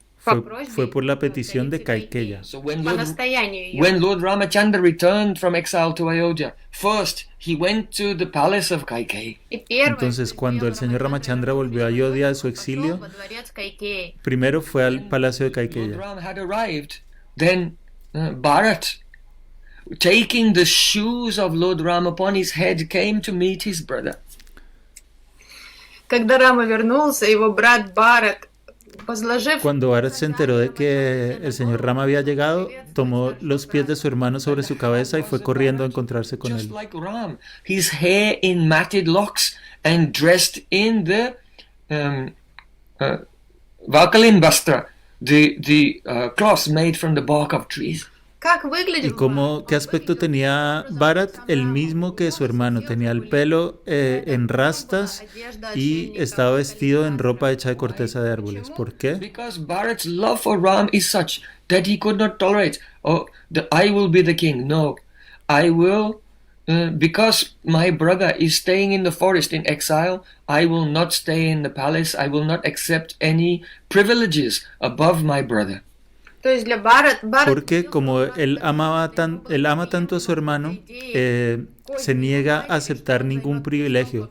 Fue por la petición de Kaikeya. So По настоянию ее. when Lord Ramachandra returned from exile to Ayodhya, first he went to the palace of Kaikei. И первое, Entonces, что cuando el сделал señor Ramachandra volvió a Ayodhya de su exilio, пошел во дворец Кайкеи. primero fue al palacio de Lord Kaikeya. Ram had arrived. Then Bharat, taking the shoes of Lord Ram upon his head, came to meet his brother. Когда Рама вернулся, его брат Барат, возложив Cuando Bharat se enteró de que el señor Rama había llegado, tomó los pies de su hermano sobre su cabeza y fue corriendo a encontrarse con Just él. like Ram, his hair in matted locks and dressed in the Vakalin Bastra, the cloths made from the bark of trees. как ¿Y выглядел qué aspecto tenía Bharat? El mismo que su hermano. Tenía el pelo en rastas y estaba vestido en ropa hecha de corteza de árboles. ¿Por qué? Because Bharat's love for Ram is such that he could not tolerate, I will be the king. No, I will, because my brother is staying in the forest in exile, I will not stay in the palace. I will not accept any privileges above my brother. То есть для Барат Porque como él ama tanto a su hermano, se niega a aceptar ningún privilegio.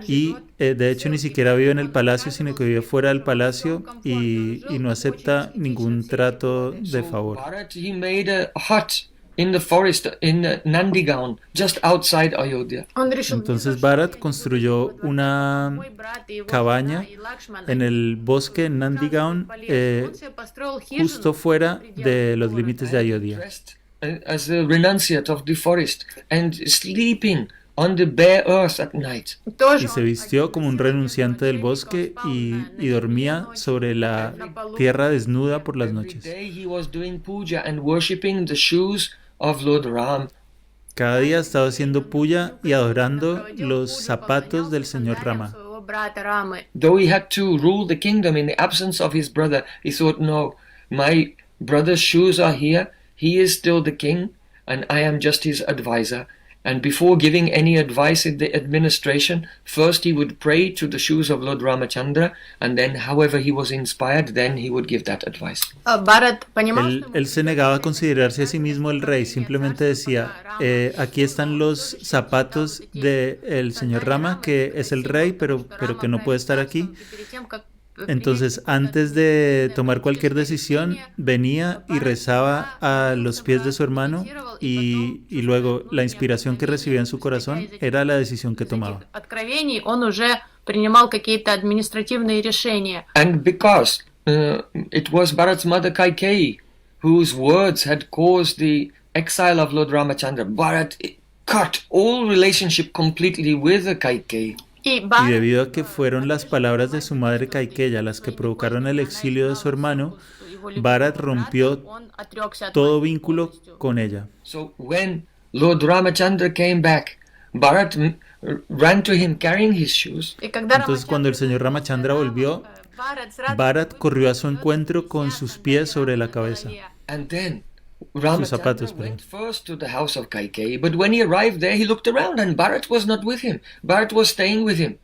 Y de hecho ni siquiera vive en el palacio, sino que vive fuera del palacio y no acepta ningún trato de favor. Bharat, he made a hut in the forest in Nandigaon, just outside Ayodhya. Entonces Bharat construyó una cabaña en el bosque en Nandigaon, justo fuera de los límites de Ayodhya. Dressed as a renunciate of the forest and sleeping on the bare earth at night. Y se vistió como un renunciante del bosque y dormía sobre la tierra desnuda por las Every noches. day he was doing puja and worshipping the shoes of Lord Ram. Cada día estaba haciendo puya y adorando los zapatos del señor Rama. Though he had to rule the kingdom in the absence of his brother, he thought, no, my brother's shoes are here, he is still the king, and I am just his advisor. And before giving any advice in the administration, first he would pray to the shoes of Lord Ramachandra, and then however he was inspired, then he would give that advice. Барат понимал, Él se negaba a considerarse a sí mismo el rey, simplemente decía, aquí están los zapatos del señor Rama, que es el rey, pero que no puede estar aquí. Entonces, antes de tomar cualquier decisión, venía y rezaba a los pies de su hermano y luego la inspiración que recibía en su corazón era la decisión que tomaba. откровений он уже принимал какие-то административные решения. And because it was Bharat's mother Kaikeyi whose words had caused the exile of Lord Ramachandra, Bharat cut all relationship completely with the Kaikeyi. И Y debido a que fueron las palabras de su madre Kaikeya las que provocaron el exilio de su hermano, Bharat rompió todo vínculo con ella. So when Lord Ramachandra came back, Bharat ran to him carrying his shoes. Entonces, cuando el señor Ramachandra volvió, Bharat corrió a su encuentro con sus pies sobre la cabeza. And then zapatos, Ramachandra went first to the house of Kaikeyi, but when he arrived there, he looked around and Bharat was not with him. Bharat was staying with him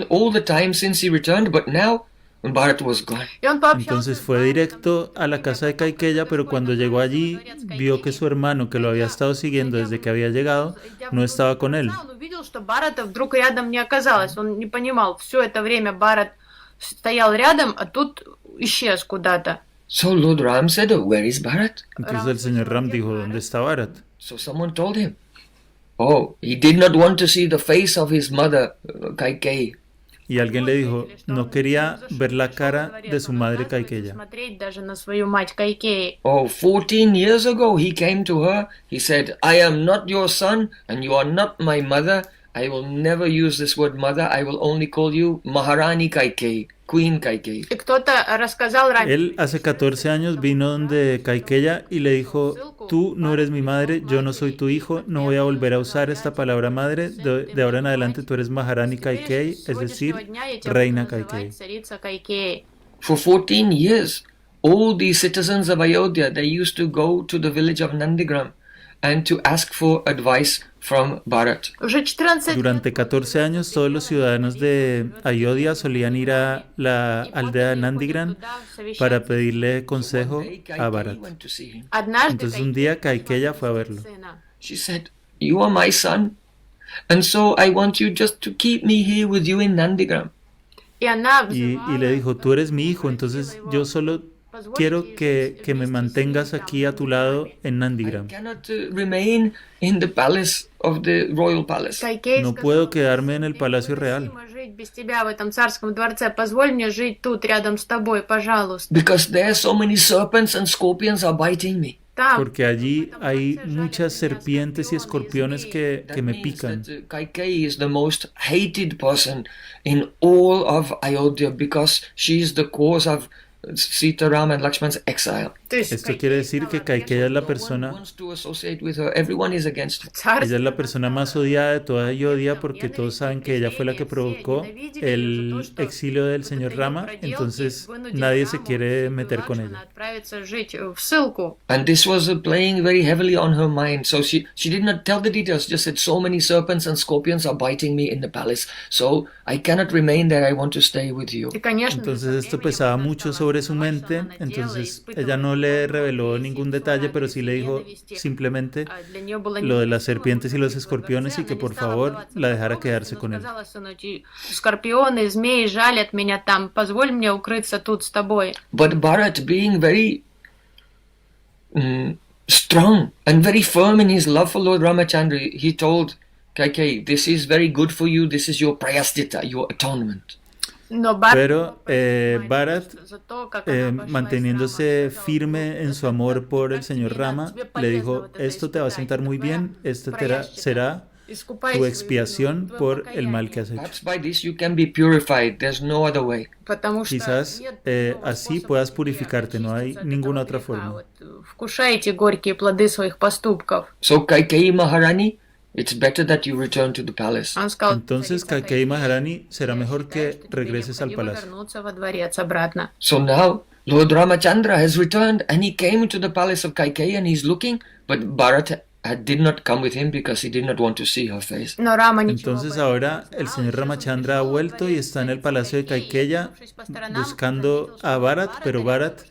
all the time since he returned, but now Bharat was gone. Entonces fue directo a la casa de Kaikeya, pero cuando llegó allí, vio que su hermano, que lo había estado siguiendo desde que había llegado, no estaba con él. Он увидел, что Барата вдруг рядом не оказалось. Он не понимал, все это время Барат стоял рядом, а тут исчез куда-то. So Lord Ram said, oh, where is Bharat? Entonces el señor Ram dijo, ¿dónde está Bharat? So someone told him, oh, he did not want to see the face of his mother, Kaikeyi. Y alguien le dijo, no quería ver la cara de su madre Kaikeya. Смотреть даже на свою мать Кайкеи. Oh, 14 years ago he came to her. He said, I am not your son and you are not my mother. I will never use this word mother. I will only call you Maharani Kaikeyi. Queen Kaikeyi. И кто-то рассказал Раме, Él hace 14 años vino donde Kaikeya y le dijo, tú no eres mi madre, yo no soy tu hijo, no voy a volver a usar esta palabra madre, de ahora en adelante tú eres Maharani Kaikeyi, es decir, reina Kaikeyi. царица Кайкеи. For 14 years, all the citizens of Ayodhya, they used to go to the village of Nandigram and to ask for advice from Bharat. Уже 14 Durante 14 años todos los ciudadanos de Ayodhya solían ir a la aldea de Nandigran para pedirle consejo a Bharat. went to see him. однажды Entonces un día Kaikeya fue a verlo. сына. She said, "You are my son, and so I want you just to keep me here with you in Nandigram." И она Y le dijo, tú eres mi hijo, entonces yo solo quiero que me mantengas aquí a tu lado en I Nandigram. cannot remain in the palace of the royal palace. Кайкеи No puedo quedarme en el palacio real, жить без тебя в этом царском дворце. Позволь мне жить тут рядом с тобой, пожалуйста. Because there so many serpents and scorpions are biting me. Там porque allí hay muchas serpientes y escorpiones que me Means pican. that Kaikeyi is the most hated person in all of Ayodhya because she is the cause of Sita, Rama and Lakshman's exile. то есть Esto quiere decir que Kaikeya es la No one persona, wants to associate with her. Everyone is against her. царь ella es la persona más odiada de toda Ayodhya porque todos saben que ella fue la que provocó el exilio del señor Rama, entonces nadie se quiere meter con ella. отправиться жить в ссылку. And this was playing very heavily on her mind. So she did not tell the details, just said so many serpents and scorpions are biting me in the palace. So I cannot remain there. I want to stay with you. И, конечно, Entonces esto pesaba mucho sobre su mente, entonces ella no le reveló ningún detalle, pero sí le dijo simplemente для нее было lo de las serpientes y los escorpiones y que por favor la dejara quedarse con él. сказала сыну, «Эти скорпионы, змеи жалят меня там, позволь мне укрыться тут с тобой. But Bharat, being very strong and very firm in his love for Lord Ramachandra, he told Kaikeyi, this is very good for you. This is your prayastita, your atonement. Но Барат Pero Bharat, за то, как она пошла manteniéndose firme en su amor por el señor Rama, le dijo, esto te va a sentar muy bien, esto será tu expiación por el mal que has hecho. Perhaps by this you can be purified. There's no other way. потому что Quizás нет así puedas purificarte, no hay ninguna otra греха. forma. Вот, вкушайте горькие плоды своих поступков. So Kaikeyi Maharani, it's better that you return to the palace. Он сказал, Entonces Kaikeyi Maharani, será mejor que regreses al palacio. вернуться во дворец обратно. So now Lord Ramachandra has returned and he came into the palace of Kaikeyi and he's looking, but Bharat did not come with him because he did not want to see her face. Но Рама ничего Entonces ahora el señor Ramachandra ha vuelto y está en el palacio de Kaikeya buscando a Bharat, pero Bharat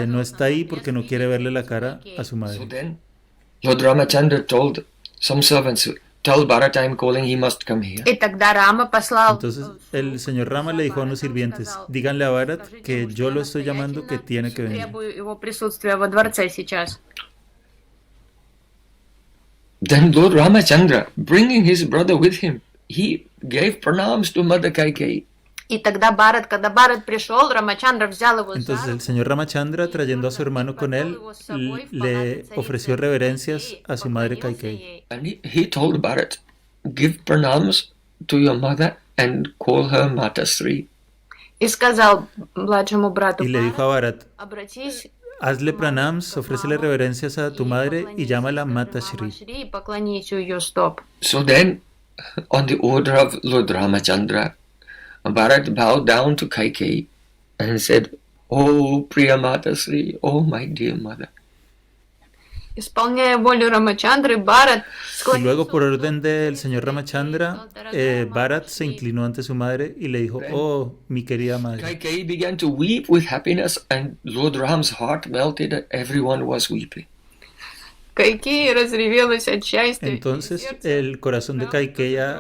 no está ahí porque no quiere verle la cara a su So madre. then Lord Ramachandra told some servants, tell Bharat I am calling, he must come here. И тогда Рама послал Entonces el señor Rama le dijo a unos sirvientes, díganle a Bharat que yo lo estoy llamando, que tiene que venir. требую его присутствия во дворце сейчас. Then Lord Ramachandra, bringing his brother with him, he gave pranams to Mother Kaikeyi. И тогда Барат, когда Барат пришел, Рамачандра взял его за Entonces el руку, señor Ramachandra, trayendo a su hermano con él, le ofreció reverencias a su madre Kaikeyi. And he told Bharat, give pranams to your mother and call her Mata Sri. и сказал младшему брату, Y le dijo a Bharat, обратись hazle pranams, ofrécele reverencias a tu madre y llámala Mata Shri. Шри и поклонись у ее стоп. So then, on the order of Lord Ramachandra, Bharat bowed down to Kaikeyi and said, Oh, Priya Mata Sri, oh my dear mother. Исполняя волю Рамачандры, Барат Y luego, por orden del señor Ramachandra, Bharat se inclinó ante su madre y le dijo, oh, mi querida madre. Kaikeyi began to weep with happiness, and Lord Ram's heart melted. Everyone was weeping. Кайкея разревелась от счастья. Entonces el corazón de Kaikeya,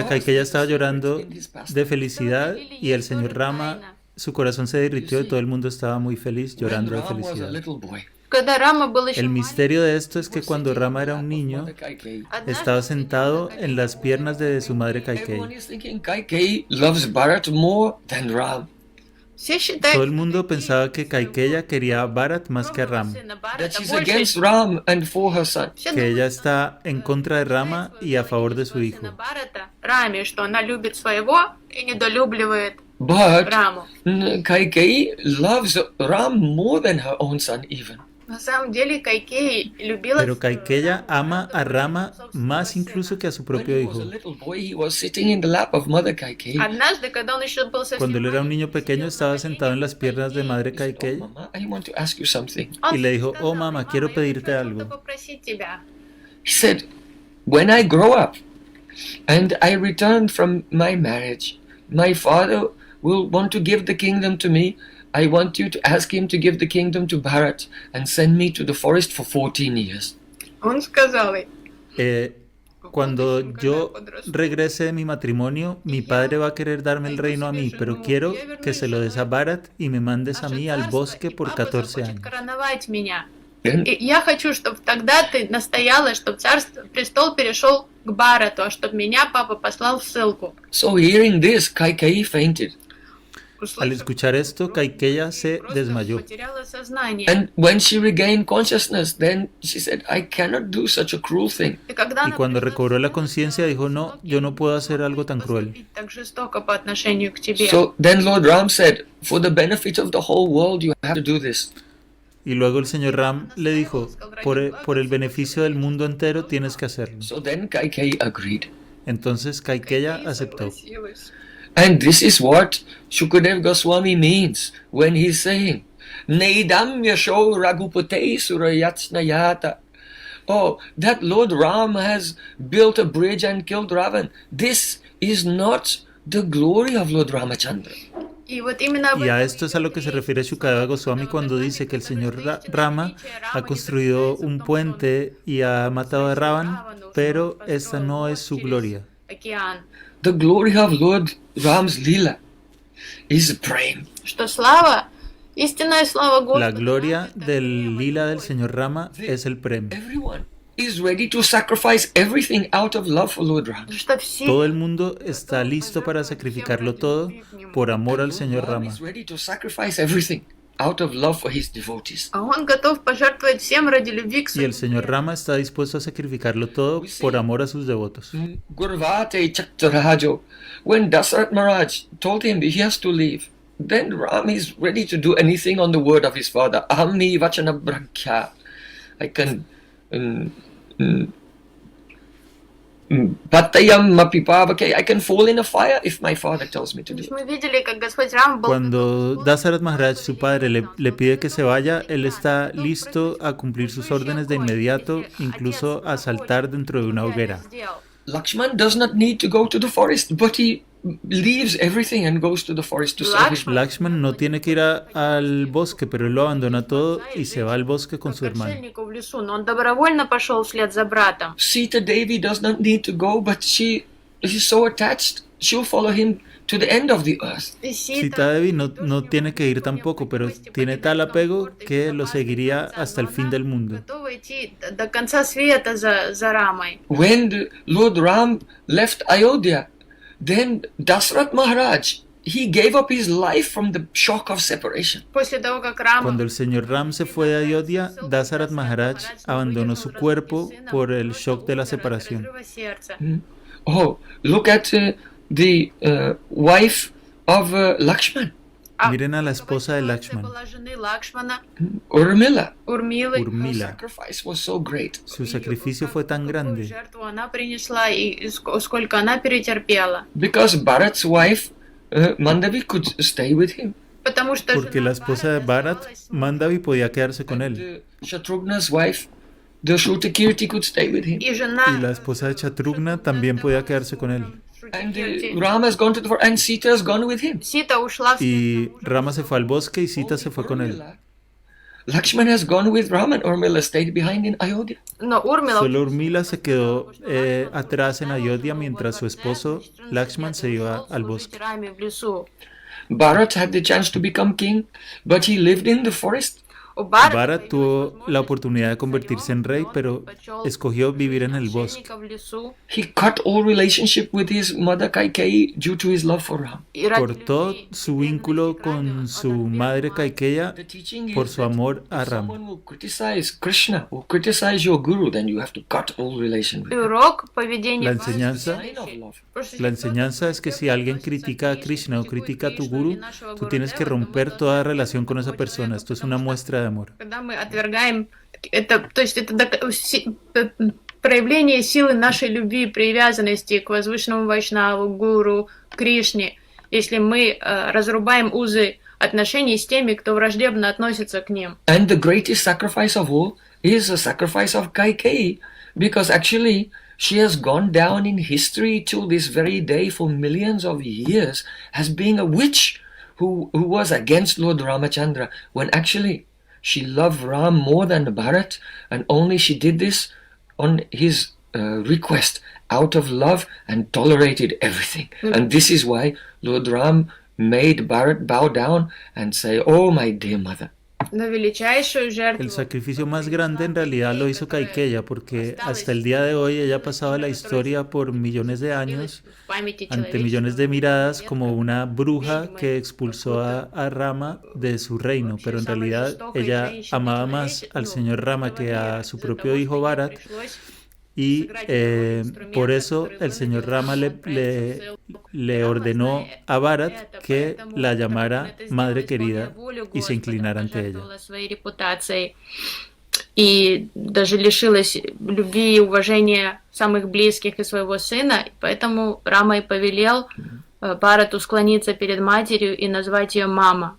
Kaikeya estaba llorando de felicidad y el señor Rama, su corazón se derritió y todo el mundo estaba muy feliz llorando de When Ram was a felicidad. little boy, Когда Рама был еще El misterio de esto es que cuando Rama era un niño, Kaikeyi, estaba sentado en las piernas de su madre everyone Kaikeyi. is thinking Kaikeyi loves Bharat more than Ram. все Todo считают, el mundo pensaba que Kaikeya quería a Bharat más que a Ram, сына That Барата she's больше. against Ram and for her son. Все que ella está en contra de Rama y a favor de su hijo. сына Барата Раме, что она любит своего и недолюбливает But Раму. Kaikeyi loves Ram more than her own son even. На самом деле Кайкей любила Pero Kaikeya ama a Rama más incluso que a su When propio he was a hijo. little boy, he was sitting in the lap of Mother Kaikeyi. Однажды, когда он еще был совсем Cuando él era un niño маленький, pequeño, сидел estaba на sentado en las piernas de madre He said, "Oh, Kaikei Mama, I want to ask you something." y le dijo, oh сказал, mamá, «Мама, quiero я pedirte хотел algo. попросить тебя». He said, "When I grow up and I return from my marriage, my father will want to give the kingdom to me. I want you to ask him to give the kingdom to Bharat and send me to the forest for 14 years." Он сказал ей, Cuando yo regrese de mi matrimonio, mi padre va a querer darme el reino a mí, pero quiero que se lo des a Bharat y me mandes a mí al bosque por 14 años. короновать меня. Then И я хочу, чтобы тогда ты настояла, чтобы престол перешел к Барату, а чтобы меня папа послал в ссылку. So hearing this, Kaikeyi fainted. Al escuchar esto, Kaikeya se Просто desmayó. потеряла сознание. And when she regained consciousness, then she said, "I cannot do such a cruel thing." И когда Y она cuando пришла recobró в la себя, conciencia dijo, no, yo no puedo hacer algo tan cruel. поступить так жестоко по отношению к тебе. So then Lord Ram said, "For the benefit of the whole world, you have to do this." Y luego el señor Ram le dijo, por el beneficio del mundo entero tienes que hacerlo. So then Kaikeyi agreed. Entonces Kaikeya aceptó. Согласилась. And this is what Shukadev Goswami means when he's saying, Neidam Yasho Raghupate Surayatsnayata. Oh, that Lord Ram has built a bridge and killed Ravan. This is not the glory of Lord Ramachandra. И вот именно об Y a этом esto es a lo que se refiere Shukadeva Goswami cuando dice que el señor Rama ha construido un puente y ha matado a Ravan, pero esta no es su gloria. океан. The glory of Lord Ram's Leela is Prem. Что слава, истинная слава Господа. La gloria del lila del señor Rama es el Prem. Everyone is ready to sacrifice everything out of love for Lord Ram. Что все Todo el mundo está listo para sacrificarlo todo por amor al señor Ram Rama. is ready to sacrifice everything out of love for his devotees. А он готов пожертвовать всем ради любви к Y el своим. señor Rama está dispuesto a sacrificarlo todo por amor a sus devotos. Gurvate Chaktarajo. When Dasarat Maharaj told him he has to leave, then Ram is ready to do anything on the word of his father. Ahami Vachana Brahkya. I can Patayam Mapipavake. I can fall in a fire if my father tells me to do it. Мы видели, как Господь Рам был Cuando Dasarat Maharaj, su padre, le pide que se vaya, él está listo a cumplir sus órdenes de inmediato, incluso a saltar dentro de una hoguera. Lakshman does not need to go to the forest, but he leaves everything and goes to the forest to serve his Lakshman no tiene que ir al bosque, pero él lo abandona todo y se va al bosque con su hermano. в лесу, но он добровольно пошел вслед за братом. Sita Devi does not need to go, but she is so attached, she'll follow him to the end of the earth. И Sita Devi no tiene que ir tampoco, pero tiene tal apego que lo seguiría hasta el fin del mundo. готова идти до конца света за Рамой. When the Lord Ram left Ayodhya, then Dasrath Maharaj, he gave up his life from the shock of separation. После того, как Рама Cuando el señor Ram se fue de Ayodhya, Dasarat Maharaj abandonó su cuerpo por el shock de la separación. разрыва сердца. Oh, look at the wife of Lakshman, Miren a la esposa de Lakshman, была жены Лакшмана, Urmila. Урмилы. Her Urmila. sacrifice was so great. Su sacrificio fue tan Какую grande жертву она принесла и сколько она перетерпела. Because Bharat's wife, Mandavi, could stay with him. Потому что porque la жена esposa de Bharat, оставалась с ним. Mandavi, podía quedarse con él. Shatrugna's wife, the Shrutakirti, could stay with him. И жена Y la esposa de Chatrugna también podía quedarse con él. And Ram has gone to the forest, and Sita has gone with him. Сита ушла в Y Rama se fue al bosque y Sita se fue con él. Urmila. Lakshman has gone with Ram, and Urmila stayed behind in Ayodhya. Но Урмила Solo Urmila se quedó atrás en Ayodhya mientras su esposo Lakshman se iba al bosque. Раме в лесу. Bharat had the chance to become king, but he lived in the forest. Bharat tuvo la oportunidad de convertirse en rey, pero escogió vivir en el bosque. He cut all relationship with his mother Kaikeyi due to his love for Ram. Cortó su vínculo con su madre Kaikeya The teaching por is su that amor a if Rama. someone will criticize Krishna or criticize your guru, then you have to cut all relation with И him. урок поведения La Бхагавата enseñanza, Sign of love. la enseñanza es que si alguien critica a Krishna o critica a tu guru, tú tienes que romper toda relación con esa persona. Esto es una muestra de amor. Когда мы отвергаем это, то есть это проявление силы нашей любви, привязанности к возвышенному Вайшнаву, Гуру, Кришне, если мы разрубаем узы отношений с теми, кто враждебно относится к ним. And the greatest sacrifice of all is the sacrifice of Kaikeyi, because actually she has gone down in history till this very day for millions of years as being a witch who was against Lord Ramachandra, when actually she loved Ram more than Bharat, and only she did this on his request, out of love, and tolerated everything. And this is why Lord Ram made Bharat bow down and say, "Oh, my dear mother." Но величайшую жертву El sacrificio más grande en realidad lo hizo Kaikeya, porque hasta el día de hoy ella ha pasado la historia por millones de años, в памяти ante millones de miradas, como una bruja que expulsó a Rama de su reino, pero en realidad ella amaba más al señor Rama que a su propio hijo Bharat, y por eso el señor Rama le ordenó a Bharat que la llamara madre querida y se inclinara ante ella. своей репутацией и даже лишилась любви и уважения самых близких и своего сына, и поэтому Рама и повелел Бхарату склониться перед матерью и назвать ее мама.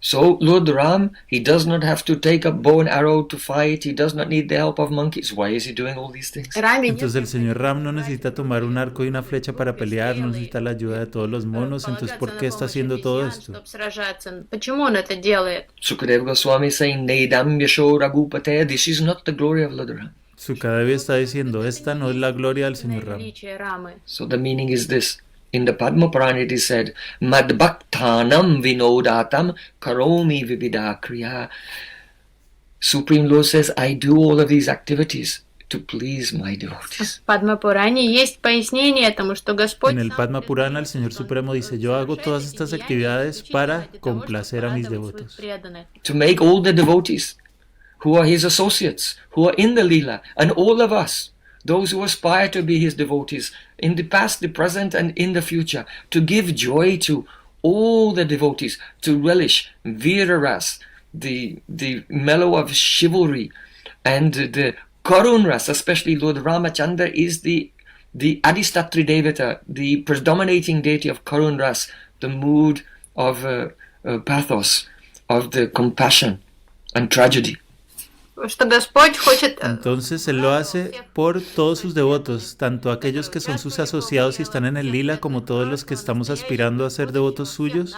So Lord Ram, he does not have to take a bow and arrow to fight. He does not need the help of monkeys. Why is he doing all these things? Раме нет Entonces el señor Ram no necesita tomar un arco y una flecha para pelear, no necesita la ayuda de todos los monos, entonces ¿por qué está haciendo todo esto? чтобы сражаться. Почему он это делает? Sukadeva Goswami is saying, Nedam Yasho Raghupate, this is not the glory of Lord Ram. Sukadevi está diciendo, esta no es la gloria del señor Ram. Величие Рамы. So the meaning is this. In the Padma Purana it is said, Madbhaktanam vinodatam karomi vividha kriya. Supreme Lord says, I do all of these activities to please my devotees. В Падма Пуране есть пояснение тому, что Господь En el Padma Purana el Señor Supremo dice, yo hago todas estas actividades para complacer a mis devotos. To make all the devotees who are his associates, who are in the Leela, and all of us, those who aspire to be his devotees, in the past, the present, and in the future, to give joy to all the devotees, to relish Veera Ras, the mellow of chivalry, and the Karun Ras, especially Lord Ramachandra is the Adistatri Devata, the predominating deity of Karun Ras, the mood of pathos, of the compassion and tragedy. что Господь хочет Entonces Él lo hace por todos sus devotos, tanto aquellos que son sus asociados y están en el lila, como todos los que estamos aspirando a ser devotos suyos.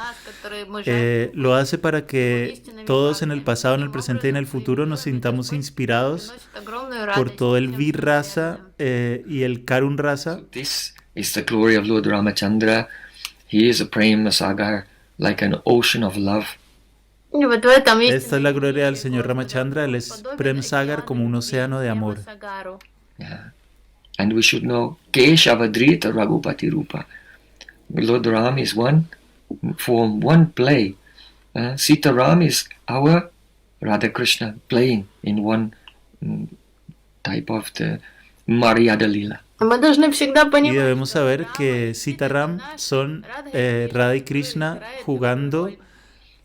Lo hace para que todos en el pasado, en el presente y en el futuro nos sintamos inspirados por todo el Vir Rasa y el Karun Rasa. This is the glory of Lord Ramachandra. He is a Prem Sagar, like an ocean of love. И вот в этом есть Esta es la gloria del señor Ramachandra, él es Prem Sagar, como un océano de amor. Yeah. And we should know Keshavadrita Raghupati Rupa. Lord Ram is one form, one play. Sita Ram is our Radha Krishna playing in one type of the Maryada Lila. Мы должны всегда Y понимать, debemos saber que Sita Ram son Radha y Krishna jugando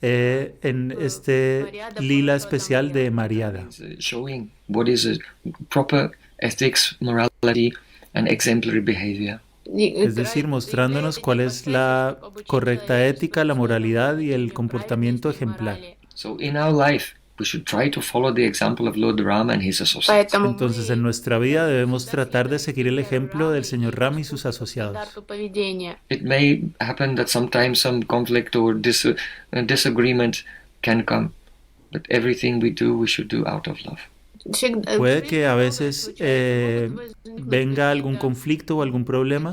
en este lila especial de Maryada. Showing what is a proper ethics, morality, and exemplary behavior. Es decir, mostrándonos cuál es la correcta ética, la moralidad y el comportamiento ejemplar. So in our life, we should try to follow the example of Lord Rama and his associates. поэтому Entonces, en nuestra vida debemos tratar de seguir el ejemplo del señor Rama y sus asociados. стандарту поведения. It may happen that sometimes some conflict or disagreement can come, but everything we do, we should do out of love. Всегда- Puede que a veces venga algún conflicto o algún problema,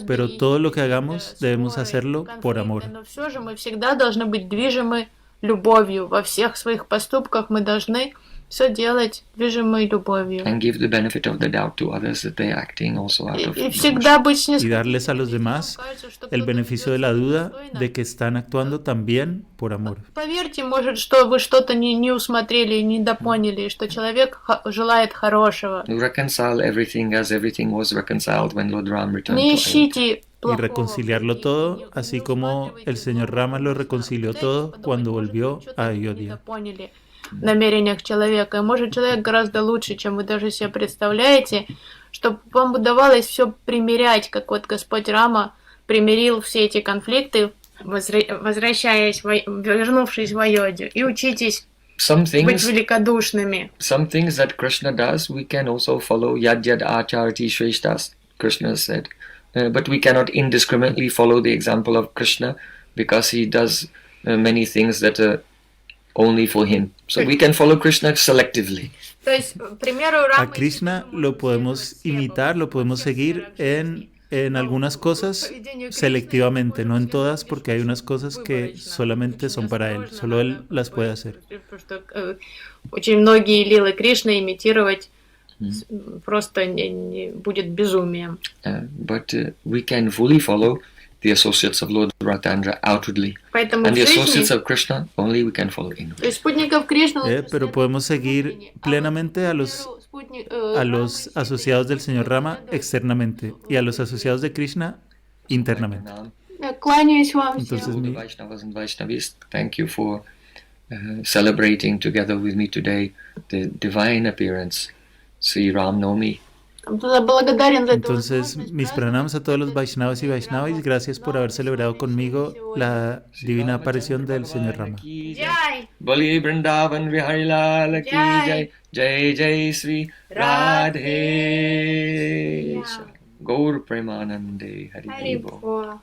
pero todo lo que hagamos debemos hacerlo por amor. Но все же мы всегда должны быть движимы любовью. Во всех своих поступках мы должны все делать движимой любовью. And give the benefit of the doubt to others that they are acting also out of И всегда быть y darles a los demás el beneficio de la duda de que están actuando también por amor. Поверьте, может, что вы что-то не усмотрели, не допоняли, что человек желает хорошего. Reconcile everything as everything was reconciled when Lord Ram returned Не to Ayodhya. ищите Y reconciliarlo todo, así como el señor Rama lo reconcilió todo cuando volvió a Ayodhya. В намерениях человека. И может человек гораздо лучше, чем вы даже себе представляете, чтобы вам удавалось все примирять, как вот Господь Рама примирил все эти конфликты, возвращаясь, вернувшись в Айодхью, и учитесь быть великодушными. Some things that Krishna does, we can also follow. Yad yad acharati shreshtas, Krishna said. But we cannot indiscriminately follow the example of Krishna because he does many things that are only for him. So we can follow Krishna selectively. A Krishna lo podemos imitar, lo podemos seguir en algunas cosas selectivamente, no en todas, porque hay unas cosas que solamente son para él, solo él las puede hacer. Очень многие лилы Кришны имитировать просто будет безумием. But we can fully follow the associates of Lord Ratandra outwardly. And the associates of Krishna only we can follow inwardly. Pero podemos seguir plenamente a los asociados del señor Rama externamente y a los asociados de Krishna internamente. Entonces, Vaishnavas and Vaishnavis, thank you for celebrating together with me today the divine appearance, Sri Ram Navami. Entonces, mis pranams a todos los Vaishnavas y Vaishnavis, gracias por haber celebrado conmigo la divina aparición del señor Rama. Bali Vrindavan Vihari Lal ki jai, jai jai Sri Radhe, Gaur Premanande Hari Bol.